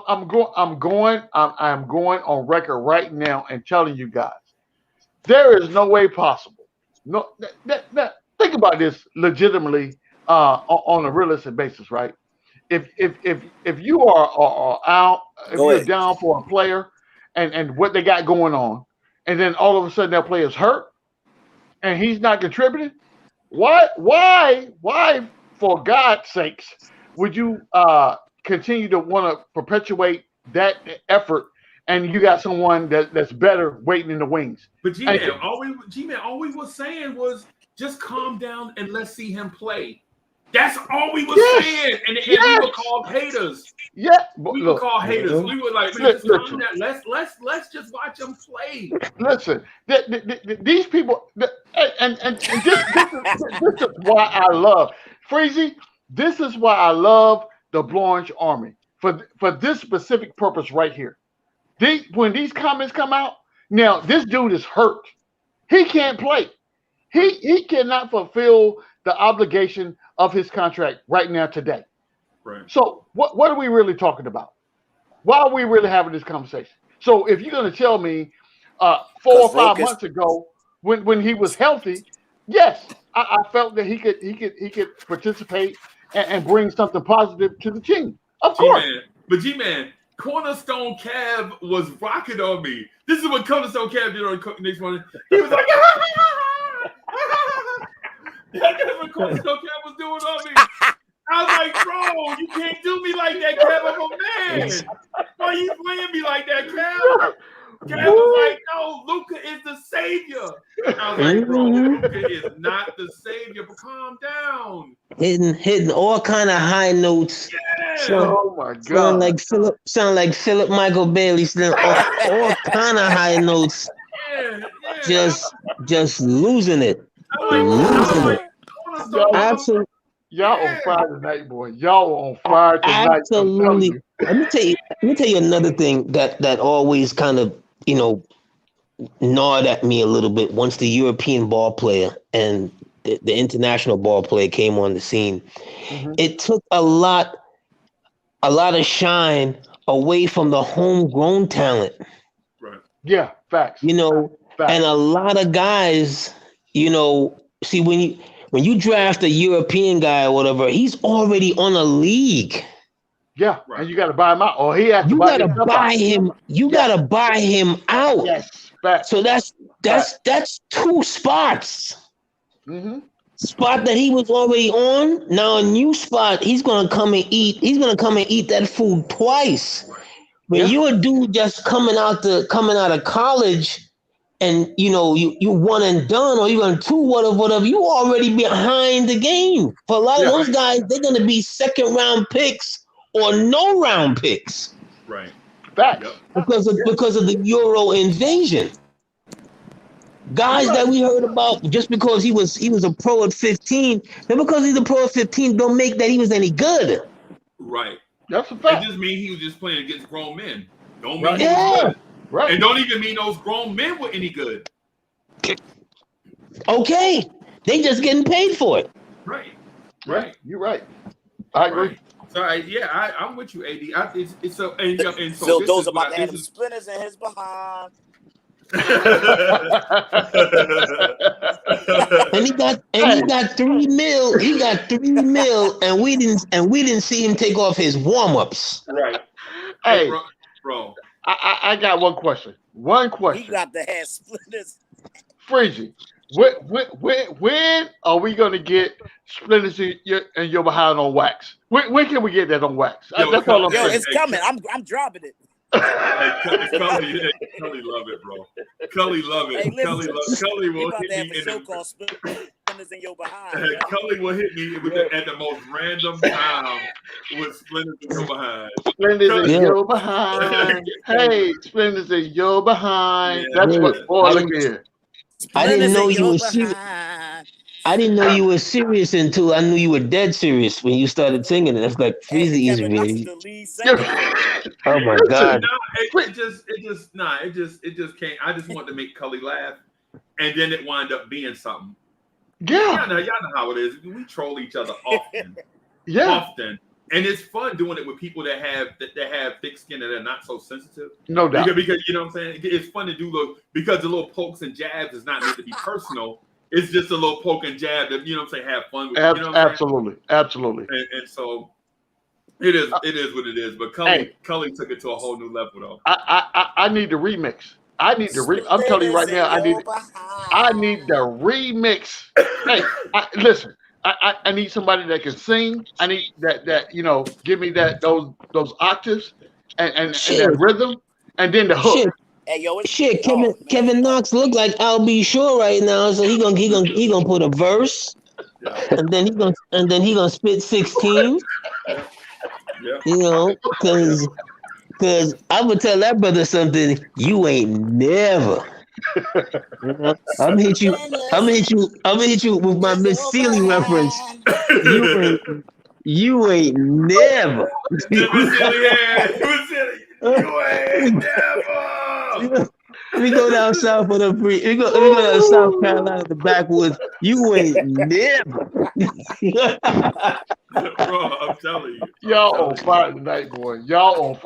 I'm going on record right now and telling you guys, there is no way possible. No, think about this legitimately on a realistic basis, right? If you are out, if you're down for a player and what they got going on, and then all of a sudden that player's hurt and he's not contributing, why for God's sakes would you continue to want to perpetuate that effort, and you got someone that's better waiting in the wings? But G-Man, all we was saying was just calm down and let's see him play. That's all we was saying, and we were called haters. Yeah, we were called haters. We were like, just calm down. Let's just watch him play. Listen, these people, and this is why I love Freezie. This is why I love the Blorange Army for this specific purpose right here. When these comments come out, now this dude is hurt. He can't play. He cannot fulfill the obligation of his contract right now today. Right. So what are we really talking about? Why are we really having this conversation? So if you're going to tell me 4 or 5 months ago when he was healthy, yes, I felt that he could participate and bring something positive to the team. Of course. G-Man, Cornerstone Cav was rocking on me. This is what Cornerstone Cav did on Knicks morning. He was like, that's what Cornerstone Cav was doing on me. I was like, bro, you can't do me like that, Cav. I'm a man. Why you playing me like that, Cav? Cav was like, no, Luka is the savior. I was like, bro, Luka is not the savior, but calm down. Hitting all kind of high notes. Yeah. Oh my God. Sound like Philip Michael Bailey, still all kind of high notes. Yeah. Just losing it. Absolutely. Y'all on fire tonight, boy. Y'all on fire tonight. Absolutely. Let me tell you another thing that always kind of, gnawed at me a little bit once the European ball player and the international ball player came on the scene. Mm-hmm. It took a lot of shine away from the homegrown talent. Right. Yeah, facts. Facts. And a lot of guys, see when you draft a European guy or whatever, he's already on a league. Yeah, right. And you got to buy him out, or he has to buy him. You got to buy him out. Yes, facts. So that's 2 spots. Mm-hmm. Spot that he was already on. Now a new spot. He's gonna come and eat. He's gonna come and eat that food twice. When you're a dude just coming out of college. And you one and done, or you on 2, whatever. You already behind the game. For a lot of those guys, they're gonna be 2nd round picks or no round picks. Right. Facts. Because of the Euro invasion. Guys that we heard about just because he was a pro at 15, and because he's a pro at 15, don't make that he was any good. Right. That's a It fact. just means he was just playing against grown men. Don't mean Right. he was Yeah. good. Right. And don't even mean those grown men were any good. Okay. They just getting paid for it. Right. Right. You're right. I agree. Right. So I'm with you, AD. It's so and so Phil this Doe's is about what to have splinters in his behind. And he got 3 mil. He got 3 mil, and we didn't see him take off his warm-ups. Right. Hey, bro. I got one question. One He question. got to have splinters. Freezie, when are we going to get splinters in your behind on wax? When can we get that on wax? That's all I'm Yo, saying. it's coming. I'm dropping it. Cully love it, bro. Cully love it. Hey, listen, Cully we will about hit to have me a show called Splinters in Your Behind. Cully will hit me at the most random time with splinters in your behind. Splinters in your behind. Hey, splinters in your behind. Yeah. That's what boy look here. I didn't know Splinters in you your were serious. behind. I didn't know you were serious until I knew you were dead serious when you started singing it. That's like Freezie is Kevin Knox is really. the lead singer. Oh my God! It just can't. I just want to make Cully laugh, and then it wind up being something. Yeah. Y'all know how it is. We troll each other often. Yeah. Often. And it's fun doing it with people that have thick skin and are not so sensitive. No doubt. Because you know what I'm saying? It's fun to do because the little pokes and jabs is not meant to be personal. It's just a little poke and jab that, you know what I'm saying, have fun with. You know what I'm Absolutely. Absolutely. and so it is what it is. But Cully took it to a whole new level though. I need the remix. I'm telling you right now, I need the remix. Hey, listen. I need somebody that can sing. I need that give me those octaves and that rhythm, and then the hook. Shit, Hey, yo, shit. Kevin Knox look like I'll be sure right now, so he gonna put a verse, and then he gonna spit 16. Yeah. You know, because I would tell that brother something. You ain't never. I'm gonna hit you with my Miss Seeley reference. You ain't never. We go down south for the free. We go down South Carolina, the backwoods. You ain't never. Bro, I'm telling you. Y'all on fire tonight, boy. Y'all on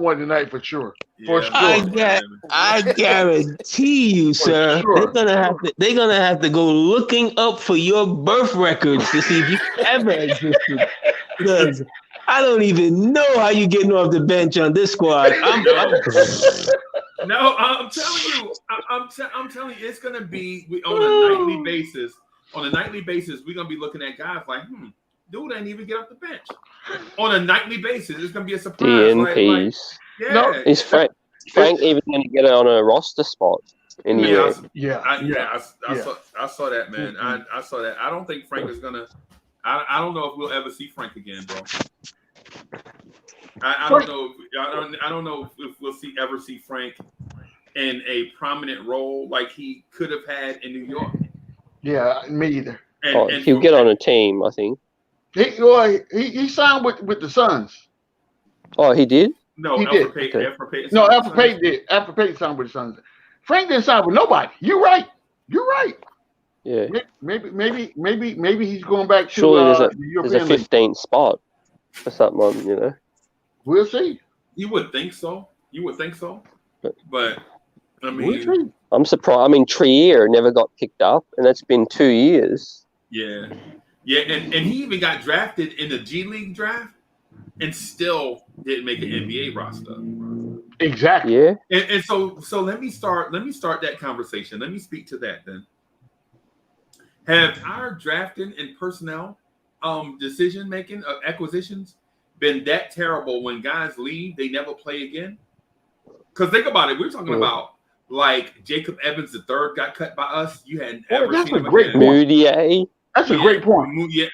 one tonight for sure. For sure. I guarantee you, sir. Sure. They're gonna have to go looking up for your birth records to see if you ever existed. Because I don't even know how you getting off the bench on this squad. No, I'm telling you. I'm telling you, it's gonna be on a nightly basis. On a nightly basis, we're gonna be looking at guys like, dude ain't even get off the bench. On a nightly basis, it's gonna be a surprise. DNPs. Is Frank even going to get it on a roster spot? In the I saw that, man. I saw that. I don't think Frank is gonna. I don't know if we'll ever see Frank again, bro. I don't know. I don't know if we'll ever see Frank in a prominent role like he could have had in New York. Yeah, me either. And he'll get on a team, I think. He signed with the Suns. Oh, he did? No, he did. After Payton did. After Payton signed with the Suns. Frank didn't sign with nobody. You're right. Yeah. Maybe he's going back to surely the there's a 15th spot for something, We'll see. You would think so. But I mean, I'm surprised. I mean, Trier never got picked up, and that's been 2 years. Yeah, and he even got drafted in the G League draft, and still didn't make an NBA roster. Exactly. Yeah. And so let me start that conversation. Let me speak to that then. Have our drafting and personnel decision making of acquisitions been that terrible when guys leave, they never play again? Because think about it, we're talking about like Jacob Evans III got cut by us. You hadn't ever seen him again. Moutier. That's a great point. You're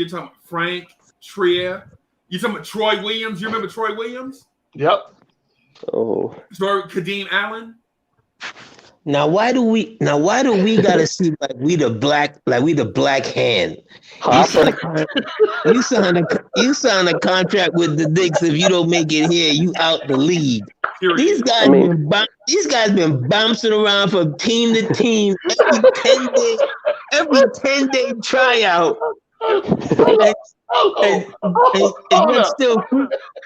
talking about Frank Trier. You're talking about Troy Williams. You remember Troy Williams? Yep. Oh. Kadeem Allen. Now why do we gotta seem like we the black hand? You sign a contract with the Knicks. If you don't make it here, you out the league. These guys been bouncing around from team to team every 10-day tryout. And yet still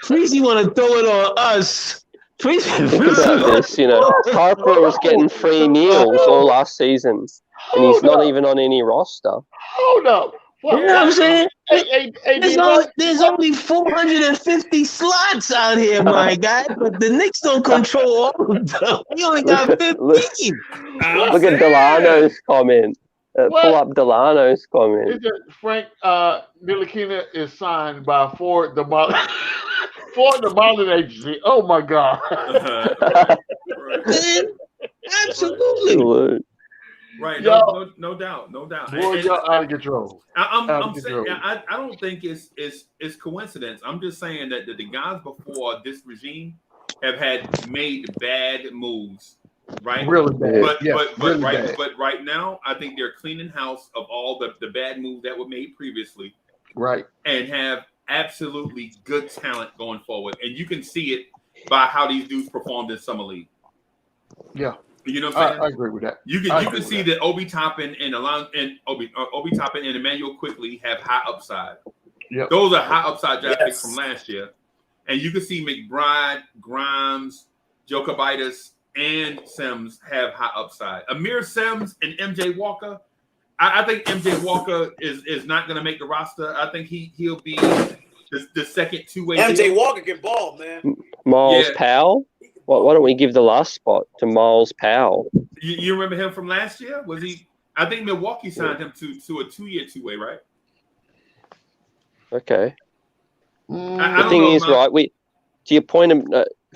Freezie want to throw it on us. Think about this, Harper was getting free meals all last season, and he's not even on any roster. Hold up. You know what I'm saying? Hey, there's only 450 slots out here, my guy, but the Knicks don't control all of them. We only got 15. Look at Delano's comment. Pull up Delano's comment. Frank Ntilikina is signed by Ford the modeling agency. Oh my God! Absolutely. Right, no doubt. Boy, y'all out of control. I'm saying I don't think it's coincidence. I'm just saying that the guys before this regime have made bad moves. Right, really bad. But right now, I think they're cleaning house of all the bad moves that were made previously. Right, and have absolutely good talent going forward, and you can see it by how these dudes performed in summer league. Yeah, you know what I'm saying? I agree with that. You can see that Obi Toppin and Obi Toppin and Emmanuel Quickly have high upside. Yeah, those are high upside draft picks from last year, and you can see McBride, Grimes, Jokibitis, and Sims have high upside. Amir Sims and MJ Walker. I think MJ Walker is not going to make the roster. I think he'll be the second two-way. MJ Walker can ball, man. Miles Powell. Why don't we give the last spot to Miles Powell? You remember him from last year? Was he? I think Milwaukee signed him to a 2-year two-way, right? Okay. The thing is, right? To your point of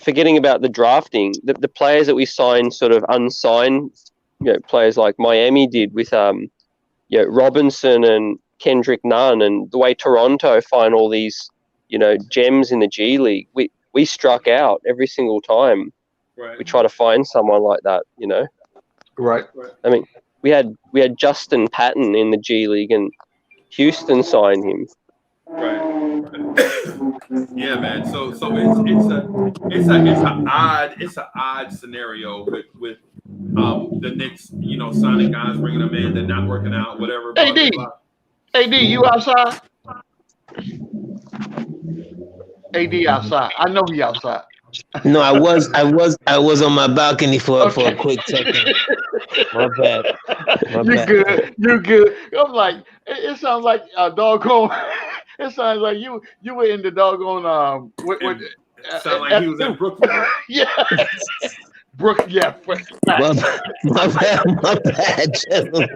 forgetting about the drafting, the players that we signed, sort of unsigned, players like Miami did with Robinson and Kendrick Nunn, and the way Toronto find all these gems in the G League, we struck out every single time. Right. We try to find someone like that, Right. I mean, we had Justin Patton in the G League, and Houston signed him. Right. Yeah, man. So it's an odd scenario with the Knicks, signing guys, bringing them in, they're not working out, whatever. AD, you outside? AD outside. I know he outside. No, I was on my balcony for a quick second. My bad. You're good. I'm like, it sounds like a doggone. It sounds like you were in the doggone sound like he was in Brooklyn. Yeah. Yeah. My bad, gentlemen.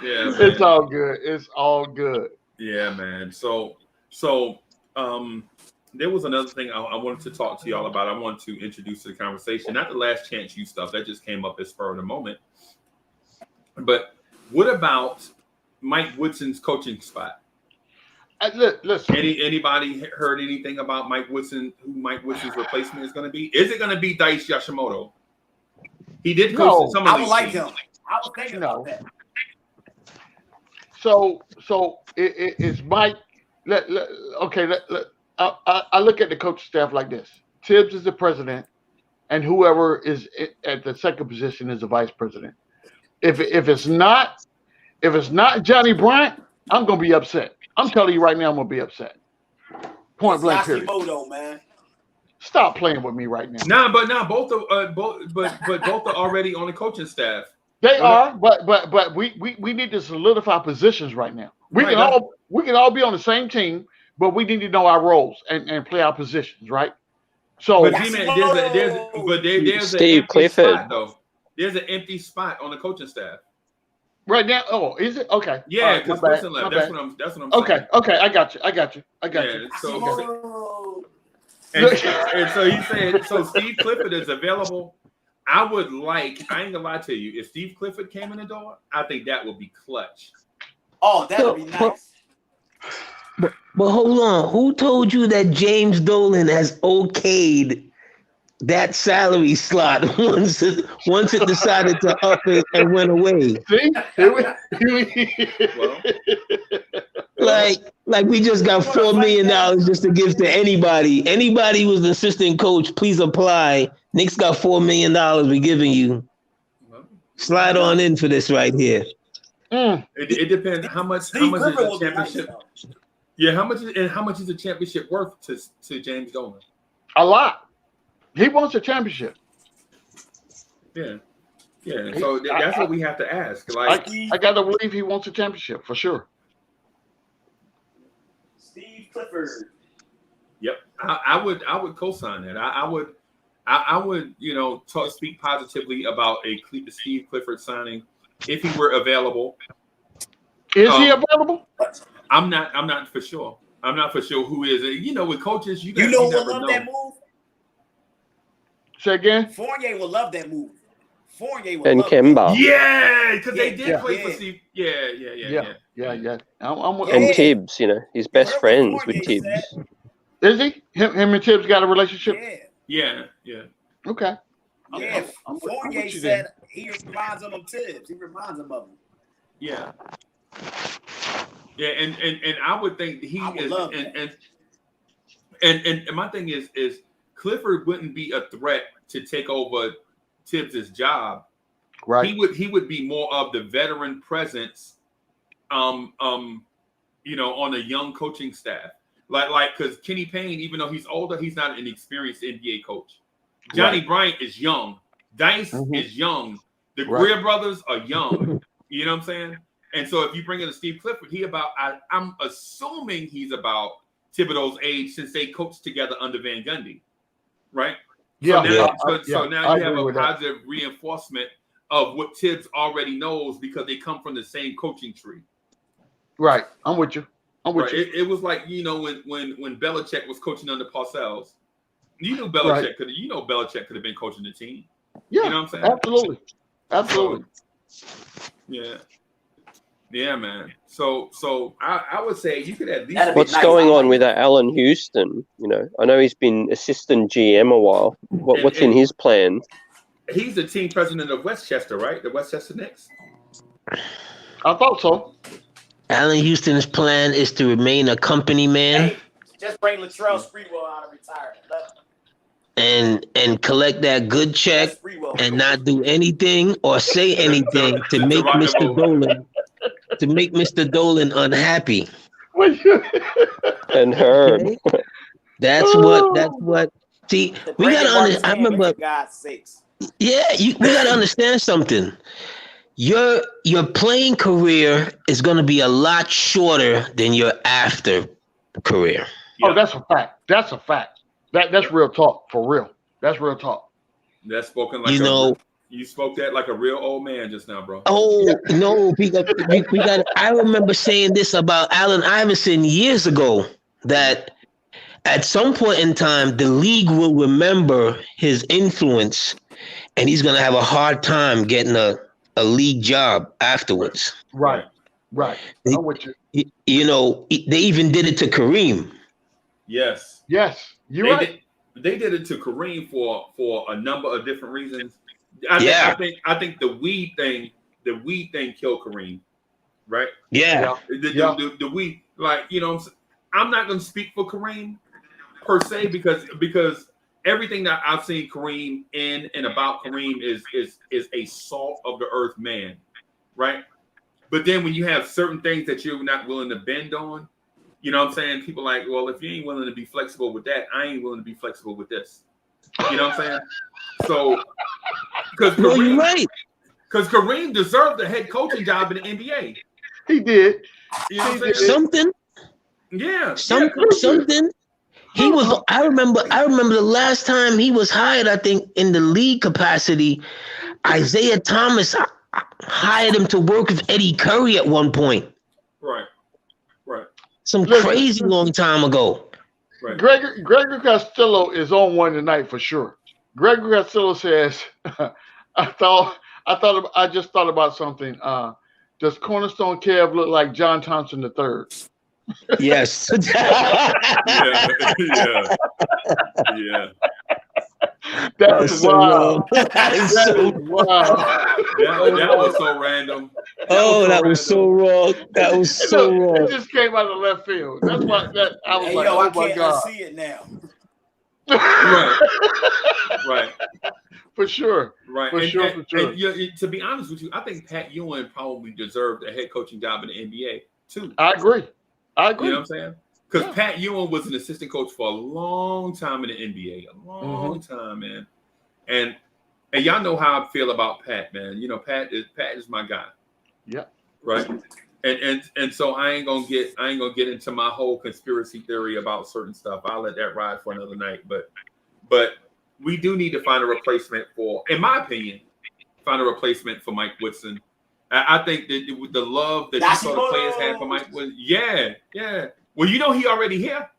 Yeah. It's all good. It's all good. Yeah, man. So there was another thing I wanted to talk to y'all about. I wanted to introduce to the conversation, not the last chance you stuff that just came up as spur of the moment, but what about Mike Woodson's coaching spot? Listen. Anybody heard anything about Mike Woodson? Who Mike Woodson's replacement is going to be? Is it going to be Dice Yashimoto? He did coach some of I would like him. I was thinking about that. So it's Mike. I look at the coaching staff like this: Tibbs is the president, and whoever is at the second position is the vice president. If it's not Johnny Bryant, I'm gonna be upset. I'm telling you right now, I'm gonna be upset. Point blank. Period. Man. Stop playing with me right now. Both are already on the coaching staff. They are, but we need to solidify positions right now. We can all be on the same team, but we need to know our roles and play our positions, right? So, but there's Steve Clifford. Spot, though. There's an empty spot on the coaching staff right now. Oh, is it okay? Yeah, because Wilson left. That's what I'm saying. Okay. I got you. And so he said, so Steve Clifford is available. I ain't gonna lie to you. If Steve Clifford came in the door, I think that would be clutch. Oh, that would be nice. But hold on. Who told you that James Dolan has okayed that salary slot once it decided to up it and went away. See? Like we just got $4 million just to give to anybody. Anybody who's an assistant coach, please apply. Knicks got $4 million we're giving you. Slide on in for this right here. It depends how much is a championship. Yeah, how much is a championship worth to James Dolan? A lot. He wants a championship. Yeah. So that's what we have to ask. Like, I gotta believe he wants a championship for sure. Steve Clifford. Yep, I would co-sign that. I would speak positively about a Steve Clifford signing if he were available. Is he available? I'm not for sure. I'm not for sure who is. With coaches, you will love that move. Say again. Fournier will love that move. And Kemba. Yeah, because they did play for Steve. Yeah. I'm with and Tibbs, he's best friends with Tibbs. Is he? Him and Tibbs got a relationship? Yeah. Okay. Yeah. Fournier said he reminds him of Tibbs. He reminds him of him. Yeah. Yeah, and I would think he is, and my thing is Clifford wouldn't be a threat to take over Tibbs's job. Right. He would be more of the veteran presence, on a young coaching staff. Like because Kenny Payne, even though he's older, he's not an experienced NBA coach. Johnny Bryant is young. Dice is young. The Greer brothers are young. You know what I'm saying? And so if you bring in a Steve Clifford, I'm assuming he's about Thibodeau's age since they coached together under Van Gundy, right? So now you have a positive reinforcement of what Tibbs already knows because they come from the same coaching tree. Right. I'm with you. It was like, when Belichick was coaching under Parcells, Belichick could have been coaching the team. Yeah, you know what I'm saying? Absolutely. Yeah, man. So I would say you could at least. What's going on with Allen Houston? I know he's been assistant GM a while. What's in his plan? He's the team president of Westchester, right? The Westchester Knicks. I thought so. Allen Houston's plan is to remain a company man. Hey, just bring Latrell Sprewell out of retirement. And collect that good check and not do anything or say anything to make Mr. Dolan unhappy. And her. Okay? That's what. See, we gotta. I remember. God's sakes. Yeah, we gotta understand something. Your playing career is gonna be a lot shorter than your after career. Oh, that's a fact. That's a fact. That's real talk, for real. That's real talk. That's spoken like you spoke that like a real old man just now, bro. Oh no, we got. I remember saying this about Allen Iverson years ago that at some point in time the league will remember his influence, and he's gonna have a hard time getting a league job afterwards. Right. I'm with you. They even did it to Kareem. Yes. You're right. They did it to Kareem for a number of different reasons. I think the weed thing killed Kareem, right? Yeah. The weed, I'm not going to speak for Kareem per se because everything that I've seen Kareem in and about Kareem is a salt of the earth man, right? But then when you have certain things that you're not willing to bend on, you know what I'm saying? People like, well, if you ain't willing to be flexible with that, I ain't willing to be flexible with this. You know what I'm saying? So, because Kareem deserved the head coaching job in the NBA. He did. You know what I'm saying? Something. Yeah. Something. He was. I remember the last time he was hired. I think in the league capacity, Isaiah Thomas hired him to work with Eddie Curry at one point. Right. Some crazy long time ago. Right. Gregory Castillo is on one tonight for sure. Gregory Castillo says, I just thought about something. Does Cornerstone Kev look like John Thompson III? Yes. Yeah. That's so wild. wrong. That is That so is wild. That was so random. that was so wrong. That was Hey, so look, wrong. it just came out of left field. That's why I was Hey, like, yo, oh I my can't God. unsee it now. Right. For sure. Right. For sure. And to be honest with you, I think Pat Ewing probably deserved a head coaching job in the NBA too. I agree. You know what I'm saying? Because Yeah. Pat Ewing was an assistant coach for a long time in the NBA, a long Mm-hmm. time, man. And y'all know how I feel about Pat, man. You know, Pat is my guy. Yeah. Right. And so I ain't gonna get into my whole conspiracy theory about certain stuff. I'll let that ride for another night. But we do need to find a replacement for, in my opinion, for Mike Woodson. I think that the love that you saw the players had for Mike Woodson, yeah. Well, you know he already here.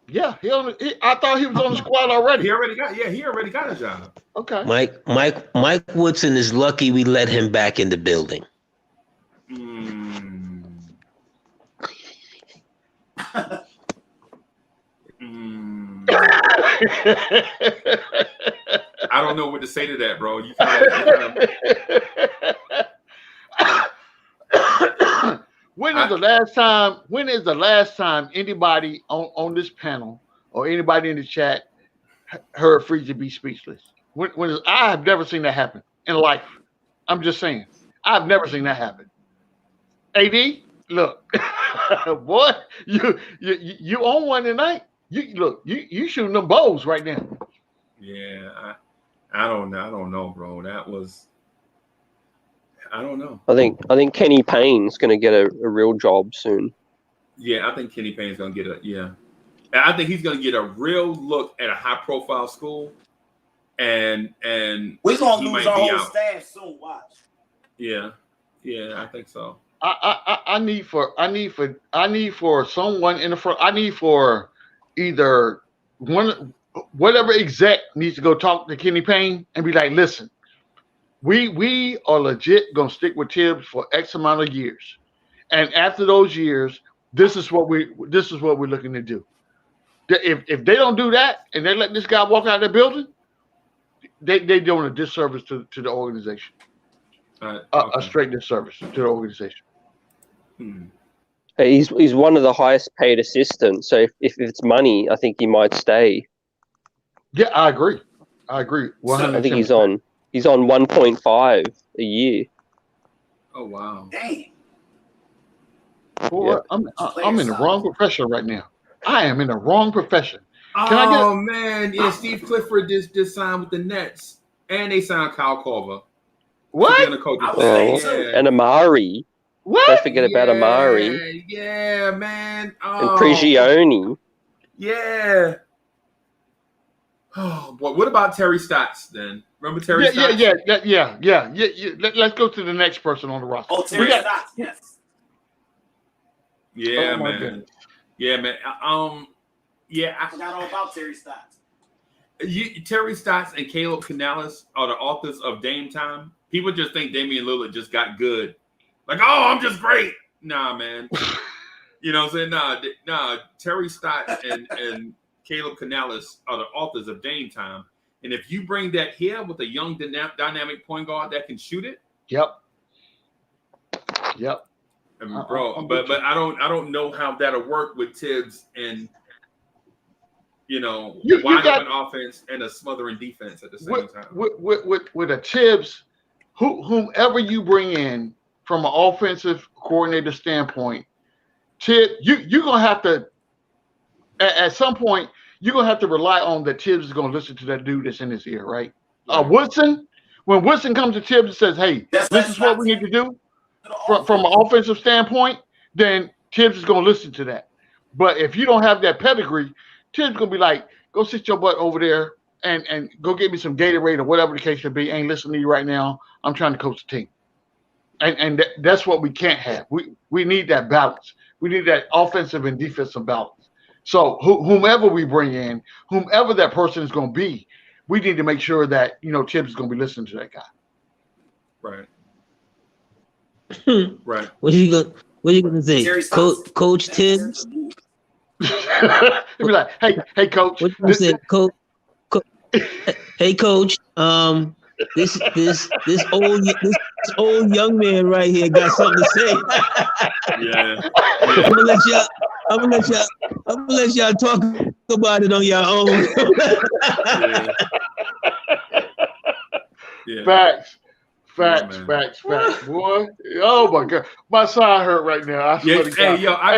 Yeah, I thought he was on the squad already. He already got a job. Okay. Mike Woodson is lucky we let him back in the building. I don't know what to say to that, bro. When is the last time anybody on this panel or anybody in the chat heard Freezie be speechless? I have never seen that happen in life. I'm just saying. I've never seen that happen. AD, look, boy, you on one tonight. You shooting them bows right now. Yeah, I don't know, bro. I don't know. I think Kenny Payne's going to get a real job soon. Yeah, I think Kenny Payne's going to get I think he's going to get a real look at a high-profile school, and we're going to lose our whole staff soon. Watch. Yeah, I think so. I need for someone in the front. I need for either whatever exec needs to go talk to Kenny Payne and be like, listen, we are legit gonna stick with Tibbs for X amount of years, and after those years, this is what we're looking to do. If they don't do that and they let this guy walk out of the building, they doing a disservice to the organization. Okay. A straight disservice to the organization. He's one of the highest paid assistants, so if it's money, I think he might stay. Yeah, I agree. 100%. I think he's on 1.5 a year. Oh wow! Dang. Boy, Yeah. I'm in the wrong profession right now. I am in the wrong profession. Man, yeah, Steve Clifford just signed with the Nets, and they signed Kyle Korver. What? And Amari. What? Don't forget about Amari. Yeah, man. And Prigioni. Yeah. Oh, boy. What about Terry Stotts then? Remember Terry Stotts? Yeah. Let's go to the next person on the roster. Oh, Terry Stotts, yes. Yeah, Oh, my man. goodness. Yeah, man. I forgot all about Terry Stotts. Terry Stotts and Caleb Canales are the authors of Dame Time. People just think Damian Lillard just got good. Like, oh, I'm just great. Nah, man. You know what I'm saying? Nah. Terry Stotts and Caleb Canales are the authors of Dame Time. And if you bring that here with a young dynamic point guard that can shoot it. Yep. I mean, bro, but I don't know how that'll work with Tibbs and wide open offense and a smothering defense at the same time. With a Tibbs, whomever you bring in from an offensive coordinator standpoint, Tibbs, you're gonna have to at some point you're gonna have to rely on that Tibbs is gonna listen to that dude that's in his ear, right? Woodson, when Woodson comes to Tibbs and says, "Hey, this is what we need to do," from an offensive standpoint, then Tibbs is going to listen to that. But if you don't have that pedigree, Tibbs is going to be like, go sit your butt over there and go get me some Gatorade or whatever the case may be. I ain't listening to you right now. I'm trying to coach the team. And that's what we can't have. We need that balance. We need that offensive and defensive balance. So whomever we bring in, whomever that person is going to be, we need to make sure that, Tibbs is going to be listening to that guy. Right. Right. What are you gonna say, Coach Tibbs? He'd be like, "Hey, Coach." What you say, Hey, coach. This old young man right here got something to say. Yeah. I'm gonna let y'all talk about it on your own. Yeah. Facts. Yeah, Facts. Boy, oh my God, my side hurt right now. I swear to God. Hey, yo, I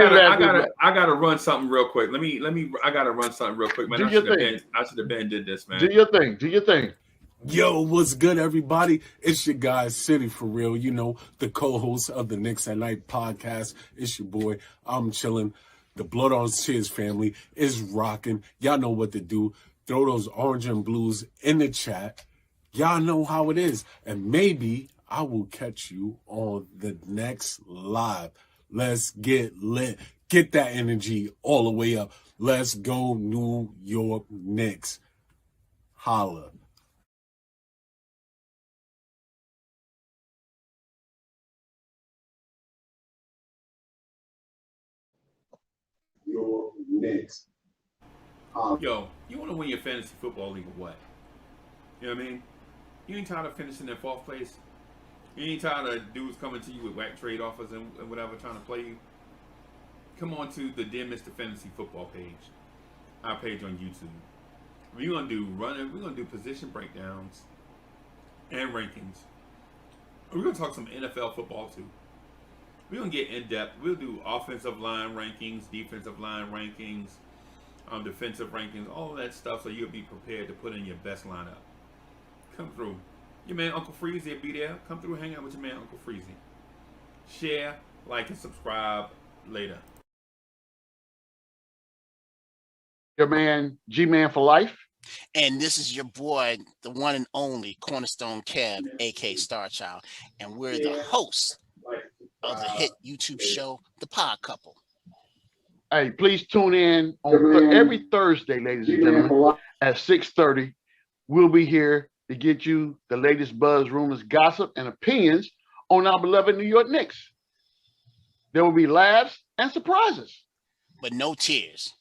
gotta run something real quick. I gotta run something real quick, man. Do I your should thing. have been did this, man. Do your thing. Yo, what's good, everybody? It's your guy, City for Real. You know, the co-host of the Knicks at Night podcast. It's your boy. I'm chilling. The Blorange family is rocking. Y'all know what to do. Throw those orange and blues in the chat. Y'all know how it is. And maybe I will catch you on the next live. Let's get lit. Get that energy all the way up. Let's go New York Knicks. Holla. Your Knicks. Yo, you want to win your fantasy football league or what? You know what I mean? You ain't tired of finishing in fourth place? You ain't tired of dudes coming to you with whack trade offers and whatever trying to play you? Come on to the Dear Mr. Fantasy Football page. Our page on YouTube. We're gonna do position breakdowns and rankings. We're gonna talk some NFL football too. We're gonna get in depth. We'll do offensive line rankings, defensive line rankings, defensive rankings, all of that stuff, so you'll be prepared to put in your best lineup. Come through. Your man Uncle Freezie will be there. Come through, hang out with your man Uncle Freezie. Share, like, and subscribe later. Your man G-Man for life. And this is your boy, the one and only Cornerstone Kev, aka Star Child, and we're the hosts of the hit YouTube show, The Pod Couple. Hey, please tune in on every Thursday, ladies and gentlemen, at 6:30. We'll be here to get you the latest buzz, rumors, gossip, and opinions on our beloved New York Knicks. There will be laughs and surprises. But no tears.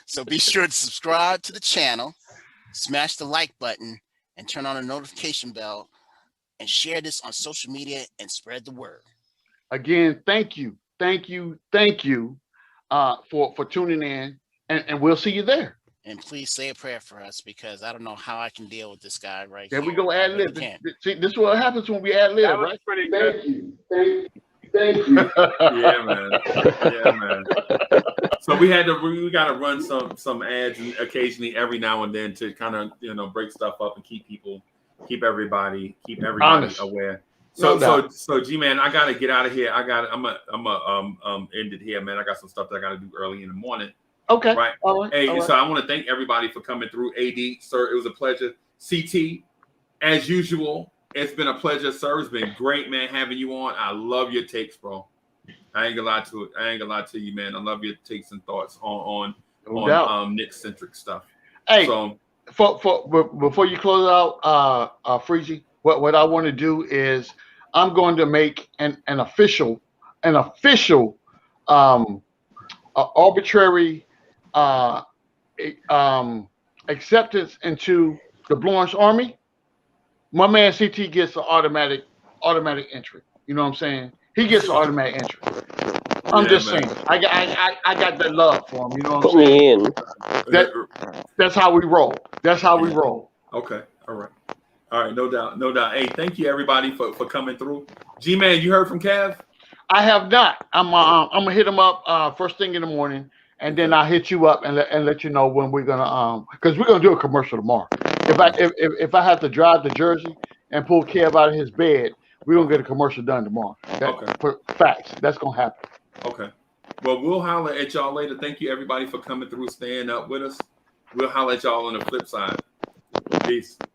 So be sure to subscribe to the channel, smash the like button, and turn on the notification bell, and share this on social media and spread the word. Again, thank you for tuning in, and we'll see you there. And please say a prayer for us, because I don't know how I can deal with this guy right There here. we go, ad lib. Really See, this is what happens when we ad lib, That was right? pretty good. Thank you. Yeah, man. So we got to run some ads occasionally every now and then to kind of break stuff up and keep everybody Honest. aware. No doubt. So G-Man, I gotta get out of here. I'm end it here, man. I got some stuff that I gotta do early in the morning. Okay. Right. All right. Hey, All right. so I want to thank everybody for coming through. AD, sir, it was a pleasure. CT, as usual, it's been a pleasure, sir. It's been great, man, having you on. I love your takes, bro. I ain't gonna lie to you, man. I love your takes and thoughts on Knicks-centric stuff. Hey, so before you close out, Freezie, what I want to do is I'm going to make an official arbitrary acceptance into the Blorange Army. My man CT gets an automatic entry. You know what I'm saying? He gets an automatic entry. I'm just saying. I got that love for him. You know what I'm saying? Put me in. That's how we roll. Okay. All right. No doubt. Hey, thank you everybody for coming through. G-Man, you heard from Kev? I have not. I'm gonna hit him up first thing in the morning, and then I'll hit you up and let you know when we're gonna because we're gonna do a commercial tomorrow. If I have to drive to Jersey and pull Kev out of his bed, we're gonna get a commercial done tomorrow. For facts, that's gonna happen. Okay. Well, we'll holler at y'all later. Thank you everybody for coming through, staying up with us. We'll holler at y'all on the flip side. Peace.